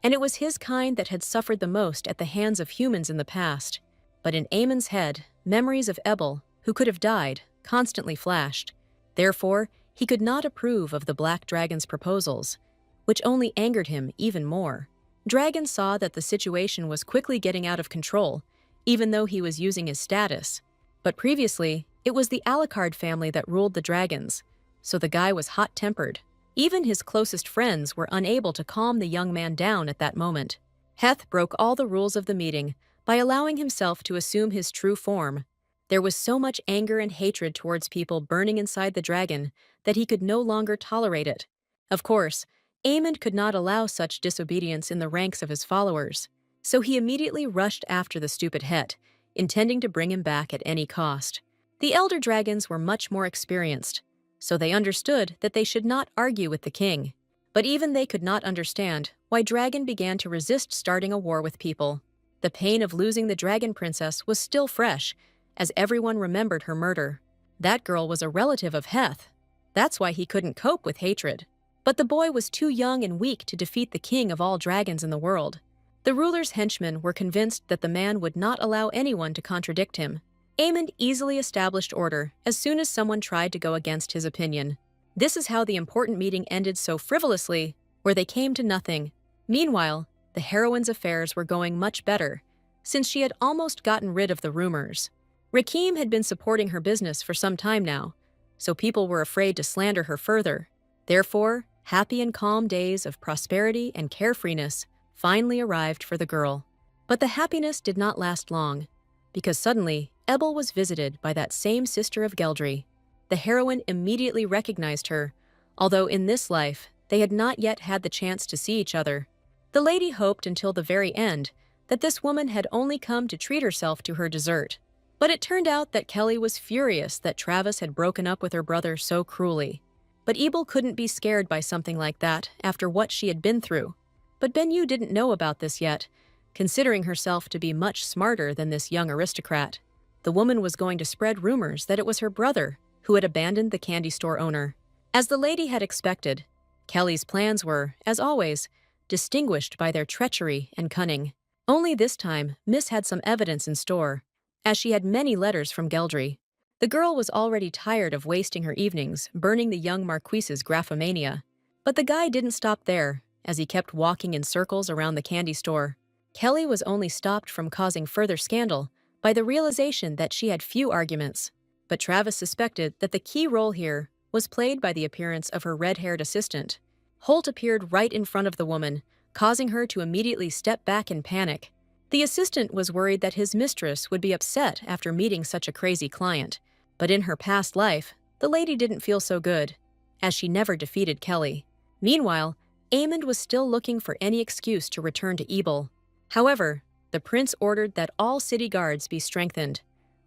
and it was his kind that had suffered the most at the hands of humans in the past. But in Aemond's head, memories of Ebel, who could have died, constantly flashed. Therefore, he could not approve of the black dragon's proposals, which only angered him even more. Dragon saw that the situation was quickly getting out of control, even though he was using his status. But previously, it was the Alucard family that ruled the dragons, so the guy was hot-tempered. Even his closest friends were unable to calm the young man down at that moment. Heth broke all the rules of the meeting by allowing himself to assume his true form. There was so much anger and hatred towards people burning inside the dragon that he could no longer tolerate it. Of course, Aemond could not allow such disobedience in the ranks of his followers, so he immediately rushed after the stupid Het, intending to bring him back at any cost. The elder dragons were much more experienced, so they understood that they should not argue with the king. But even they could not understand why Dragon began to resist starting a war with people. The pain of losing the dragon princess was still fresh, as everyone remembered her murder. That girl was a relative of Heth. That's why he couldn't cope with hatred. But the boy was too young and weak to defeat the king of all dragons in the world. The ruler's henchmen were convinced that the man would not allow anyone to contradict him. Aemond easily established order as soon as someone tried to go against his opinion. This is how the important meeting ended so frivolously, where they came to nothing. Meanwhile, the heroine's affairs were going much better, since she had almost gotten rid of the rumors. Rakim had been supporting her business for some time now, so people were afraid to slander her further. Therefore, happy and calm days of prosperity and carefreeness finally arrived for the girl. But the happiness did not last long, because suddenly, Ebel was visited by that same sister of Geldry. The heroine immediately recognized her, although in this life, they had not yet had the chance to see each other. The lady hoped until the very end that this woman had only come to treat herself to her dessert. But it turned out that Kelly was furious that Travis had broken up with her brother so cruelly. But Ebel couldn't be scared by something like that after what she had been through. But Benyu didn't know about this yet, considering herself to be much smarter than this young aristocrat. The woman was going to spread rumors that it was her brother who had abandoned the candy store owner. As the lady had expected, Kelly's plans were, as always, distinguished by their treachery and cunning. Only this time, Miss had some evidence in store, as she had many letters from Geldry. The girl was already tired of wasting her evenings burning the young Marquise's graphomania. But the guy didn't stop there, as he kept walking in circles around the candy store. Kelly was only stopped from causing further scandal by the realization that she had few arguments. But Travis suspected that the key role here was played by the appearance of her red-haired assistant. Holt appeared right in front of the woman, causing her to immediately step back in panic. The assistant was worried that his mistress would be upset after meeting such a crazy client. But in her past life, the lady didn't feel so good, as she never defeated Kelly. Meanwhile, Aemond was still looking for any excuse to return to Ebel. However, the prince ordered that all city guards be strengthened,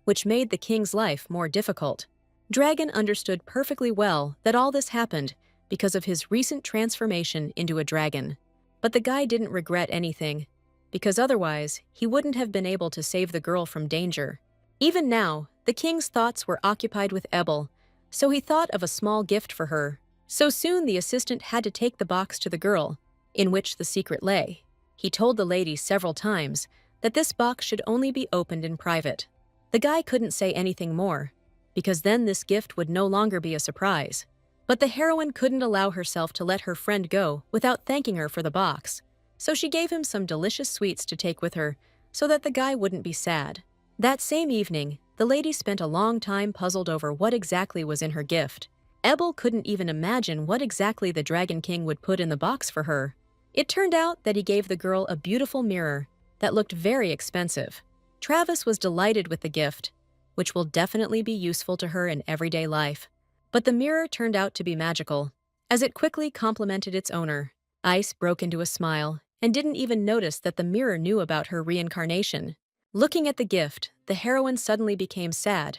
which made the king's life more difficult. Dragon understood perfectly well that all this happened because of his recent transformation into a dragon. But the guy didn't regret anything, because otherwise he wouldn't have been able to save the girl from danger. Even now, the king's thoughts were occupied with Ebel, so he thought of a small gift for her. So soon the assistant had to take the box to the girl, in which the secret lay. He told the lady several times that this box should only be opened in private. The guy couldn't say anything more, because then this gift would no longer be a surprise. But the heroine couldn't allow herself to let her friend go without thanking her for the box, so she gave him some delicious sweets to take with her so that the guy wouldn't be sad. That same evening, the lady spent a long time puzzled over what exactly was in her gift. Ebel couldn't even imagine what exactly the Dragon King would put in the box for her. It turned out that he gave the girl a beautiful mirror that looked very expensive. Travis was delighted with the gift, which will definitely be useful to her in everyday life. But the mirror turned out to be magical. As it quickly complimented its owner, Ice broke into a smile and didn't even notice that the mirror knew about her reincarnation. Looking at the gift, the heroine suddenly became sad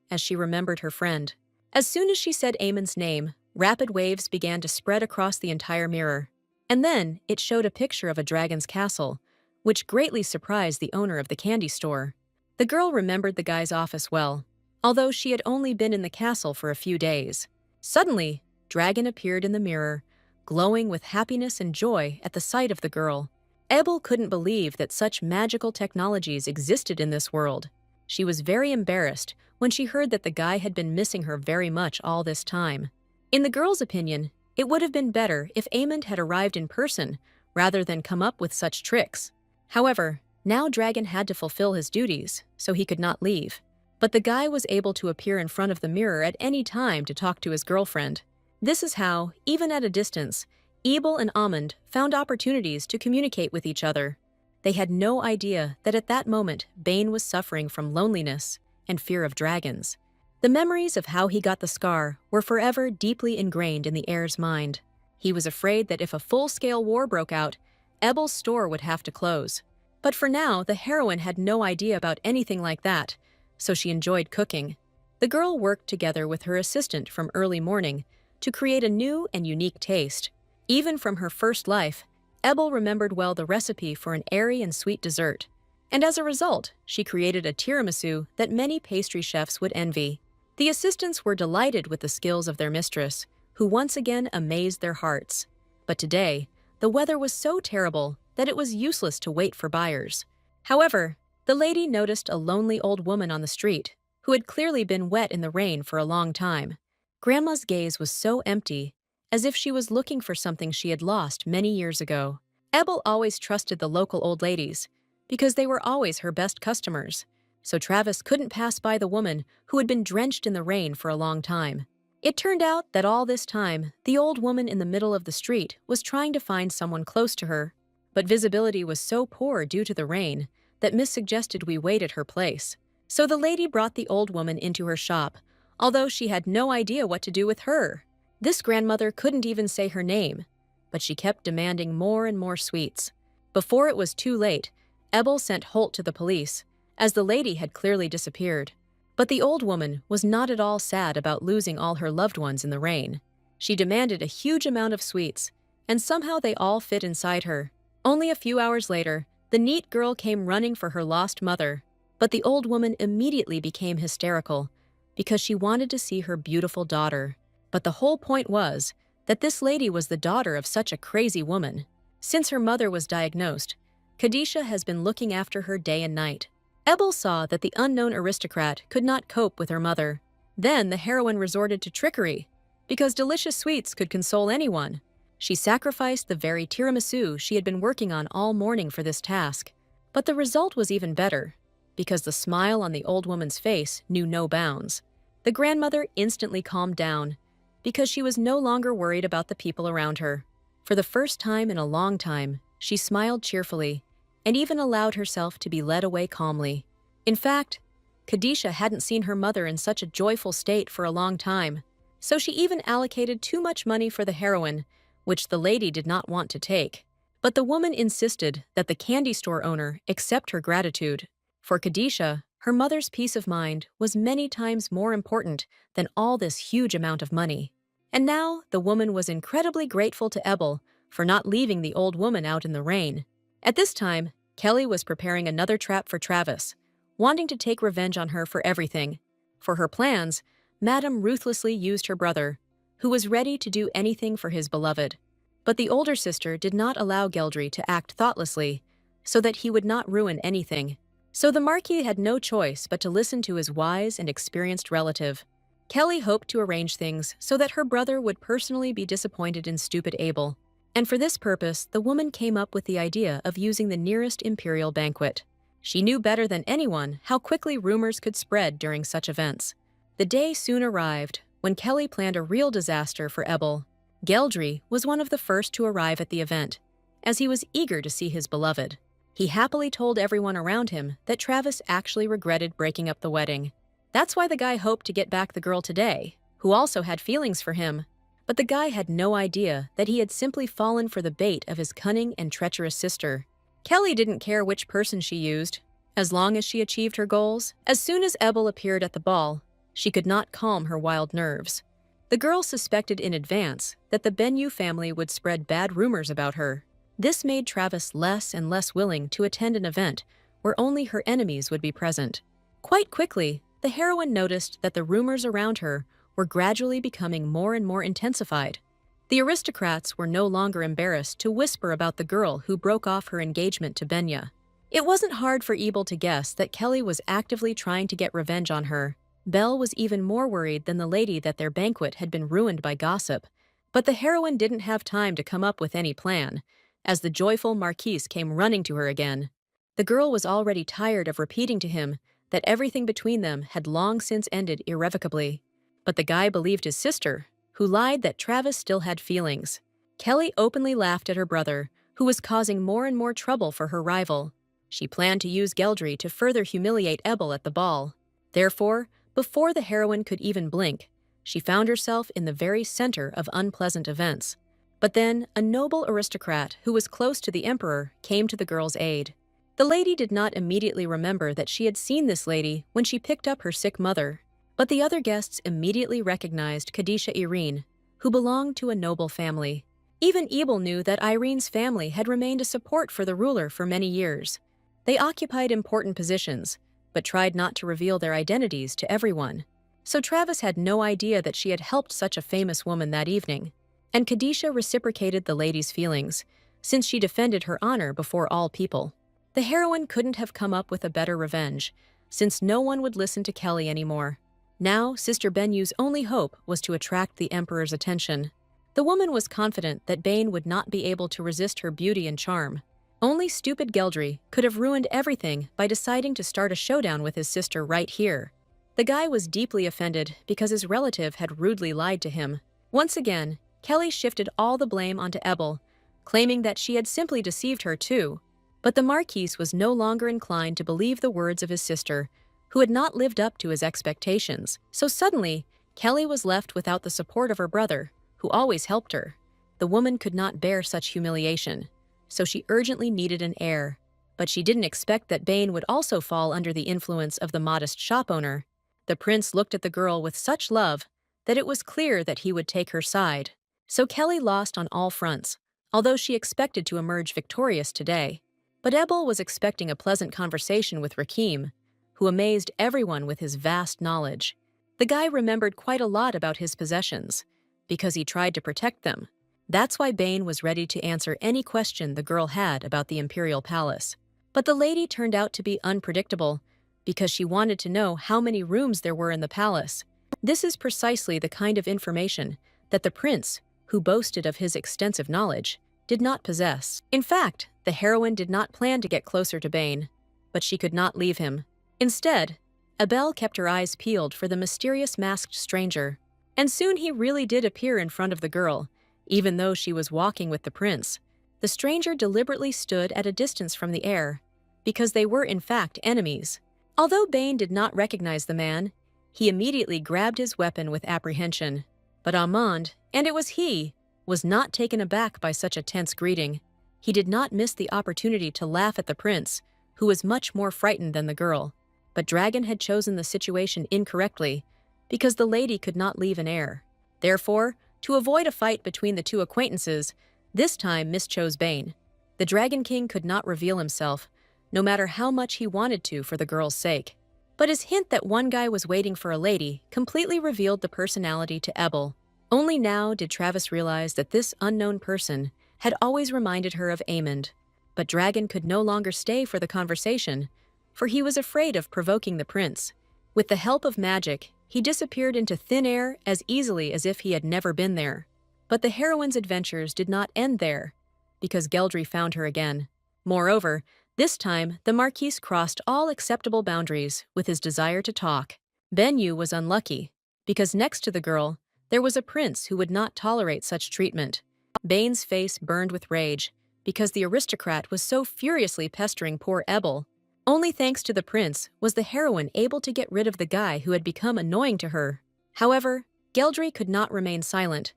as she remembered her friend. As soon as she said Amon's name, rapid waves began to spread across the entire mirror. And then it showed a picture of a dragon's castle, which greatly surprised the owner of the candy store. The girl remembered the guy's office well, although she had only been in the castle for a few days. Suddenly, Dragon appeared in the mirror, glowing with happiness and joy at the sight of the girl. Ebel couldn't believe that such magical technologies existed in this world. She was very embarrassed when she heard that the guy had been missing her very much all this time. In the girl's opinion, it would have been better if Amond had arrived in person rather than come up with such tricks. However, now Dragon had to fulfill his duties, so he could not leave. But the guy was able to appear in front of the mirror at any time to talk to his girlfriend. This is how, even at a distance, Ebel and Amond found opportunities to communicate with each other. They had no idea that at that moment Bane was suffering from loneliness and fear of dragons. The memories of how he got the scar were forever deeply ingrained in the heir's mind. He was afraid that if a full-scale war broke out, Ebel's store would have to close. But for now, the heroine had no idea about anything like that, so she enjoyed cooking. The girl worked together with her assistant from early morning to create a new and unique taste. Even from her first life, Ebel remembered well the recipe for an airy and sweet dessert. And as a result, she created a tiramisu that many pastry chefs would envy. The assistants were delighted with the skills of their mistress, who once again amazed their hearts. But today, the weather was so terrible that it was useless to wait for buyers. However, the lady noticed a lonely old woman on the street, who had clearly been wet in the rain for a long time. Grandma's gaze was so empty, as if she was looking for something she had lost many years ago. Ebel always trusted the local old ladies, because they were always her best customers, so Travis couldn't pass by the woman who had been drenched in the rain for a long time. It turned out that all this time, the old woman in the middle of the street was trying to find someone close to her, but visibility was so poor due to the rain that Miss suggested we wait at her place. So the lady brought the old woman into her shop, although she had no idea what to do with her. This grandmother couldn't even say her name, but she kept demanding more and more sweets. Before it was too late, Ebel sent Holt to the police, as the lady had clearly disappeared. But the old woman was not at all sad about losing all her loved ones in the rain. She demanded a huge amount of sweets, and somehow they all fit inside her. Only a few hours later, the neat girl came running for her lost mother, but the old woman immediately became hysterical because she wanted to see her beautiful daughter. But the whole point was that this lady was the daughter of such a crazy woman. Since her mother was diagnosed, Kadisha has been looking after her day and night. Ebel saw that the unknown aristocrat could not cope with her mother. Then the heroine resorted to trickery, because delicious sweets could console anyone. She sacrificed the very tiramisu she had been working on all morning for this task. But the result was even better, because the smile on the old woman's face knew no bounds. The grandmother instantly calmed down, because she was no longer worried about the people around her. For the first time in a long time, she smiled cheerfully, and even allowed herself to be led away calmly. In fact, Kadisha hadn't seen her mother in such a joyful state for a long time, so she even allocated too much money for the heroine, which the lady did not want to take. But the woman insisted that the candy store owner accept her gratitude. For Kadisha, her mother's peace of mind was many times more important than all this huge amount of money. And now the woman was incredibly grateful to Ebel for not leaving the old woman out in the rain. At this time, Kelly was preparing another trap for Travis, wanting to take revenge on her for everything. For her plans, Madame ruthlessly used her brother, who was ready to do anything for his beloved. But the older sister did not allow Geldry to act thoughtlessly, so that he would not ruin anything. So the Marquis had no choice but to listen to his wise and experienced relative. Kelly hoped to arrange things so that her brother would personally be disappointed in stupid Abel. And for this purpose, the woman came up with the idea of using the nearest imperial banquet. She knew better than anyone how quickly rumors could spread during such events. The day soon arrived when Kelly planned a real disaster for Ebel. Geldry was one of the first to arrive at the event, as he was eager to see his beloved. He happily told everyone around him that Travis actually regretted breaking up the wedding. That's why the guy hoped to get back the girl today, who also had feelings for him. But the guy had no idea that he had simply fallen for the bait of his cunning and treacherous sister. Kelly didn't care which person she used, as long as she achieved her goals. As soon as Ebel appeared at the ball, she could not calm her wild nerves. The girl suspected in advance that the Benyu family would spread bad rumors about her. This made Travis less and less willing to attend an event where only her enemies would be present. Quite quickly, the heroine noticed that the rumors around her were gradually becoming more and more intensified. The aristocrats were no longer embarrassed to whisper about the girl who broke off her engagement to Benya. It wasn't hard for Ebel to guess that Kelly was actively trying to get revenge on her. Belle was even more worried than the lady that their banquet had been ruined by gossip. But the heroine didn't have time to come up with any plan, as the joyful Marquise came running to her again. The girl was already tired of repeating to him that everything between them had long since ended irrevocably. But the guy believed his sister, who lied that Travis still had feelings. Kelly openly laughed at her brother, who was causing more and more trouble for her rival. She planned to use Geldry to further humiliate Ebel at the ball. Therefore, before the heroine could even blink, she found herself in the very center of unpleasant events. But then, a noble aristocrat who was close to the emperor came to the girl's aid. The lady did not immediately remember that she had seen this lady when she picked up her sick mother. But the other guests immediately recognized Kadisha Irene, who belonged to a noble family. Even Ebel knew that Irene's family had remained a support for the ruler for many years. They occupied important positions, but tried not to reveal their identities to everyone. So Travis had no idea that she had helped such a famous woman that evening. And Kadisha reciprocated the lady's feelings, since she defended her honor before all people. The heroine couldn't have come up with a better revenge, since no one would listen to Kelly anymore. Now, Sister Benyu's only hope was to attract the emperor's attention. The woman was confident that Bane would not be able to resist her beauty and charm. Only stupid Geldry could have ruined everything by deciding to start a showdown with his sister right here. The guy was deeply offended because his relative had rudely lied to him. Once again, Kelly shifted all the blame onto Ebel, claiming that she had simply deceived her too. But the Marquise was no longer inclined to believe the words of his sister, who had not lived up to his expectations. So suddenly, Kelly was left without the support of her brother, who always helped her. The woman could not bear such humiliation, so she urgently needed an heir. But she didn't expect that Bane would also fall under the influence of the modest shop owner. The prince looked at the girl with such love that it was clear that he would take her side. So Kelly lost on all fronts, although she expected to emerge victorious today. But Ebel was expecting a pleasant conversation with Rakim, who amazed everyone with his vast knowledge. The guy remembered quite a lot about his possessions, because he tried to protect them. That's why Bane was ready to answer any question the girl had about the imperial palace. But the lady turned out to be unpredictable, because she wanted to know how many rooms there were in the palace. This is precisely the kind of information that the prince, who boasted of his extensive knowledge, did not possess. In fact, the heroine did not plan to get closer to Bane, but she could not leave him. Instead, Abel kept her eyes peeled for the mysterious masked stranger, and soon he really did appear in front of the girl, even though she was walking with the prince. The stranger deliberately stood at a distance from the heir, because they were in fact enemies. Although Bane did not recognize the man, he immediately grabbed his weapon with apprehension. But Armand, and it was he, was not taken aback by such a tense greeting. He did not miss the opportunity to laugh at the prince, who was much more frightened than the girl. But Dragon had chosen the situation incorrectly, because the lady could not leave an heir. Therefore, to avoid a fight between the two acquaintances, this time mischose Bane. The Dragon King could not reveal himself, no matter how much he wanted to for the girl's sake. But his hint that one guy was waiting for a lady completely revealed the personality to Ebel. Only now did Travis realize that this unknown person had always reminded her of Aemond. But Dragon could no longer stay for the conversation, for he was afraid of provoking the prince. With the help of magic, he disappeared into thin air as easily as if he had never been there. But the heroine's adventures did not end there, because Geldry found her again. Moreover, This time, the Marquis crossed all acceptable boundaries with his desire to talk. Benyu was unlucky, because next to the girl, there was a prince who would not tolerate such treatment. Bane's face burned with rage, because the aristocrat was so furiously pestering poor Ebel. Only thanks to the prince was the heroine able to get rid of the guy who had become annoying to her. However, Geldry could not remain silent,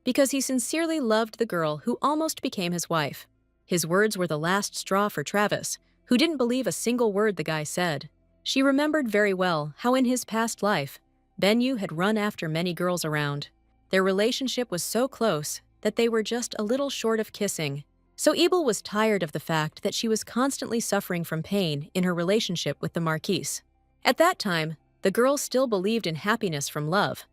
because he sincerely loved the girl who almost became his wife. His words were the last straw for Travis, who didn't believe a single word the guy said. She remembered very well how in his past life, Benyu had run after many girls around. Their relationship was so close that they were just a little short of kissing. So Ebel was tired of the fact that she was constantly suffering from pain in her relationship with the Marquise. At that time, the girl still believed in happiness from love,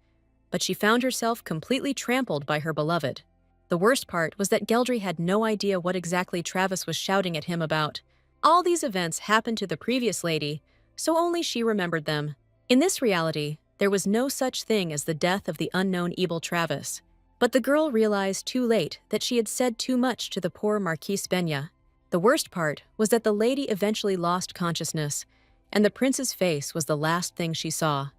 but she found herself completely trampled by her beloved. The worst part was that Geldry had no idea what exactly Travis was shouting at him about. All these events happened to the previous lady, so only she remembered them. In this reality, there was no such thing as the death of the unknown Ebel Travis. But the girl realized too late that she had said too much to the poor Marquise Benya. The worst part was that the lady eventually lost consciousness, and the prince's face was the last thing she saw.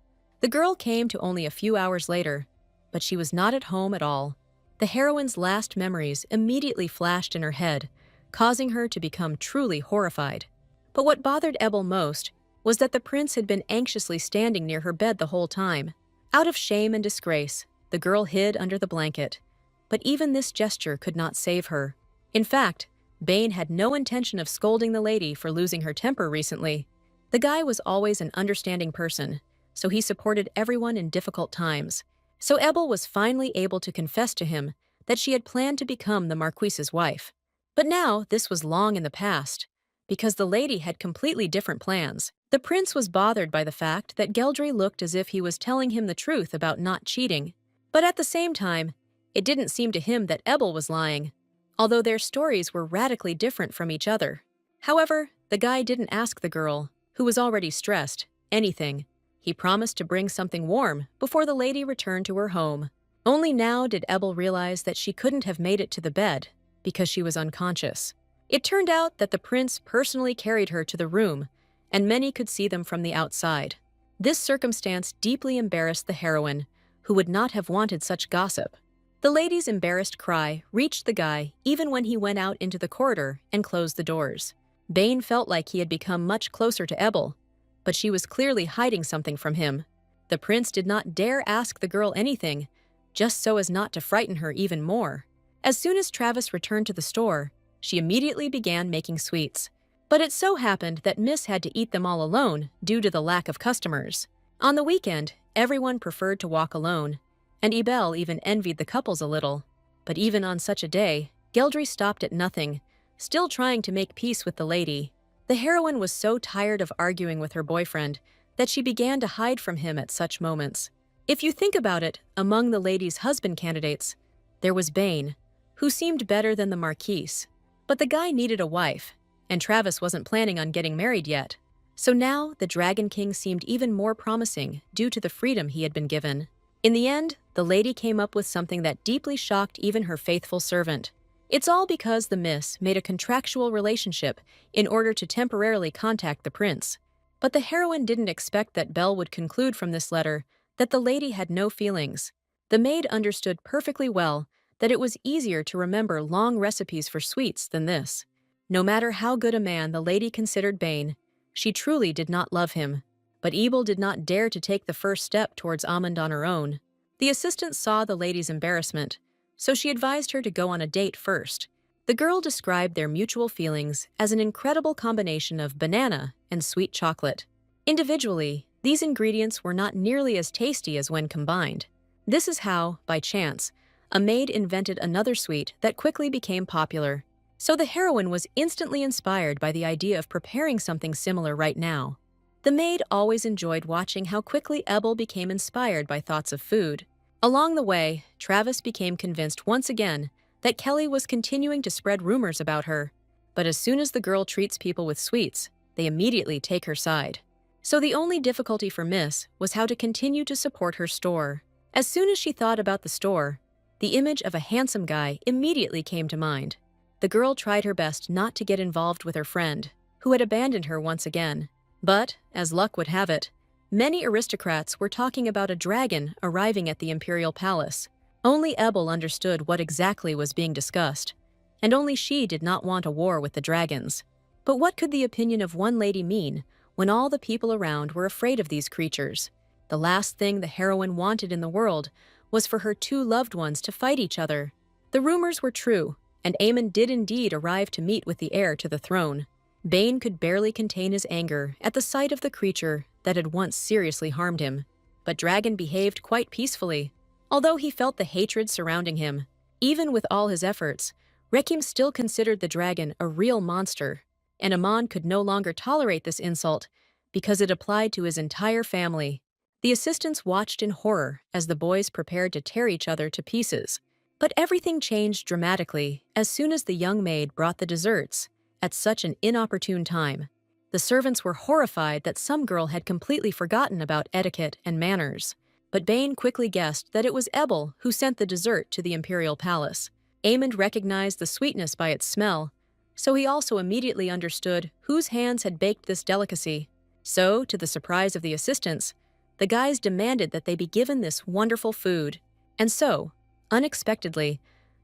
The girl came to only a few hours later, but she was not at home at all. The heroine's last memories immediately flashed in her head, causing her to become truly horrified. But what bothered Ebel most was that the prince had been anxiously standing near her bed the whole time. Out of shame and disgrace, the girl hid under the blanket. But even this gesture could not save her. In fact, Bane had no intention of scolding the lady for losing her temper recently. The guy was always an understanding person, so he supported everyone in difficult times. So Ebel was finally able to confess to him that she had planned to become the Marquise's wife. But now this was long in the past, because the lady had completely different plans. The prince was bothered by the fact that Geldry looked as if he was telling him the truth about not cheating. But at the same time, it didn't seem to him that Ebel was lying, although their stories were radically different from each other. However, the guy didn't ask the girl, who was already stressed, anything. He promised to bring something warm before the lady returned to her home. Only now did Ebel realize that she couldn't have made it to the bed because she was unconscious. It turned out that the prince personally carried her to the room, and many could see them from the outside. This circumstance deeply embarrassed the heroine, who would not have wanted such gossip. The lady's embarrassed cry reached the guy even when he went out into the corridor and closed the doors. Bane felt like he had become much closer to Ebel, but she was clearly hiding something from him. The prince did not dare ask the girl anything, just so as not to frighten her even more. As soon as Travis returned to the store, she immediately began making sweets. But it so happened that Miss had to eat them all alone due to the lack of customers. On the weekend, everyone preferred to walk alone, and Ebel even envied the couples a little. But even on such a day, Geldry stopped at nothing, still trying to make peace with the lady. The heroine was so tired of arguing with her boyfriend that she began to hide from him at such moments. If you think about it, among the lady's husband candidates, there was Bane, who seemed better than the Marquise. But the guy needed a wife, and Travis wasn't planning on getting married yet. So now the Dragon King seemed even more promising due to the freedom he had been given. In the end, the lady came up with something that deeply shocked even her faithful servant. It's all because the miss made a contractual relationship in order to temporarily contact the prince. But the heroine didn't expect that Belle would conclude from this letter that the lady had no feelings. The maid understood perfectly well that it was easier to remember long recipes for sweets than this. No matter how good a man the lady considered Bane, she truly did not love him. But Ebel did not dare to take the first step towards Amund on her own. The assistant saw the lady's embarrassment, so she advised her to go on a date first. The girl described their mutual feelings as an incredible combination of banana and sweet chocolate. Individually, these ingredients were not nearly as tasty as when combined. This is how, by chance, a maid invented another sweet that quickly became popular. So the heroine was instantly inspired by the idea of preparing something similar right now. The maid always enjoyed watching how quickly Ebel became inspired by thoughts of food. Along the way, Travis became convinced once again that Kelly was continuing to spread rumors about her. But as soon as the girl treats people with sweets, they immediately take her side. So the only difficulty for Miss was how to continue to support her store. As soon as she thought about the store, the image of a handsome guy immediately came to mind. The girl tried her best not to get involved with her friend. who had abandoned her once again. But, as luck would have it, many aristocrats were talking about a dragon arriving at the imperial palace. Only Ebel understood what exactly was being discussed, and only she did not want a war with the dragons. But what could the opinion of one lady mean when all the people around were afraid of these creatures? The last thing the heroine wanted in the world was for her two loved ones to fight each other. The rumors were true, and Aemon did indeed arrive to meet with the heir to the throne. Bane could barely contain his anger at the sight of the creature that had once seriously harmed him. But Dragon behaved quite peacefully. Although he felt the hatred surrounding him, even with all his efforts, Rekim still considered the dragon a real monster, and Amon could no longer tolerate this insult because it applied to his entire family. The assistants watched in horror as the boys prepared to tear each other to pieces. But everything changed dramatically as soon as the young maid brought the desserts at such an inopportune time. The servants were horrified that some girl had completely forgotten about etiquette and manners. But Bane quickly guessed that it was Ebel who sent the dessert to the imperial palace. Aemond recognized the sweetness by its smell, so he also immediately understood whose hands had baked this delicacy. So, to the surprise of the assistants, the guys demanded that they be given this wonderful food. And so, unexpectedly,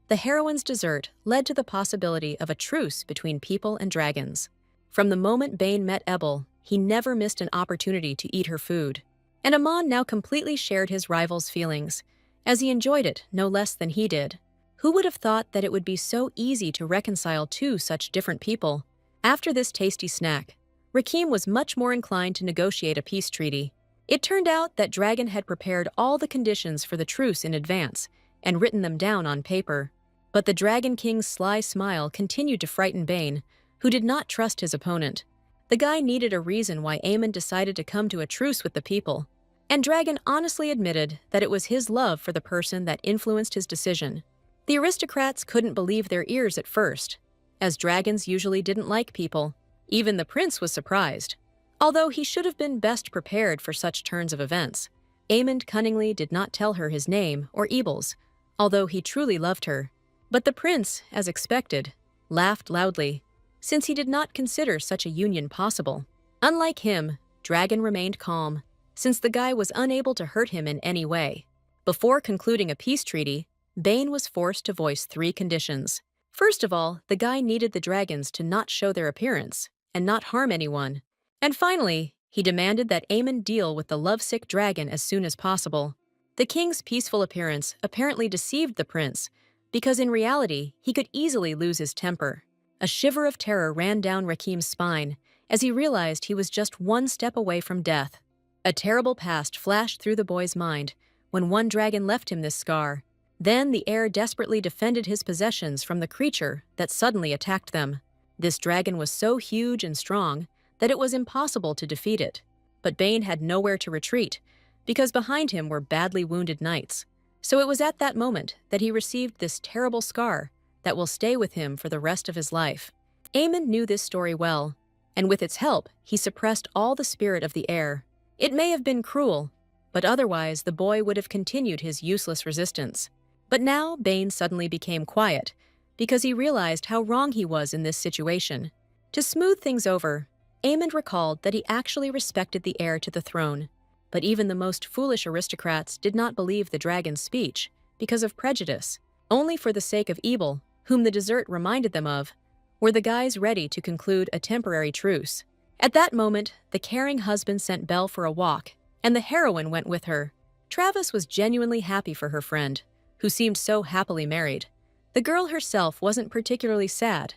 the heroine's dessert led to the possibility of a truce between people and dragons. From the moment Bane met Ebel, he never missed an opportunity to eat her food. And Amon now completely shared his rival's feelings, as he enjoyed it no less than he did. Who would have thought that it would be so easy to reconcile two such different people? After this tasty snack, Rakim was much more inclined to negotiate a peace treaty. It turned out that Dragon had prepared all the conditions for the truce in advance and written them down on paper. But the Dragon King's sly smile continued to frighten Bane, who did not trust his opponent. The guy needed a reason why Aemon decided to come to a truce with the people, and Dragon honestly admitted that it was his love for the person that influenced his decision. The aristocrats couldn't believe their ears at first, as dragons usually didn't like people. Even the prince was surprised, although he should have been best prepared for such turns of events. Aemond cunningly did not tell her his name or Ebel's, although he truly loved her. But the prince, as expected, laughed loudly, since he did not consider such a union possible. Unlike him, Dragon remained calm, since the guy was unable to hurt him in any way. Before concluding a peace treaty, Bane was forced to voice 3 conditions. First of all, the guy needed the dragons to not show their appearance and not harm anyone. And finally, he demanded that Aemon deal with the lovesick dragon as soon as possible. The king's peaceful appearance apparently deceived the prince, because in reality, he could easily lose his temper. A shiver of terror ran down Rakim's spine as he realized he was just one step away from death. A terrible past flashed through the boy's mind when one dragon left him this scar. Then the heir desperately defended his possessions from the creature that suddenly attacked them. This dragon was so huge and strong that it was impossible to defeat it. But Bane had nowhere to retreat, because behind him were badly wounded knights. So it was at that moment that he received this terrible scar that will stay with him for the rest of his life. Aemon knew this story well, and with its help, he suppressed all the spirit of the heir. It may have been cruel, but otherwise the boy would have continued his useless resistance. But now Bane suddenly became quiet, because he realized how wrong he was in this situation. To smooth things over, Aemon recalled that he actually respected the heir to the throne. But even the most foolish aristocrats did not believe the dragon's speech because of prejudice. Only for the sake of Ebel, whom the dessert reminded them of, were the guys ready to conclude a temporary truce. At that moment, the caring husband sent Belle for a walk, and the heroine went with her. Travis was genuinely happy for her friend, who seemed so happily married. The girl herself wasn't particularly sad,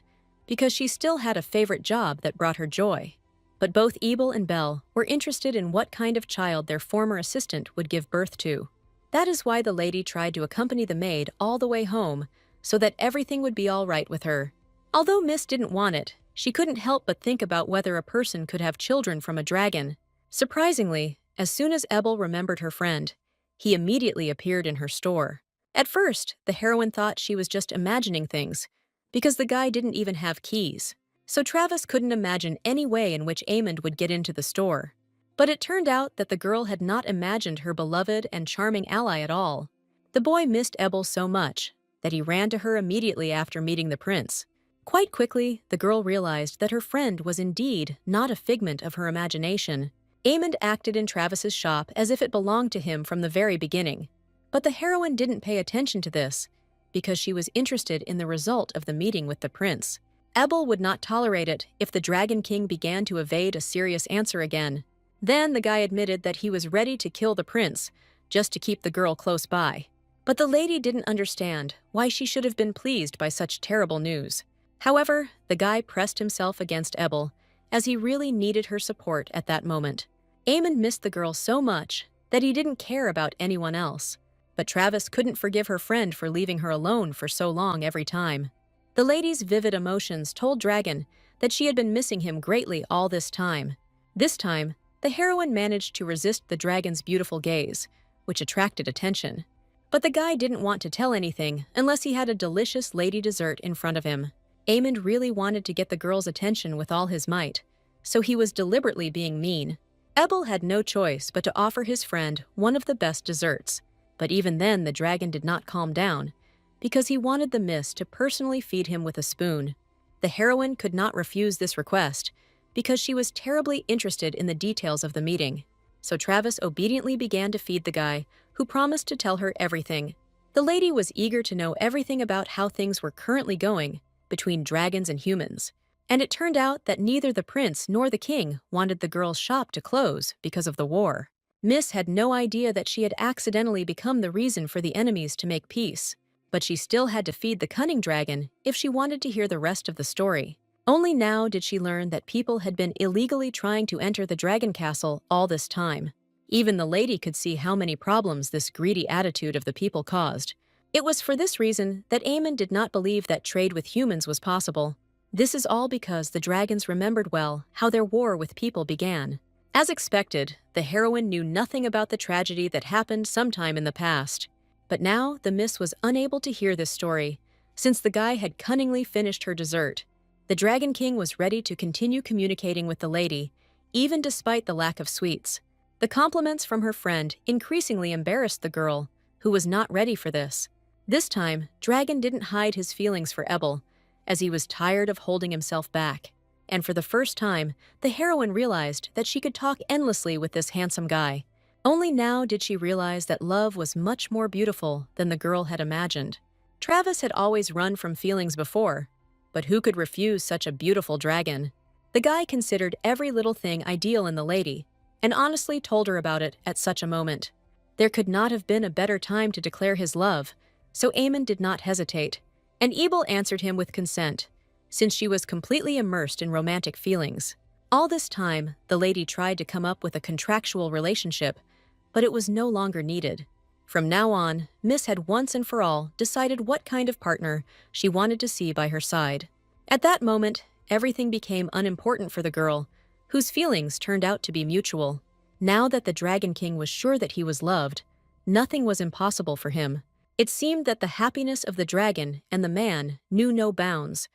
because she still had a favorite job that brought her joy. But both Ebel and Belle were interested in what kind of child their former assistant would give birth to. That is why the lady tried to accompany the maid all the way home, so that everything would be all right with her. Although Miss didn't want it, she couldn't help but think about whether a person could have children from a dragon. Surprisingly, as soon as Ebel remembered her friend, he immediately appeared in her store. At first, the heroine thought she was just imagining things, because the guy didn't even have keys. So Travis couldn't imagine any way in which Aemond would get into the store. But it turned out that the girl had not imagined her beloved and charming ally at all. The boy missed Ebel so much that he ran to her immediately after meeting the prince. Quite quickly, the girl realized that her friend was indeed not a figment of her imagination. Amond acted in Travis's shop as if it belonged to him from the very beginning. But the heroine didn't pay attention to this, because she was interested in the result of the meeting with the prince. Ebel would not tolerate it if the Dragon King began to evade a serious answer again. Then the guy admitted that he was ready to kill the prince, just to keep the girl close by. But the lady didn't understand why she should have been pleased by such terrible news. However, the guy pressed himself against Ebel, as he really needed her support at that moment. Amond missed the girl so much that he didn't care about anyone else. But Travis couldn't forgive her friend for leaving her alone for so long every time. The lady's vivid emotions told Dragon that she had been missing him greatly all this time. This time, the heroine managed to resist the dragon's beautiful gaze, which attracted attention. But the guy didn't want to tell anything unless he had a delicious lady dessert in front of him. Amond really wanted to get the girl's attention with all his might, so he was deliberately being mean. Ebel had no choice but to offer his friend one of the best desserts. But even then the dragon did not calm down, because he wanted the miss to personally feed him with a spoon. The heroine could not refuse this request, because she was terribly interested in the details of the meeting. So Travis obediently began to feed the guy, who promised to tell her everything. The lady was eager to know everything about how things were currently going between dragons and humans. And it turned out that neither the prince nor the king wanted the girl's shop to close because of the war. Miss had no idea that she had accidentally become the reason for the enemies to make peace, but she still had to feed the cunning dragon if she wanted to hear the rest of the story. Only now did she learn that people had been illegally trying to enter the dragon castle all this time. Even the lady could see how many problems this greedy attitude of the people caused. It was for this reason that Amond did not believe that trade with humans was possible. This is all because the dragons remembered well how their war with people began. As expected, the heroine knew nothing about the tragedy that happened sometime in the past. But now the miss was unable to hear this story, since the guy had cunningly finished her dessert. The Dragon King was ready to continue communicating with the lady, even despite the lack of sweets. The compliments from her friend increasingly embarrassed the girl, who was not ready for this. This time, Dragon didn't hide his feelings for Ebel, as he was tired of holding himself back. And for the first time, the heroine realized that she could talk endlessly with this handsome guy. Only now did she realize that love was much more beautiful than the girl had imagined. Travis had always run from feelings before, but who could refuse such a beautiful dragon? The guy considered every little thing ideal in the lady, and honestly told her about it at such a moment. There could not have been a better time to declare his love, so Amond did not hesitate, and Ebel answered him with consent, since she was completely immersed in romantic feelings. All this time, the lady tried to come up with a contractual relationship, but it was no longer needed. From now on, Miss had once and for all decided what kind of partner she wanted to see by her side. At that moment, everything became unimportant for the girl, whose feelings turned out to be mutual. Now that the Dragon King was sure that he was loved, nothing was impossible for him. It seemed that the happiness of the dragon and the man knew no bounds,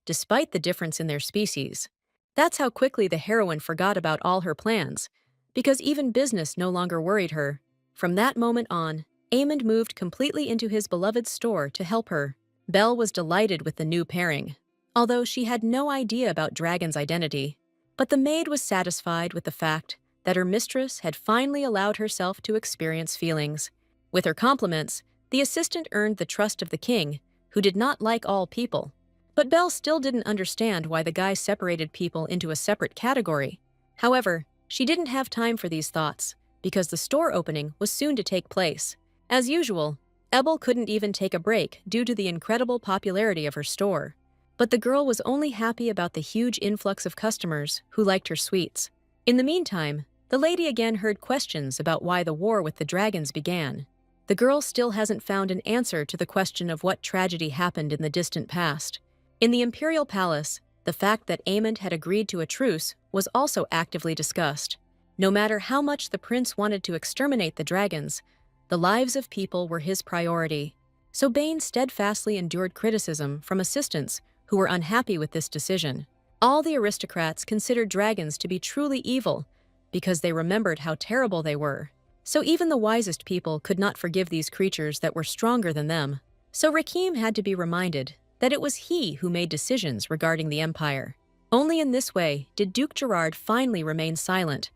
despite the difference in their species. That's how quickly the heroine forgot about all her plans, because even business no longer worried her. From that moment on, Amond moved completely into his beloved store to help her. Belle was delighted with the new pairing, although she had no idea about Dragon's identity. But the maid was satisfied with the fact that her mistress had finally allowed herself to experience feelings. With her compliments, the assistant earned the trust of the king, who did not like all people. But Belle still didn't understand why the guy separated people into a separate category. However, she didn't have time for these thoughts, because the store opening was soon to take place. As usual, Ebel couldn't even take a break due to the incredible popularity of her store. But the girl was only happy about the huge influx of customers who liked her sweets. In the meantime, the lady again heard questions about why the war with the dragons began. The girl still hasn't found an answer to the question of what tragedy happened in the distant past. In the imperial palace, the fact that Amond had agreed to a truce was also actively discussed. No matter how much the prince wanted to exterminate the dragons, the lives of people were his priority. So Bane steadfastly endured criticism from assistants who were unhappy with this decision. All the aristocrats considered dragons to be truly evil because they remembered how terrible they were. So even the wisest people could not forgive these creatures that were stronger than them. So Rakim had to be reminded that it was he who made decisions regarding the empire. Only in this way did Duke Gerard finally remain silent,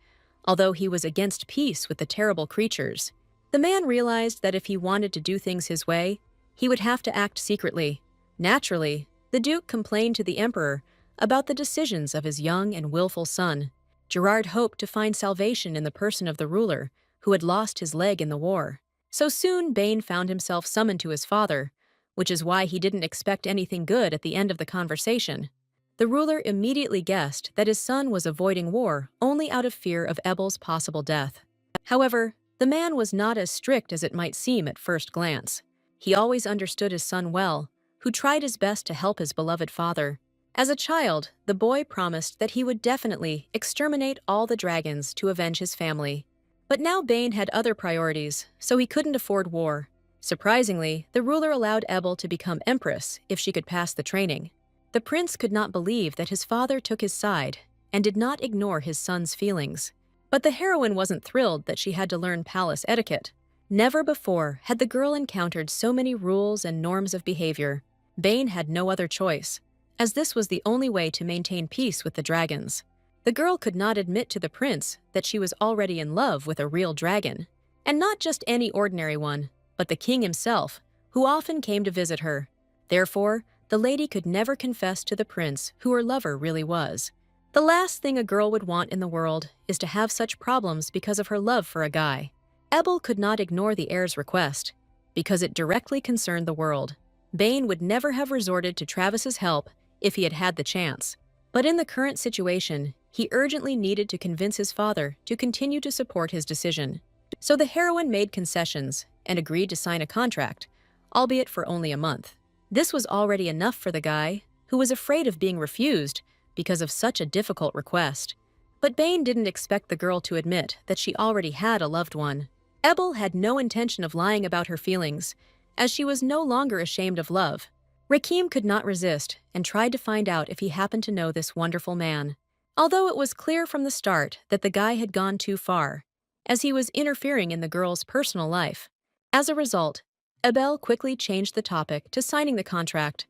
although he was against peace with the terrible creatures. The man realized that if he wanted to do things his way, he would have to act secretly. Naturally, the Duke complained to the Emperor about the decisions of his young and willful son. Gerard hoped to find salvation in the person of the ruler, who had lost his leg in the war. So soon Bane found himself summoned to his father, which is why he didn't expect anything good at the end of the conversation. The ruler immediately guessed that his son was avoiding war only out of fear of Ebel's possible death. However, the man was not as strict as it might seem at first glance. He always understood his son well, who tried his best to help his beloved father. As a child, the boy promised that he would definitely exterminate all the dragons to avenge his family. But now Bane had other priorities, so he couldn't afford war. Surprisingly, the ruler allowed Ebel to become empress if she could pass the training. The prince could not believe that his father took his side and did not ignore his son's feelings. But the heroine wasn't thrilled that she had to learn palace etiquette. Never before had the girl encountered so many rules and norms of behavior. Bane had no other choice, as this was the only way to maintain peace with the dragons. The girl could not admit to the prince that she was already in love with a real dragon, and not just any ordinary one, but the king himself, who often came to visit her. Therefore, the lady could never confess to the prince who her lover really was. The last thing a girl would want in the world is to have such problems because of her love for a guy. Ebel could not ignore the heir's request, because it directly concerned the world. Bane would never have resorted to Travis's help if he had had the chance. But in the current situation, he urgently needed to convince his father to continue to support his decision. So the heroine made concessions and agreed to sign a contract, albeit for only a month. This was already enough for the guy, who was afraid of being refused because of such a difficult request. But Bane didn't expect the girl to admit that she already had a loved one. Ebel had no intention of lying about her feelings, as she was no longer ashamed of love. Rakim could not resist and tried to find out if he happened to know this wonderful man. Although it was clear from the start that the guy had gone too far, as he was interfering in the girl's personal life. As a result, Ebel quickly changed the topic to signing the contract,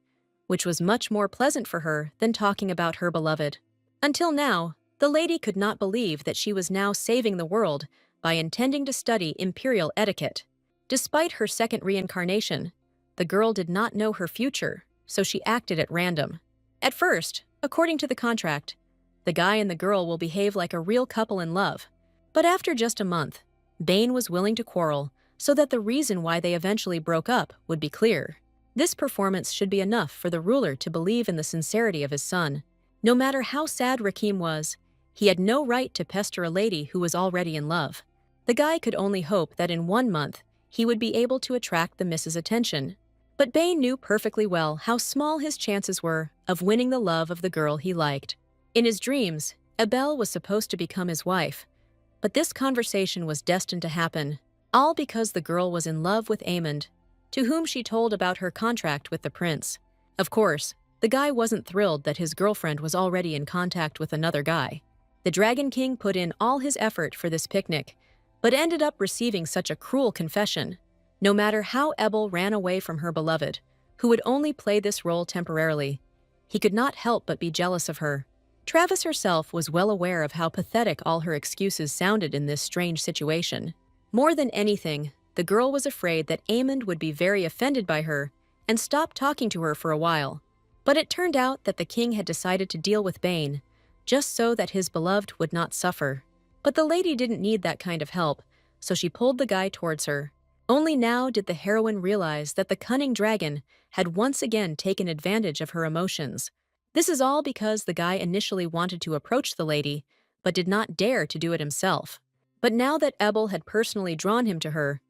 which was much more pleasant for her than talking about her beloved. Until now, the lady could not believe that she was now saving the world by intending to study imperial etiquette. Despite her second reincarnation, the girl did not know her future, so she acted at random. At first, according to the contract, the guy and the girl will behave like a real couple in love. But after just a month, Bane was willing to quarrel so that the reason why they eventually broke up would be clear. This performance should be enough for the ruler to believe in the sincerity of his son. No matter how sad Rakim was, he had no right to pester a lady who was already in love. The guy could only hope that in 1 month, he would be able to attract the miss's attention. But Bane knew perfectly well how small his chances were of winning the love of the girl he liked. In his dreams, Ebel was supposed to become his wife, but this conversation was destined to happen, all because the girl was in love with Aemond, to whom she told about her contract with the prince. Of course, the guy wasn't thrilled that his girlfriend was already in contact with another guy. The Dragon King put in all his effort for this picnic, but ended up receiving such a cruel confession. No matter how Ebel ran away from her beloved, who would only play this role temporarily, he could not help but be jealous of her. Travis herself was well aware of how pathetic all her excuses sounded in this strange situation. More than anything, the girl was afraid that Aemond would be very offended by her and stop talking to her for a while. But it turned out that the king had decided to deal with Bane, just so that his beloved would not suffer. But the lady didn't need that kind of help, so she pulled the guy towards her. Only now did the heroine realize that the cunning dragon had once again taken advantage of her emotions. This is all because the guy initially wanted to approach the lady, but did not dare to do it himself. But now that Ebel had personally drawn him to her,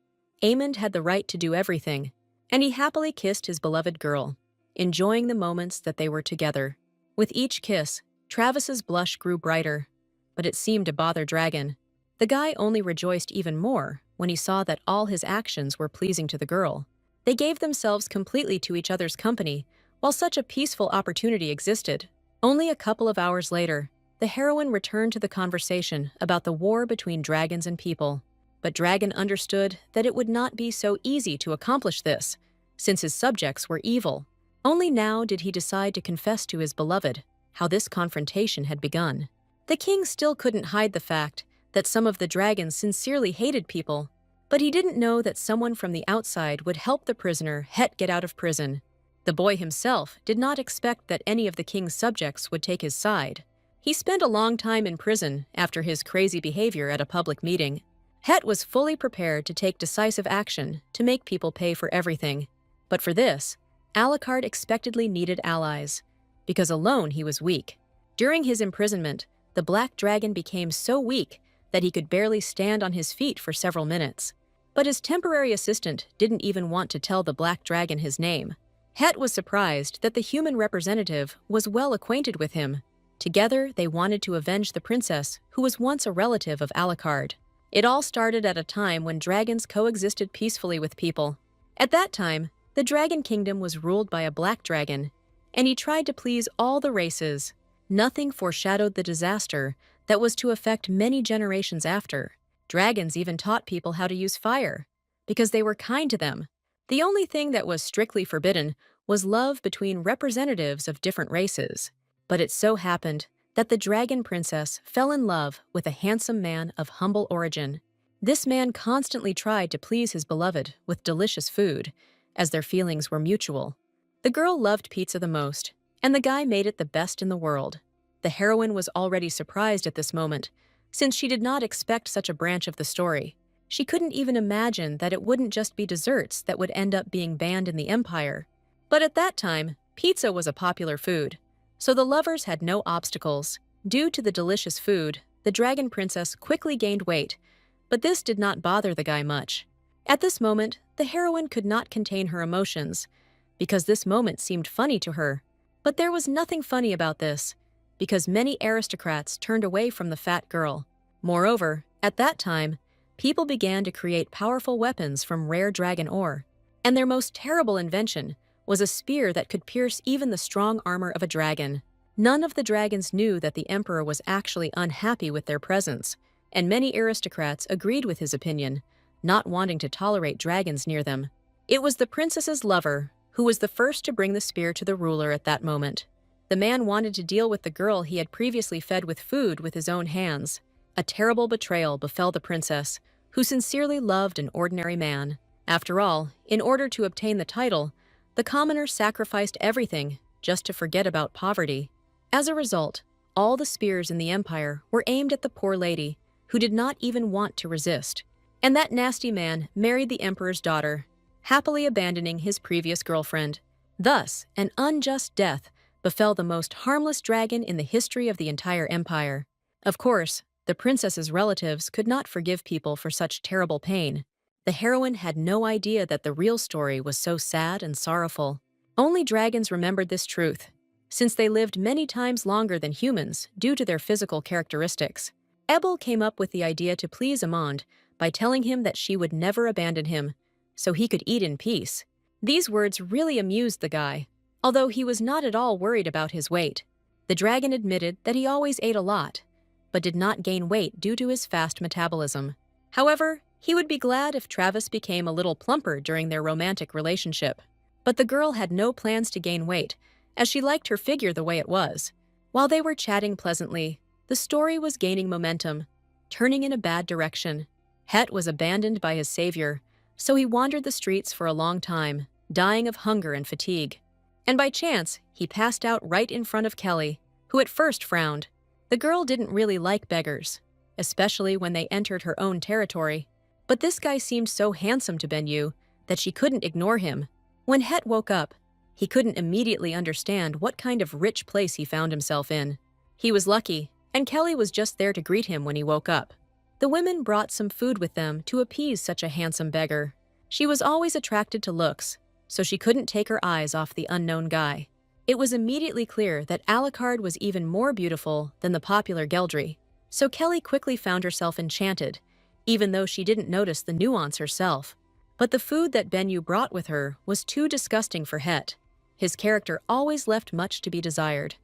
Aemond had the right to do everything, and he happily kissed his beloved girl, enjoying the moments that they were together. With each kiss, Travis's blush grew brighter, but it seemed to bother Dragon. The guy only rejoiced even more when he saw that all his actions were pleasing to the girl. They gave themselves completely to each other's company, while such a peaceful opportunity existed. Only a couple of hours later, the heroine returned to the conversation about the war between dragons and people. But Dragon understood that it would not be so easy to accomplish this, since his subjects were evil. Only now did he decide to confess to his beloved how this confrontation had begun. The king still couldn't hide the fact that some of the dragons sincerely hated people, but he didn't know that someone from the outside would help the prisoner Het get out of prison. The boy himself did not expect that any of the king's subjects would take his side. He spent a long time in prison after his crazy behavior at a public meeting. Het was fully prepared to take decisive action to make people pay for everything. But for this, Alucard expectedly needed allies, because alone he was weak. During his imprisonment, the black dragon became so weak that he could barely stand on his feet for several minutes. But his temporary assistant didn't even want to tell the black dragon his name. Het was surprised that the human representative was well acquainted with him. Together, they wanted to avenge the princess, who was once a relative of Alucard. It all started at a time when dragons coexisted peacefully with people. At that time, the Dragon Kingdom was ruled by a black dragon, and he tried to please all the races. Nothing foreshadowed the disaster that was to affect many generations after. Dragons even taught people how to use fire, because they were kind to them. The only thing that was strictly forbidden was love between representatives of different races. But it so happened that the dragon princess fell in love with a handsome man of humble origin. This man constantly tried to please his beloved with delicious food, as their feelings were mutual. The girl loved pizza the most, and the guy made it the best in the world. The heroine was already surprised at this moment, since she did not expect such a branch of the story. She couldn't even imagine that it wouldn't just be desserts that would end up being banned in the Empire. But at that time, pizza was a popular food, so the lovers had no obstacles. Due to the delicious food, the dragon princess quickly gained weight, but this did not bother the guy much. At this moment, the heroine could not contain her emotions, because this moment seemed funny to her. But there was nothing funny about this, because many aristocrats turned away from the fat girl. Moreover, at that time, people began to create powerful weapons from rare dragon ore, and their most terrible invention was a spear that could pierce even the strong armor of a dragon. None of the dragons knew that the emperor was actually unhappy with their presence, and many aristocrats agreed with his opinion, not wanting to tolerate dragons near them. It was the princess's lover who was the first to bring the spear to the ruler at that moment. The man wanted to deal with the girl he had previously fed with food with his own hands. A terrible betrayal befell the princess, who sincerely loved an ordinary man. After all, in order to obtain the title, the commoner sacrificed everything just to forget about poverty. As a result, all the spears in the empire were aimed at the poor lady, who did not even want to resist. And that nasty man married the emperor's daughter, happily abandoning his previous girlfriend. Thus, an unjust death befell the most harmless dragon in the history of the entire empire. Of course, the princess's relatives could not forgive people for such terrible pain. The heroine had no idea that the real story was so sad and sorrowful. Only dragons remembered this truth, since they lived many times longer than humans due to their physical characteristics. Ebel came up with the idea to please Amand by telling him that she would never abandon him, so he could eat in peace. These words really amused the guy, although he was not at all worried about his weight. The dragon admitted that he always ate a lot, but did not gain weight due to his fast metabolism. However, he would be glad if Travis became a little plumper during their romantic relationship. But the girl had no plans to gain weight, as she liked her figure the way it was. While they were chatting pleasantly, the story was gaining momentum, turning in a bad direction. Het was abandoned by his savior, so he wandered the streets for a long time, dying of hunger and fatigue. And by chance, he passed out right in front of Kelly, who at first frowned. The girl didn't really like beggars, especially when they entered her own territory. But this guy seemed so handsome to Benyu that she couldn't ignore him. When Het woke up, he couldn't immediately understand what kind of rich place he found himself in. He was lucky, and Kelly was just there to greet him when he woke up. The women brought some food with them to appease such a handsome beggar. She was always attracted to looks, so she couldn't take her eyes off the unknown guy. It was immediately clear that Alucard was even more beautiful than the popular Geldry, so Kelly quickly found herself enchanted, even though she didn't notice the nuance herself. But the food that Benyu brought with her was too disgusting for Het. His character always left much to be desired.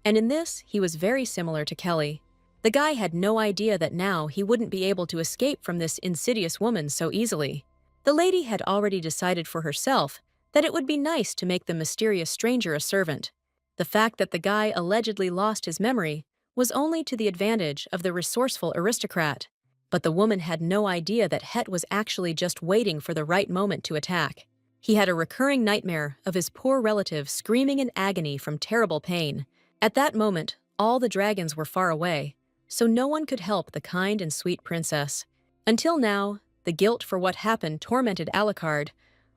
And in this, he was very similar to Kelly. The guy had no idea that now he wouldn't be able to escape from this insidious woman so easily. The lady had already decided for herself that it would be nice to make the mysterious stranger a servant. The fact that the guy allegedly lost his memory was only to the advantage of the resourceful aristocrat, but the woman had no idea that Het was actually just waiting for the right moment to attack. He had a recurring nightmare of his poor relative screaming in agony from terrible pain. At that moment, all the dragons were far away, so no one could help the kind and sweet princess. Until now, the guilt for what happened tormented Alucard,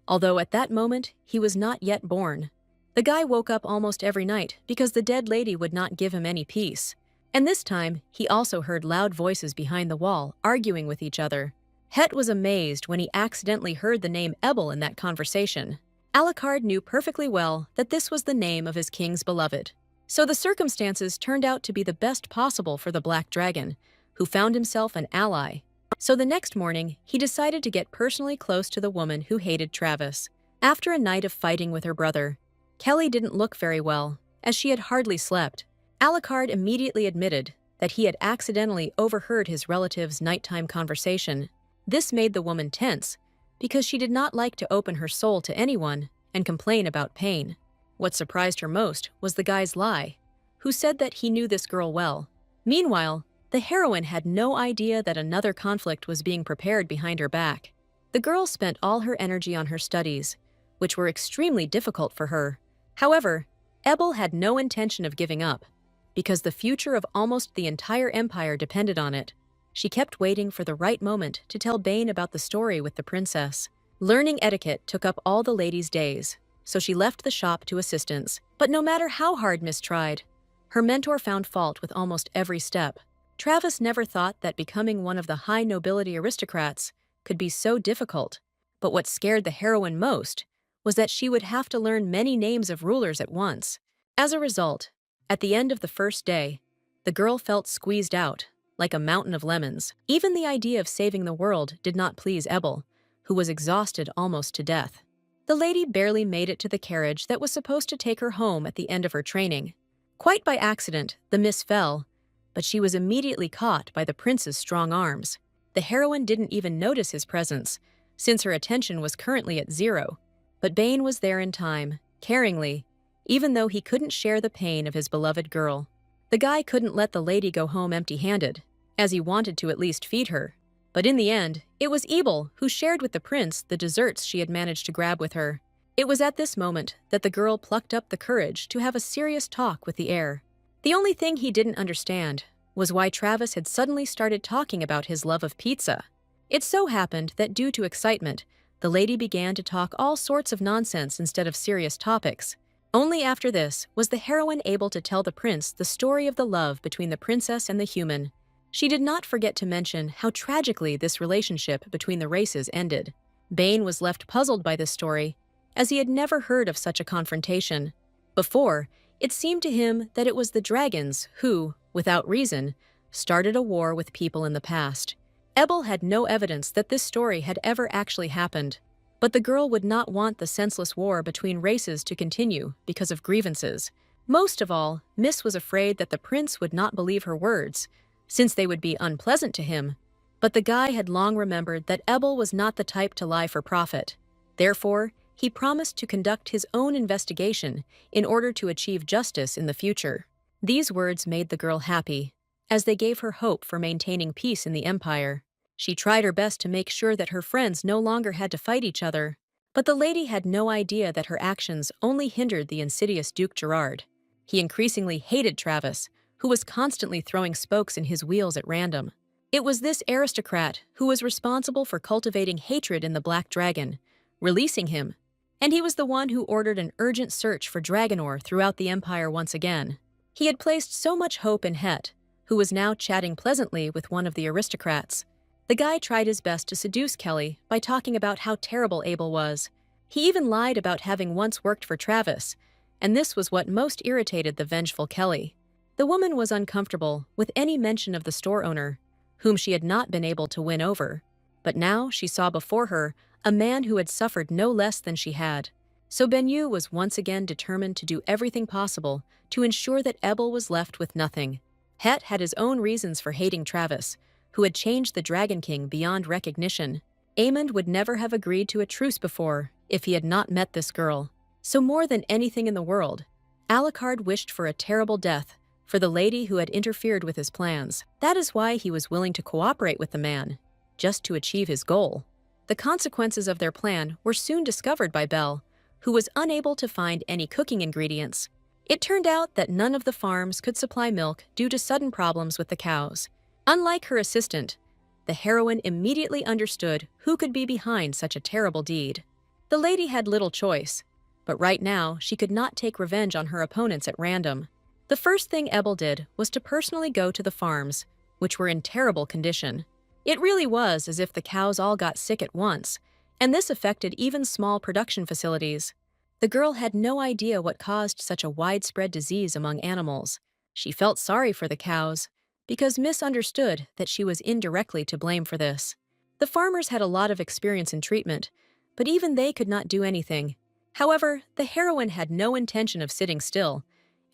although at that moment he was not yet born. The guy woke up almost every night because the dead lady would not give him any peace. And this time, he also heard loud voices behind the wall arguing with each other. Het was amazed when he accidentally heard the name Ebel in that conversation. Alucard knew perfectly well that this was the name of his king's beloved. So the circumstances turned out to be the best possible for the Black Dragon, who found himself an ally. So the next morning, he decided to get personally close to the woman who hated Travis. After a night of fighting with her brother, Kelly didn't look very well, as she had hardly slept. Alucard immediately admitted that he had accidentally overheard his relative's nighttime conversation. This made the woman tense, because she did not like to open her soul to anyone and complain about pain. What surprised her most was the guy's lie, who said that he knew this girl well. Meanwhile, the heroine had no idea that another conflict was being prepared behind her back. The girl spent all her energy on her studies, which were extremely difficult for her. However, Ebel had no intention of giving up, because the future of almost the entire empire depended on it. She kept waiting for the right moment to tell Bane about the story with the princess. Learning etiquette took up all the lady's days, so she left the shop to assistants. But no matter how hard Miss tried, her mentor found fault with almost every step. Travis never thought that becoming one of the high nobility aristocrats could be so difficult, but what scared the heroine most was that she would have to learn many names of rulers at once. As a result, at the end of the first day, the girl felt squeezed out, like a mountain of lemons. Even the idea of saving the world did not please Ebel, who was exhausted almost to death. The lady barely made it to the carriage that was supposed to take her home at the end of her training. Quite by accident, the miss fell, but she was immediately caught by the prince's strong arms. The heroine didn't even notice his presence, since her attention was currently at 0. But Bane was there in time, caringly, even though he couldn't share the pain of his beloved girl. The guy couldn't let the lady go home empty-handed, as he wanted to at least feed her. But in the end, it was Ebel who shared with the prince the desserts she had managed to grab with her. It was at this moment that the girl plucked up the courage to have a serious talk with the heir. The only thing he didn't understand was why Travis had suddenly started talking about his love of pizza. It so happened that due to excitement, the lady began to talk all sorts of nonsense instead of serious topics. Only after this was the heroine able to tell the prince the story of the love between the princess and the human. She did not forget to mention how tragically this relationship between the races ended. Bane was left puzzled by this story, as he had never heard of such a confrontation. Before, it seemed to him that it was the dragons who, without reason, started a war with people in the past. Ebel had no evidence that this story had ever actually happened, but the girl would not want the senseless war between races to continue because of grievances. Most of all, Miss was afraid that the prince would not believe her words, since they would be unpleasant to him. But the guy had long remembered that Ebel was not the type to lie for profit. Therefore, he promised to conduct his own investigation in order to achieve justice in the future. These words made the girl happy, as they gave her hope for maintaining peace in the empire. She tried her best to make sure that her friends no longer had to fight each other, but the lady had no idea that her actions only hindered the insidious Duke Gerard. He increasingly hated Travis, who was constantly throwing spokes in his wheels at random. It was this aristocrat who was responsible for cultivating hatred in the Black Dragon, releasing him, and he was the one who ordered an urgent search for dragon ore throughout the empire once again. He had placed so much hope in Het, who was now chatting pleasantly with one of the aristocrats. The guy tried his best to seduce Kelly by talking about how terrible Abel was. He even lied about having once worked for Travis, and this was what most irritated the vengeful Kelly. The woman was uncomfortable with any mention of the store owner, whom she had not been able to win over. But now she saw before her a man who had suffered no less than she had. So Benyu was once again determined to do everything possible to ensure that Ebel was left with nothing. Het had his own reasons for hating Travis, who had changed the Dragon King beyond recognition. Aemond would never have agreed to a truce before, if he had not met this girl. So more than anything in the world, Alucard wished for a terrible death for the lady who had interfered with his plans. That is why he was willing to cooperate with the man, just to achieve his goal. The consequences of their plan were soon discovered by Belle, who was unable to find any cooking ingredients. It turned out that none of the farms could supply milk due to sudden problems with the cows. Unlike her assistant, the heroine immediately understood who could be behind such a terrible deed. The lady had little choice, but right now she could not take revenge on her opponents at random. The first thing Ebel did was to personally go to the farms, which were in terrible condition. It really was as if the cows all got sick at once, and this affected even small production facilities. The girl had no idea what caused such a widespread disease among animals. She felt sorry for the cows, because misunderstood that she was indirectly to blame for this. The farmers had a lot of experience in treatment, but even they could not do anything. However, the heroine had no intention of sitting still,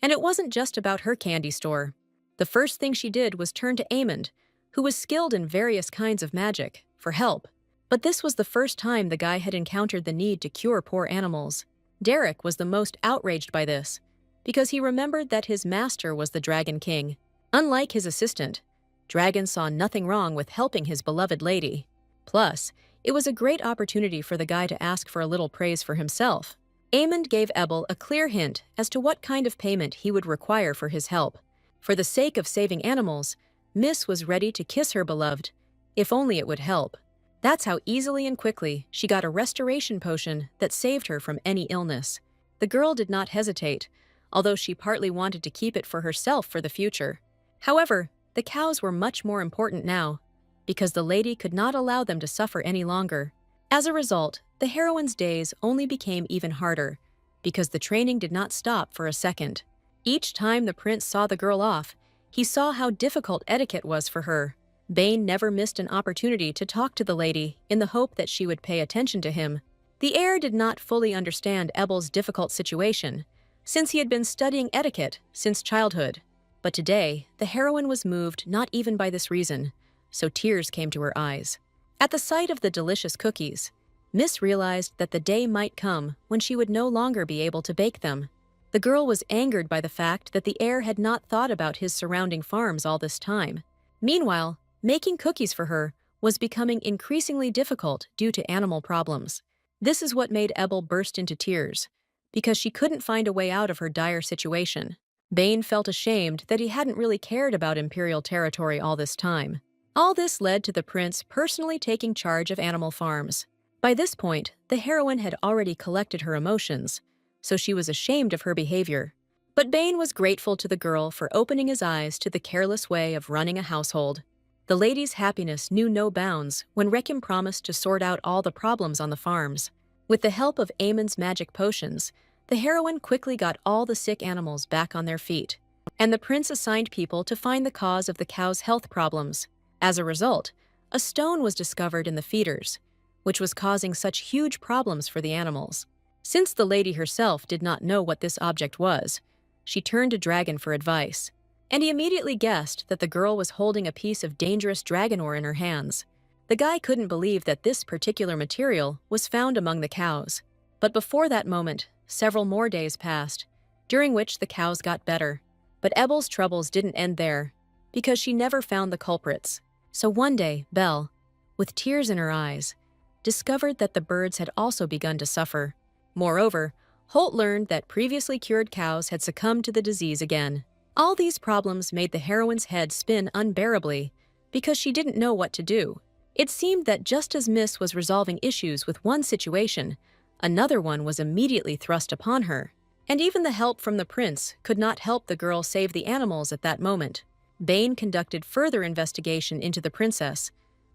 and it wasn't just about her candy store. The first thing she did was turn to Amond, who was skilled in various kinds of magic, for help. But this was the first time the guy had encountered the need to cure poor animals. Derek was the most outraged by this, because he remembered that his master was the Dragon King. Unlike his assistant, Dragon saw nothing wrong with helping his beloved lady. Plus, it was a great opportunity for the guy to ask for a little praise for himself. Amond gave Ebel a clear hint as to what kind of payment he would require for his help. For the sake of saving animals, Miss was ready to kiss her beloved, if only it would help. That's how easily and quickly she got a restoration potion that saved her from any illness. The girl did not hesitate, although she partly wanted to keep it for herself for the future. However, the cows were much more important now, because the lady could not allow them to suffer any longer. As a result, the heroine's days only became even harder, because the training did not stop for a second. Each time the prince saw the girl off, he saw how difficult etiquette was for her. Bane never missed an opportunity to talk to the lady in the hope that she would pay attention to him. The heir did not fully understand Ebel's difficult situation, since he had been studying etiquette since childhood. But today, the heroine was moved not even by this reason, so tears came to her eyes. At the sight of the delicious cookies, Miss realized that the day might come when she would no longer be able to bake them. The girl was angered by the fact that the heir had not thought about his surrounding farms all this time. Meanwhile, making cookies for her was becoming increasingly difficult due to animal problems. This is what made Ebel burst into tears, because she couldn't find a way out of her dire situation. Bane felt ashamed that he hadn't really cared about imperial territory all this time. All this led to the prince personally taking charge of animal farms. By this point, the heroine had already collected her emotions, so she was ashamed of her behavior. But Bane was grateful to the girl for opening his eyes to the careless way of running a household. The lady's happiness knew no bounds when Rekim promised to sort out all the problems on the farms. With the help of Amon's magic potions, the heroine quickly got all the sick animals back on their feet, and the prince assigned people to find the cause of the cows' health problems. As a result, a stone was discovered in the feeders, which was causing such huge problems for the animals. Since the lady herself did not know what this object was, she turned to Dragon for advice, and he immediately guessed that the girl was holding a piece of dangerous dragon ore in her hands. The guy couldn't believe that this particular material was found among the cows. But before that moment, several more days passed, during which the cows got better. But Ebel's troubles didn't end there, because she never found the culprits. So one day, Belle, with tears in her eyes, discovered that the birds had also begun to suffer. Moreover, Holt learned that previously cured cows had succumbed to the disease again. All these problems made the heroine's head spin unbearably, because she didn't know what to do. It seemed that just as Miss was resolving issues with one situation, another one was immediately thrust upon her. And even the help from the prince could not help the girl save the animals at that moment. Bane conducted further investigation into the princess,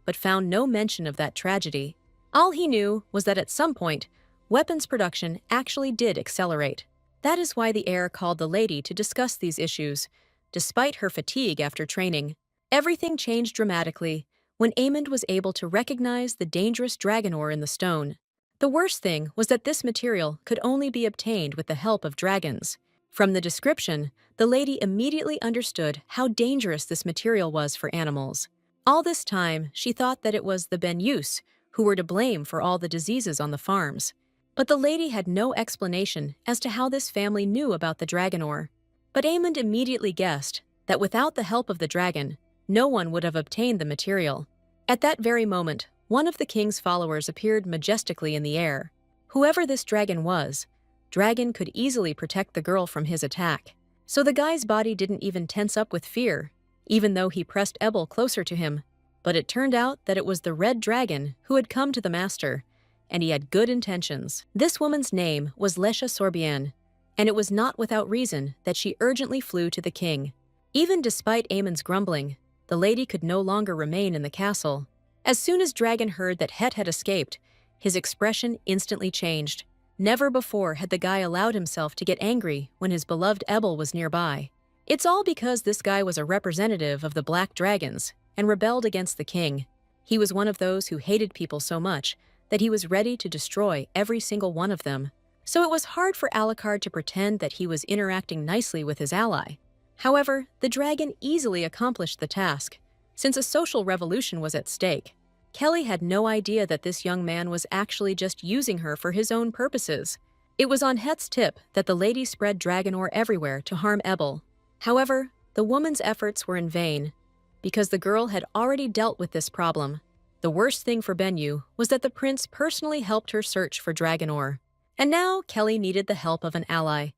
but found no mention of that tragedy. All he knew was that at some point, weapons production actually did accelerate. That is why the heir called the lady to discuss these issues, despite her fatigue after training. Everything changed dramatically when Amond was able to recognize the dangerous dragon ore in the stone. The worst thing was that this material could only be obtained with the help of dragons. From the description, the lady immediately understood how dangerous this material was for animals. All this time, she thought that it was the Benyus who were to blame for all the diseases on the farms. But the lady had no explanation as to how this family knew about the dragon ore. But Aemond immediately guessed that without the help of the dragon, no one would have obtained the material. At that very moment, one of the king's followers appeared majestically in the air. Whoever this dragon was, Dragon could easily protect the girl from his attack. So the guy's body didn't even tense up with fear, even though he pressed Ebel closer to him. But it turned out that it was the red dragon who had come to the master, and he had good intentions. This woman's name was Lesha Sorbian, and it was not without reason that she urgently flew to the king. Even despite Aemon's grumbling, the lady could no longer remain in the castle. As soon as Dragon heard that Het had escaped, his expression instantly changed. Never before had the guy allowed himself to get angry when his beloved Ebel was nearby. It's all because this guy was a representative of the Black Dragons and rebelled against the king. He was one of those who hated people so much that he was ready to destroy every single one of them. So it was hard for Alucard to pretend that he was interacting nicely with his ally. However, the dragon easily accomplished the task, since a social revolution was at stake. Kelly had no idea that this young man was actually just using her for his own purposes. It was on Het's tip that the lady spread dragon ore everywhere to harm Ebel. However, the woman's efforts were in vain, because the girl had already dealt with this problem. The worst thing for Benyu was that the prince personally helped her search for dragon ore. And now Kelly needed the help of an ally,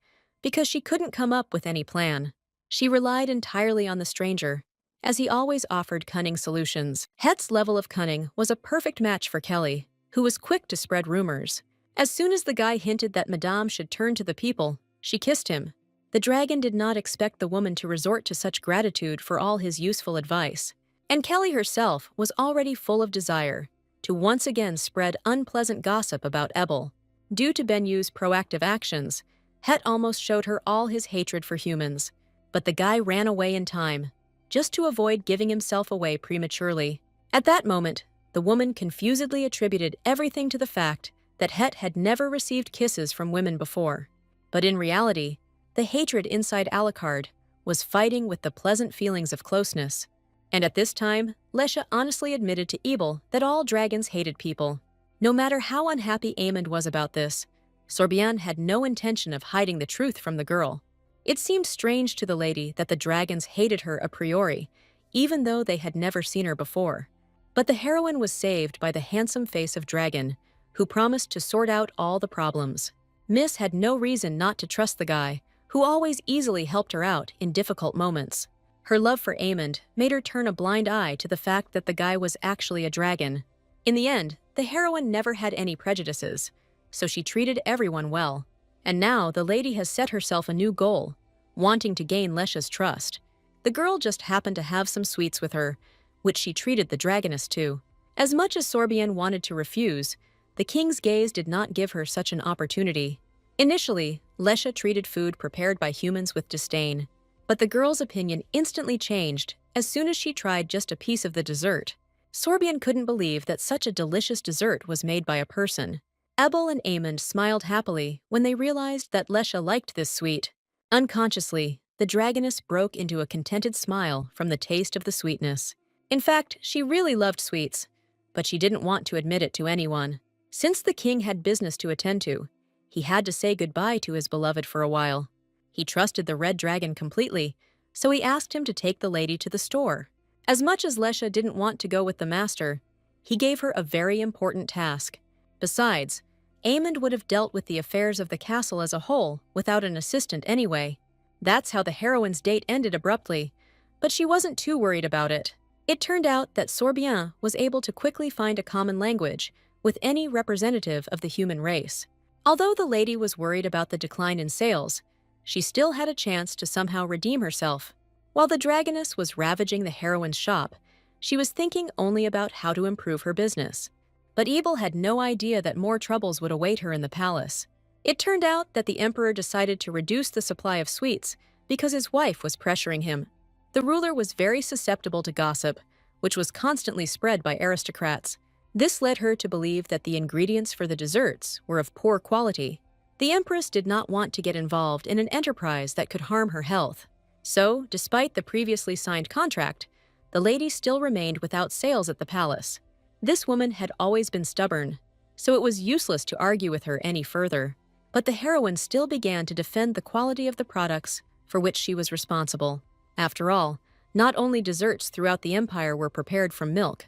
because she couldn't come up with any plan. She relied entirely on the stranger, as he always offered cunning solutions. Het's level of cunning was a perfect match for Kelly, who was quick to spread rumors. As soon as the guy hinted that Madame should turn to the people, she kissed him. The dragon did not expect the woman to resort to such gratitude for all his useful advice. And Kelly herself was already full of desire to once again spread unpleasant gossip about Ebel. Due to Benyu's proactive actions, Het almost showed her all his hatred for humans. But the guy ran away in time, just to avoid giving himself away prematurely. At that moment, the woman confusedly attributed everything to the fact that Het had never received kisses from women before. But in reality, the hatred inside Alucard was fighting with the pleasant feelings of closeness. And at this time, Lesha honestly admitted to Ebel that all dragons hated people. No matter how unhappy Aemond was about this, Sorbian had no intention of hiding the truth from the girl. It seemed strange to the lady that the dragons hated her a priori, even though they had never seen her before. But the heroine was saved by the handsome face of Dragon, who promised to sort out all the problems. Miss had no reason not to trust the guy, who always easily helped her out in difficult moments. Her love for Aemond made her turn a blind eye to the fact that the guy was actually a dragon. In the end, the heroine never had any prejudices, so she treated everyone well. And now the lady has set herself a new goal, wanting to gain Lesha's trust. The girl just happened to have some sweets with her, which she treated the dragoness to. As much as Sorbian wanted to refuse, the king's gaze did not give her such an opportunity. Initially, Lesha treated food prepared by humans with disdain, but the girl's opinion instantly changed as soon as she tried just a piece of the dessert. Sorbian couldn't believe that such a delicious dessert was made by a person. Ebel and Aemond smiled happily when they realized that Lesha liked this sweet. Unconsciously, the dragoness broke into a contented smile from the taste of the sweetness. In fact, she really loved sweets, but she didn't want to admit it to anyone. Since the king had business to attend to, he had to say goodbye to his beloved for a while. He trusted the red dragon completely, so he asked him to take the lady to the store. As much as Lesha didn't want to go with the master, he gave her a very important task. Besides, Aemond would have dealt with the affairs of the castle as a whole without an assistant anyway. That's how the heroine's date ended abruptly, but she wasn't too worried about it. It turned out that Sorbian was able to quickly find a common language with any representative of the human race. Although the lady was worried about the decline in sales, she still had a chance to somehow redeem herself. While the dragoness was ravaging the heroine's shop, she was thinking only about how to improve her business. But Ebel had no idea that more troubles would await her in the palace. It turned out that the emperor decided to reduce the supply of sweets because his wife was pressuring him. The ruler was very susceptible to gossip, which was constantly spread by aristocrats. This led her to believe that the ingredients for the desserts were of poor quality. The empress did not want to get involved in an enterprise that could harm her health. So, despite the previously signed contract, the lady still remained without sales at the palace. This woman had always been stubborn, so it was useless to argue with her any further. But the heroine still began to defend the quality of the products for which she was responsible. After all, not only desserts throughout the empire were prepared from milk,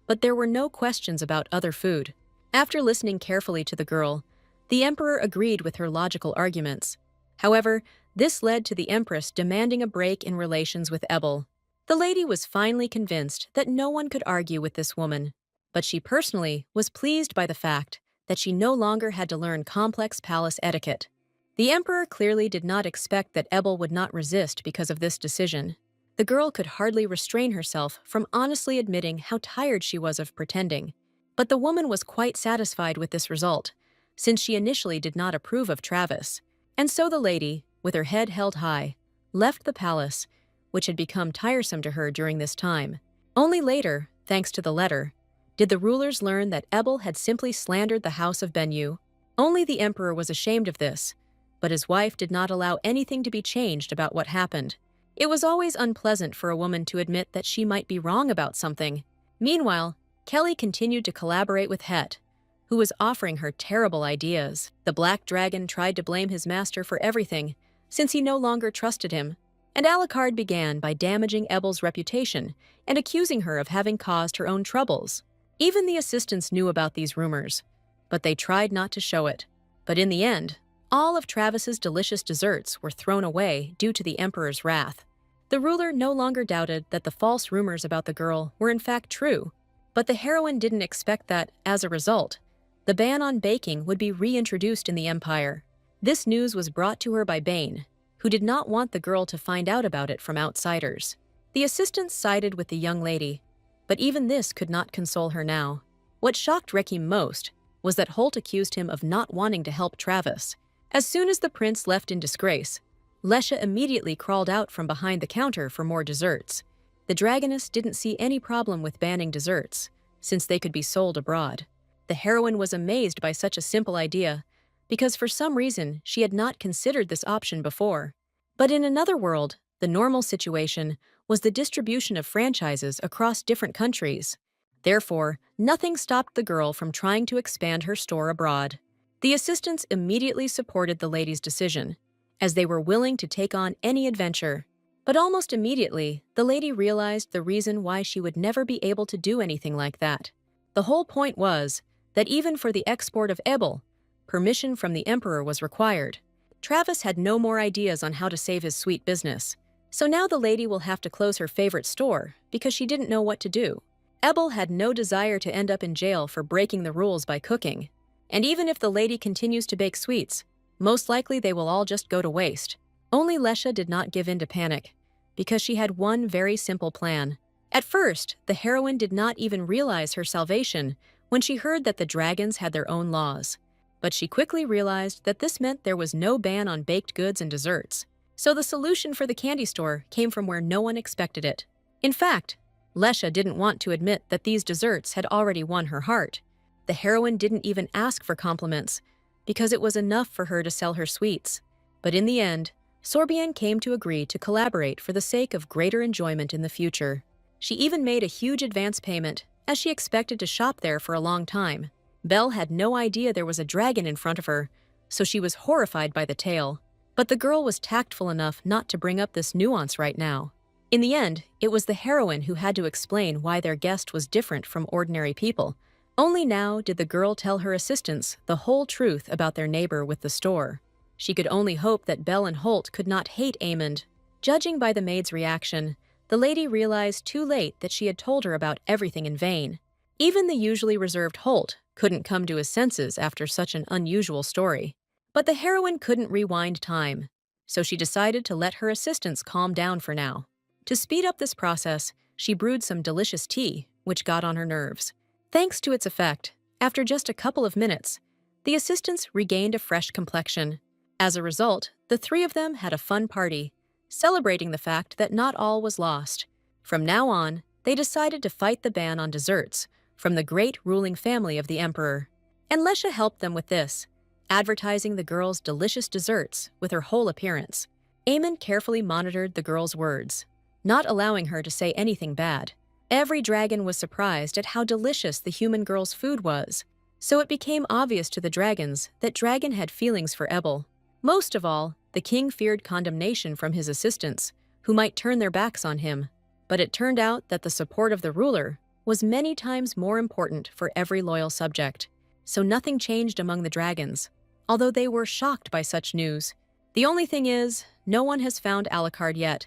but there were no questions about other food. After listening carefully to the girl, the emperor agreed with her logical arguments. However, this led to the empress demanding a break in relations with Ebel. The lady was finally convinced that no one could argue with this woman, but she personally was pleased by the fact that she no longer had to learn complex palace etiquette. The emperor clearly did not expect that Ebel would not resist because of this decision. The girl could hardly restrain herself from honestly admitting how tired she was of pretending. But the woman was quite satisfied with this result, since she initially did not approve of Travis. And so the lady, with her head held high, left the palace, which had become tiresome to her during this time. Only later, thanks to the letter, did the rulers learn that Ebel had simply slandered the house of Benyu. Only the emperor was ashamed of this, but his wife did not allow anything to be changed about what happened. It was always unpleasant for a woman to admit that she might be wrong about something. Meanwhile, Kelly continued to collaborate with Het, who was offering her terrible ideas. The Black Dragon tried to blame his master for everything, since he no longer trusted him, and Alucard began by damaging Ebel's reputation and accusing her of having caused her own troubles. Even the assistants knew about these rumors, but they tried not to show it. But in the end, all of Travis's delicious desserts were thrown away due to the emperor's wrath. The ruler no longer doubted that the false rumors about the girl were in fact true, but the heroine didn't expect that, as a result, the ban on baking would be reintroduced in the empire. This news was brought to her by Bane, who did not want the girl to find out about it from outsiders. The assistants sided with the young lady, but even this could not console her now. What shocked Rekim most was that Holt accused him of not wanting to help Travis. As soon as the prince left in disgrace, Lesha immediately crawled out from behind the counter for more desserts. The dragoness didn't see any problem with banning desserts, since they could be sold abroad. The heroine was amazed by such a simple idea, because for some reason she had not considered this option before. But in another world, the normal situation was the distribution of franchises across different countries. Therefore, nothing stopped the girl from trying to expand her store abroad. The assistants immediately supported the lady's decision, as they were willing to take on any adventure. But almost immediately, the lady realized the reason why she would never be able to do anything like that. The whole point was that even for the export of Ebel, permission from the emperor was required. Travis had no more ideas on how to save his sweet business, so now the lady will have to close her favorite store because she didn't know what to do. Ebel had no desire to end up in jail for breaking the rules by cooking, and even if the lady continues to bake sweets, most likely they will all just go to waste. Only Lesha did not give in to panic, because she had one very simple plan. At first, the heroine did not even realize her salvation when she heard that the dragons had their own laws. But she quickly realized that this meant there was no ban on baked goods and desserts. So the solution for the candy store came from where no one expected it. In fact, Lesha didn't want to admit that these desserts had already won her heart. The heroine didn't even ask for compliments, because it was enough for her to sell her sweets. But in the end, Sorbian came to agree to collaborate for the sake of greater enjoyment in the future. She even made a huge advance payment, as she expected to shop there for a long time. Belle had no idea there was a dragon in front of her, so she was horrified by the tale. But the girl was tactful enough not to bring up this nuance right now. In the end, it was the heroine who had to explain why their guest was different from ordinary people. Only now did the girl tell her assistants the whole truth about their neighbor with the store. She could only hope that Belle and Holt could not hate Aemond. Judging by the maid's reaction, the lady realized too late that she had told her about everything in vain. Even the usually reserved Holt couldn't come to his senses after such an unusual story. But the heroine couldn't rewind time, so she decided to let her assistants calm down for now. To speed up this process, she brewed some delicious tea, which got on her nerves. Thanks to its effect, after just a couple of minutes, the assistants regained a fresh complexion. As a result, the three of them had a fun party, celebrating the fact that not all was lost. From now on, they decided to fight the ban on desserts from the great ruling family of the emperor. And Lesha helped them with this, advertising the girl's delicious desserts with her whole appearance. Aemond carefully monitored the girl's words, not allowing her to say anything bad. Every dragon was surprised at how delicious the human girl's food was, So it became obvious to the dragons that Dragon had feelings for Ebel. Most of all, the king feared condemnation from his assistants, who might turn their backs on him. But it turned out that the support of the ruler was many times more important for every loyal subject. So nothing changed among the dragons, although they were shocked by such news. The only thing is, no one has found Alucard yet,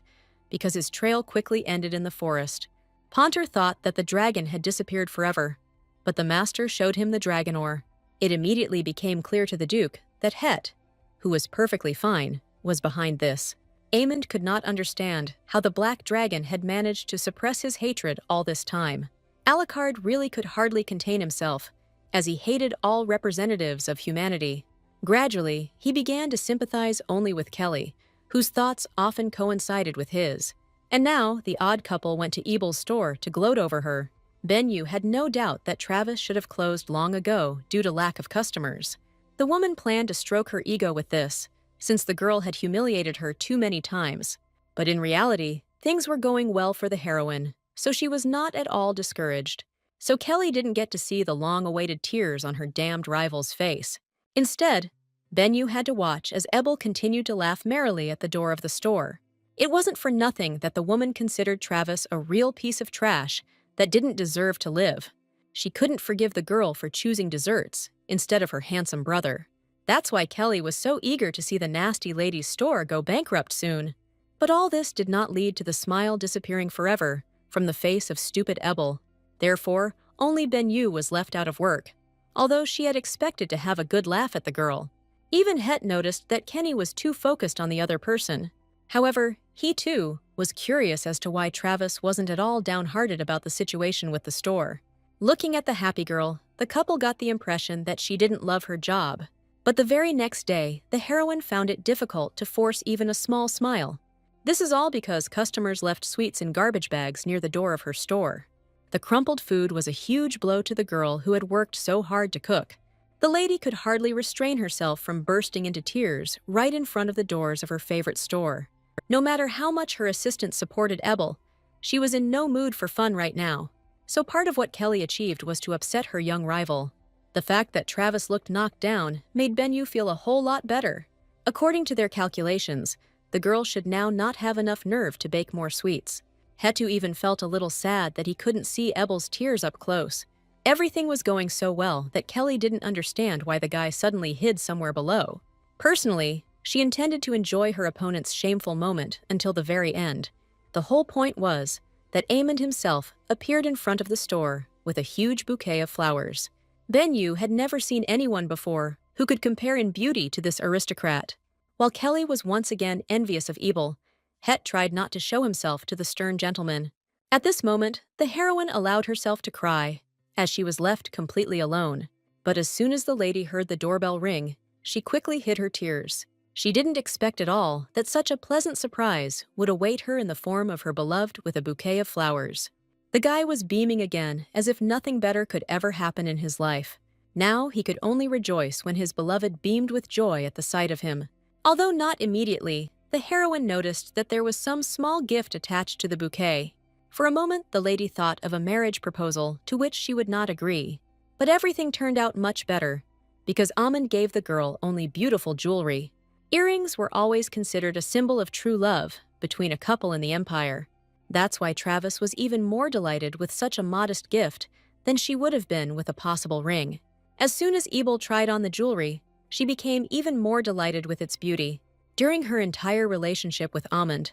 because his trail quickly ended in the forest. Ponter thought that the dragon had disappeared forever, but the master showed him the dragon ore. It immediately became clear to the Duke that Het, who was perfectly fine, was behind this. Aemond could not understand how the black dragon had managed to suppress his hatred all this time. Alucard really could hardly contain himself, as he hated all representatives of humanity. Gradually, he began to sympathize only with Kelly, whose thoughts often coincided with his. And now, the odd couple went to Ebel's store to gloat over her. Benyu had no doubt that Travis should have closed long ago due to lack of customers. The woman planned to stroke her ego with this, since the girl had humiliated her too many times. But in reality, things were going well for the heroine, so she was not at all discouraged. So Kelly didn't get to see the long-awaited tears on her damned rival's face. Instead, Benyu had to watch as Ebel continued to laugh merrily at the door of the store. It wasn't for nothing that the woman considered Travis a real piece of trash that didn't deserve to live. She couldn't forgive the girl for choosing desserts instead of her handsome brother. That's why Kelly was so eager to see the nasty lady's store go bankrupt soon. But all this did not lead to the smile disappearing forever from the face of stupid Ebel. Therefore, only Benyu was left out of work, although she had expected to have a good laugh at the girl. Even Het noticed that Kenny was too focused on the other person. However, he too was curious as to why Travis wasn't at all downhearted about the situation with the store. Looking at the happy girl, the couple got the impression that she didn't love her job. But the very next day, the heroine found it difficult to force even a small smile. This is all because customers left sweets in garbage bags near the door of her store. The crumpled food was a huge blow to the girl who had worked so hard to cook. The lady could hardly restrain herself from bursting into tears right in front of the doors of her favorite store. No matter how much her assistant supported Ebel, she was in no mood for fun right now. So part of what Kelly achieved was to upset her young rival. The fact that Travis looked knocked down made Benyu feel a whole lot better. According to their calculations, the girl should now not have enough nerve to bake more sweets. Hetu even felt a little sad that he couldn't see Ebel's tears up close. Everything was going so well that Kelly didn't understand why the guy suddenly hid somewhere below. Personally, she intended to enjoy her opponent's shameful moment until the very end. The whole point was that Aemond himself appeared in front of the store with a huge bouquet of flowers. Benyu had never seen anyone before who could compare in beauty to this aristocrat. While Kelly was once again envious of Ebel, Het tried not to show himself to the stern gentleman. At this moment, the heroine allowed herself to cry, as she was left completely alone. But as soon as the lady heard the doorbell ring, she quickly hid her tears. She didn't expect at all that such a pleasant surprise would await her in the form of her beloved with a bouquet of flowers. The guy was beaming again, as if nothing better could ever happen in his life. Now he could only rejoice when his beloved beamed with joy at the sight of him. Although not immediately, the heroine noticed that there was some small gift attached to the bouquet. For a moment, the lady thought of a marriage proposal to which she would not agree. But everything turned out much better, because Aemond gave the girl only beautiful jewelry. Earrings were always considered a symbol of true love between a couple in the Empire. That's why Travis was even more delighted with such a modest gift than she would have been with a possible ring. As soon as Ebel tried on the jewelry, she became even more delighted with its beauty. During her entire relationship with Aemond,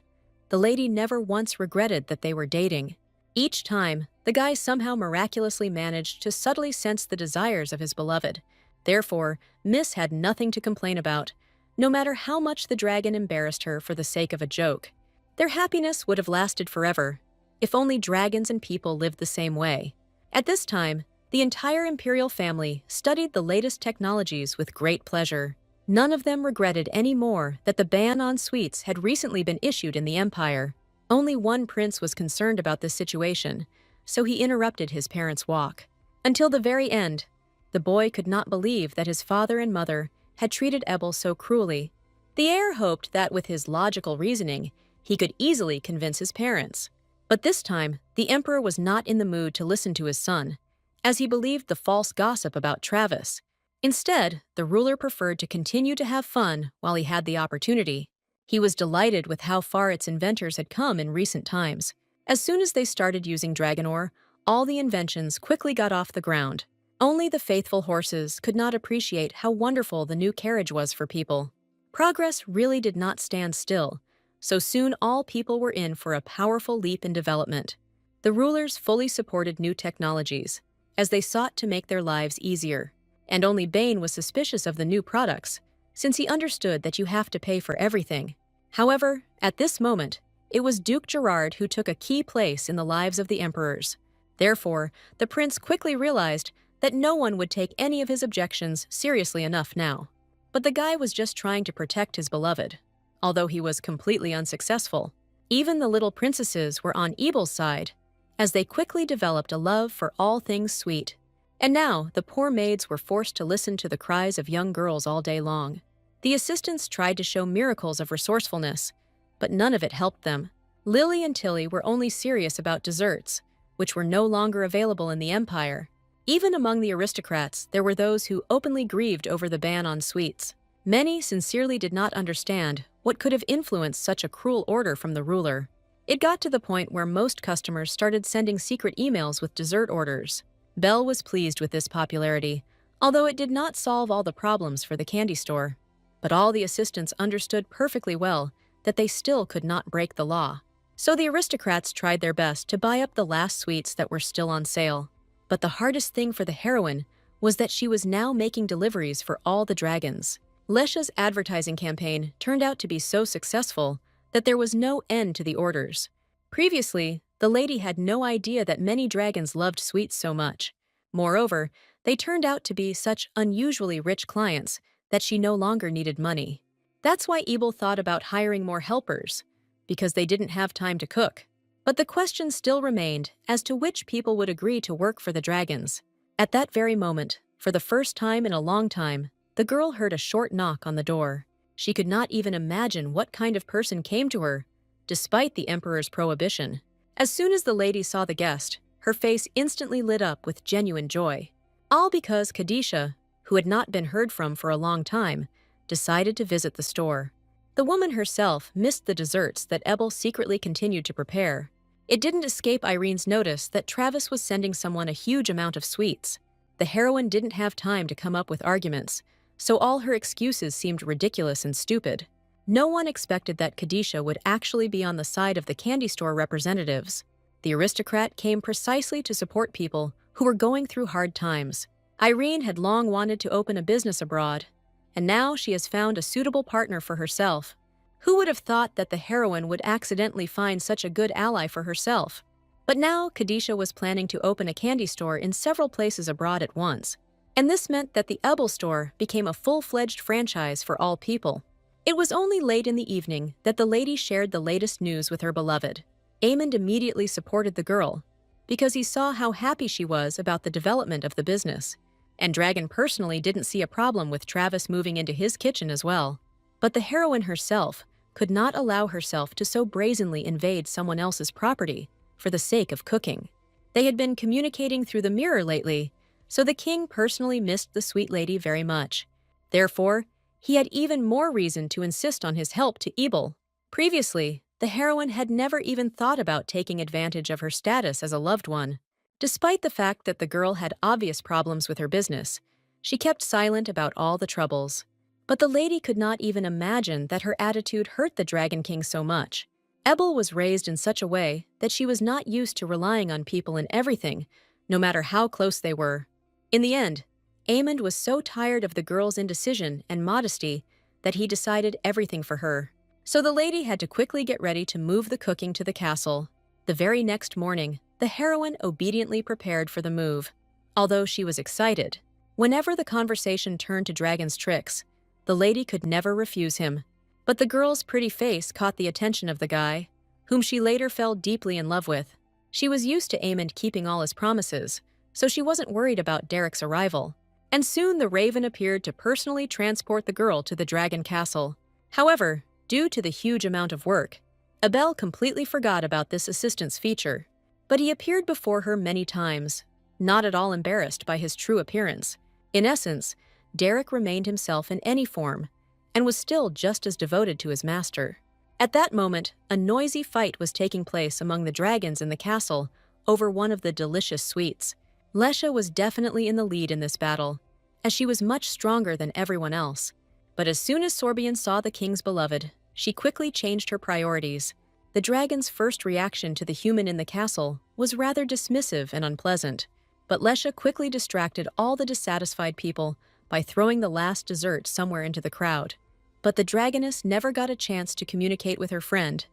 the lady never once regretted that they were dating. Each time, the guy somehow miraculously managed to subtly sense the desires of his beloved. Therefore, Miss had nothing to complain about, no matter how much the dragon embarrassed her for the sake of a joke. Their happiness would have lasted forever, if only dragons and people lived the same way. At this time, the entire imperial family studied the latest technologies with great pleasure. None of them regretted any more that the ban on sweets had recently been issued in the Empire. Only one prince was concerned about this situation, so he interrupted his parents' walk. Until the very end, the boy could not believe that his father and mother had treated Ebel so cruelly. The heir hoped that with his logical reasoning, he could easily convince his parents. But this time, the emperor was not in the mood to listen to his son. as he believed the false gossip about Travis. Instead, the ruler preferred to continue to have fun while he had the opportunity. He was delighted with how far its inventors had come in recent times. As soon as they started using dragon ore, all the inventions quickly got off the ground. Only the faithful horses could not appreciate how wonderful the new carriage was for people. Progress really did not stand still, so soon all people were in for a powerful leap in development. The rulers fully supported new technologies, as they sought to make their lives easier. And only Bane was suspicious of the new products, since he understood that you have to pay for everything. However, at this moment, it was Duke Gerard who took a key place in the lives of the emperors. Therefore, the prince quickly realized that no one would take any of his objections seriously enough now. But the guy was just trying to protect his beloved. Although he was completely unsuccessful, even the little princesses were on Ebel's side, as they quickly developed a love for all things sweet. And now, the poor maids were forced to listen to the cries of young girls all day long. The assistants tried to show miracles of resourcefulness, but none of it helped them. Lily and Tilly were only serious about desserts, which were no longer available in the empire. Even among the aristocrats, there were those who openly grieved over the ban on sweets. Many sincerely did not understand what could have influenced such a cruel order from the ruler. It got to the point where most customers started sending secret emails with dessert orders. Belle was pleased with this popularity, although it did not solve all the problems for the candy store. But all the assistants understood perfectly well that they still could not break the law. So the aristocrats tried their best to buy up the last sweets that were still on sale. But the hardest thing for the heroine was that she was now making deliveries for all the dragons. Lesha's advertising campaign turned out to be so successful that there was no end to the orders. Previously, the lady had no idea that many dragons loved sweets so much. Moreover, they turned out to be such unusually rich clients that she no longer needed money. That's why Ebel thought about hiring more helpers, because they didn't have time to cook. But the question still remained as to which people would agree to work for the dragons. At that very moment, for the first time in a long time, the girl heard a short knock on the door. She could not even imagine what kind of person came to her, despite the emperor's prohibition. As soon as the lady saw the guest, her face instantly lit up with genuine joy. All because Kadisha, who had not been heard from for a long time, decided to visit the store. The woman herself missed the desserts that Ebel secretly continued to prepare. It didn't escape Irene's notice that Travis was sending someone a huge amount of sweets. The heroine didn't have time to come up with arguments, so all her excuses seemed ridiculous and stupid. No one expected that Kadisha would actually be on the side of the candy store representatives. The aristocrat came precisely to support people who were going through hard times. Irene had long wanted to open a business abroad, and now she has found a suitable partner for herself. Who would have thought that the heroine would accidentally find such a good ally for herself? But now Kadisha was planning to open a candy store in several places abroad at once, and this meant that the Ebel store became a full-fledged franchise for all people. It was only late in the evening that the lady shared the latest news with her beloved. Aemond immediately supported the girl, because he saw how happy she was about the development of the business, and Dragon personally didn't see a problem with Travis moving into his kitchen as well. But the heroine herself could not allow herself to so brazenly invade someone else's property for the sake of cooking. They had been communicating through the mirror lately, so the king personally missed the sweet lady very much. Therefore, he had even more reason to insist on his help to Ebel. Previously, the heroine had never even thought about taking advantage of her status as a loved one. Despite the fact that the girl had obvious problems with her business, she kept silent about all the troubles. But the lady could not even imagine that her attitude hurt the Dragon King so much. Ebel was raised in such a way that she was not used to relying on people in everything, no matter how close they were. In the end, Aemond was so tired of the girl's indecision and modesty that he decided everything for her. So the lady had to quickly get ready to move the cooking to the castle. The very next morning, the heroine obediently prepared for the move. Although she was excited, whenever the conversation turned to Dragon's tricks, the lady could never refuse him. But the girl's pretty face caught the attention of the guy, whom she later fell deeply in love with. She was used to Aemond keeping all his promises, so she wasn't worried about Derek's arrival. And soon the Raven appeared to personally transport the girl to the Dragon Castle. However, due to the huge amount of work, Abel completely forgot about this assistance feature. But he appeared before her many times, not at all embarrassed by his true appearance. In essence, Derek remained himself in any form, and was still just as devoted to his master. At that moment, a noisy fight was taking place among the dragons in the castle over one of the delicious sweets. Lesha was definitely in the lead in this battle, as she was much stronger than everyone else. But as soon as Sorbian saw the king's beloved, she quickly changed her priorities. The dragon's first reaction to the human in the castle was rather dismissive and unpleasant, but Lesha quickly distracted all the dissatisfied people by throwing the last dessert somewhere into the crowd. But the dragoness never got a chance to communicate with her friend,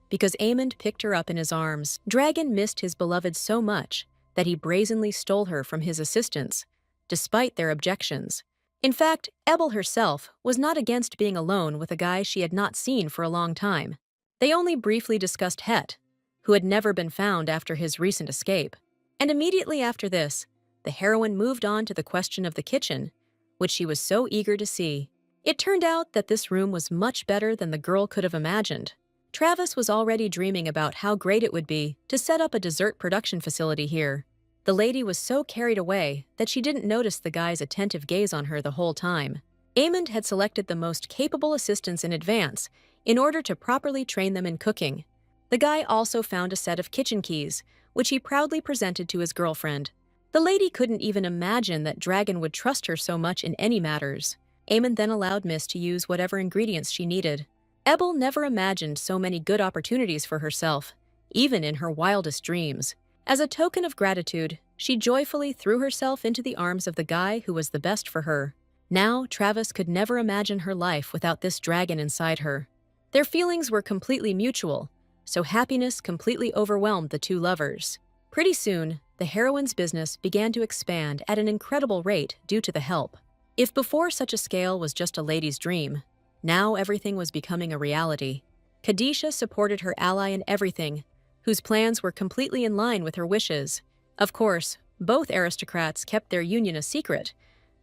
because Aemond picked her up in his arms. Dragon missed his beloved so much that he brazenly stole her from his assistants, despite their objections. In fact, Ebel herself was not against being alone with a guy she had not seen for a long time. They only briefly discussed Het, who had never been found after his recent escape. And immediately after this, the heroine moved on to the question of the kitchen, which she was so eager to see. It turned out that this room was much better than the girl could have imagined. Travis was already dreaming about how great it would be to set up a dessert production facility here. The lady was so carried away that she didn't notice the guy's attentive gaze on her the whole time. Aemond had selected the most capable assistants in advance in order to properly train them in cooking. The guy also found a set of kitchen keys, which he proudly presented to his girlfriend. The lady couldn't even imagine that Dragon would trust her so much in any matters. Aemond then allowed Miss to use whatever ingredients she needed. Ebel never imagined so many good opportunities for herself, even in her wildest dreams. As a token of gratitude, she joyfully threw herself into the arms of the guy who was the best for her. Now, Travis could never imagine her life without this dragon inside her. Their feelings were completely mutual, so happiness completely overwhelmed the two lovers. Pretty soon, the heroine's business began to expand at an incredible rate due to the help. If before such a scale was just a lady's dream, now everything was becoming a reality. Kadisha supported her ally in everything, whose plans were completely in line with her wishes. Of course, both aristocrats kept their union a secret,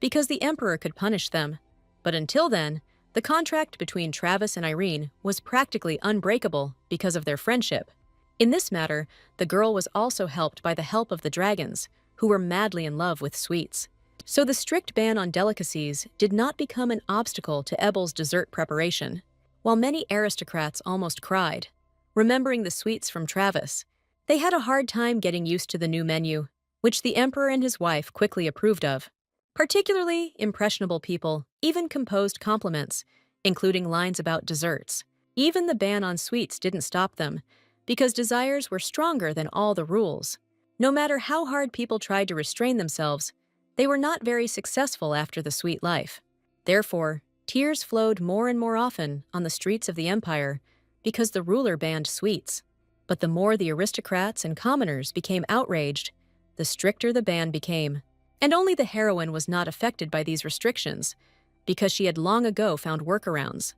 because the emperor could punish them. But until then, the contract between Travis and Irene was practically unbreakable because of their friendship. In this matter, the girl was also helped by the help of the dragons, who were madly in love with sweets. So the strict ban on delicacies did not become an obstacle to Ebel's dessert preparation. While many aristocrats almost cried, remembering the sweets from Travis, they had a hard time getting used to the new menu, which the emperor and his wife quickly approved of. Particularly impressionable people even composed compliments, including lines about desserts. Even the ban on sweets didn't stop them, because desires were stronger than all the rules. No matter how hard people tried to restrain themselves, they were not very successful after the sweet life. Therefore, tears flowed more and more often on the streets of the empire because the ruler banned sweets. But the more the aristocrats and commoners became outraged, the stricter the ban became. And only the heroine was not affected by these restrictions, because she had long ago found workarounds.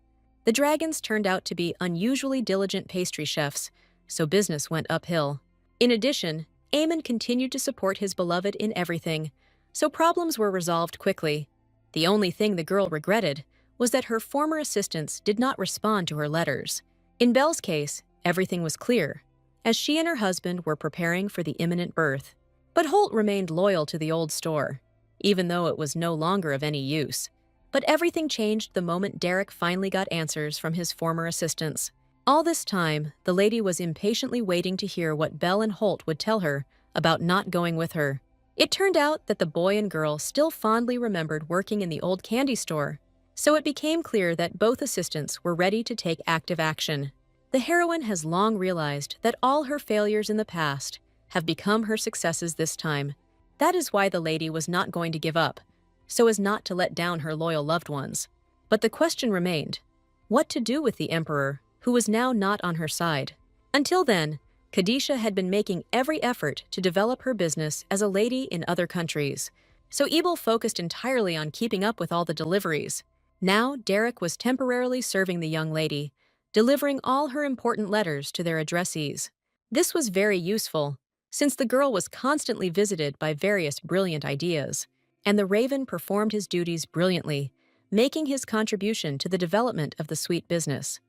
The dragons turned out to be unusually diligent pastry chefs, so business went uphill. In addition, Aemon continued to support his beloved in everything, so problems were resolved quickly. The only thing the girl regretted was that her former assistants did not respond to her letters. In Belle's case, everything was clear, as she and her husband were preparing for the imminent birth. But Holt remained loyal to the old store, even though it was no longer of any use. But everything changed the moment Derek finally got answers from his former assistants. All this time, the lady was impatiently waiting to hear what Belle and Holt would tell her about not going with her. It turned out that the boy and girl still fondly remembered working in the old candy store, so it became clear that both assistants were ready to take active action. The heroine has long realized that all her failures in the past have become her successes this time. That is why the lady was not going to give up, so as not to let down her loyal loved ones. But the question remained, what to do with the emperor, who was now not on her side? Until then, Kadisha had been making every effort to develop her business as a lady in other countries, so Ebel focused entirely on keeping up with all the deliveries. Now Derek was temporarily serving the young lady, delivering all her important letters to their addressees. This was very useful, since the girl was constantly visited by various brilliant ideas, and the Raven performed his duties brilliantly, making his contribution to the development of the sweet business.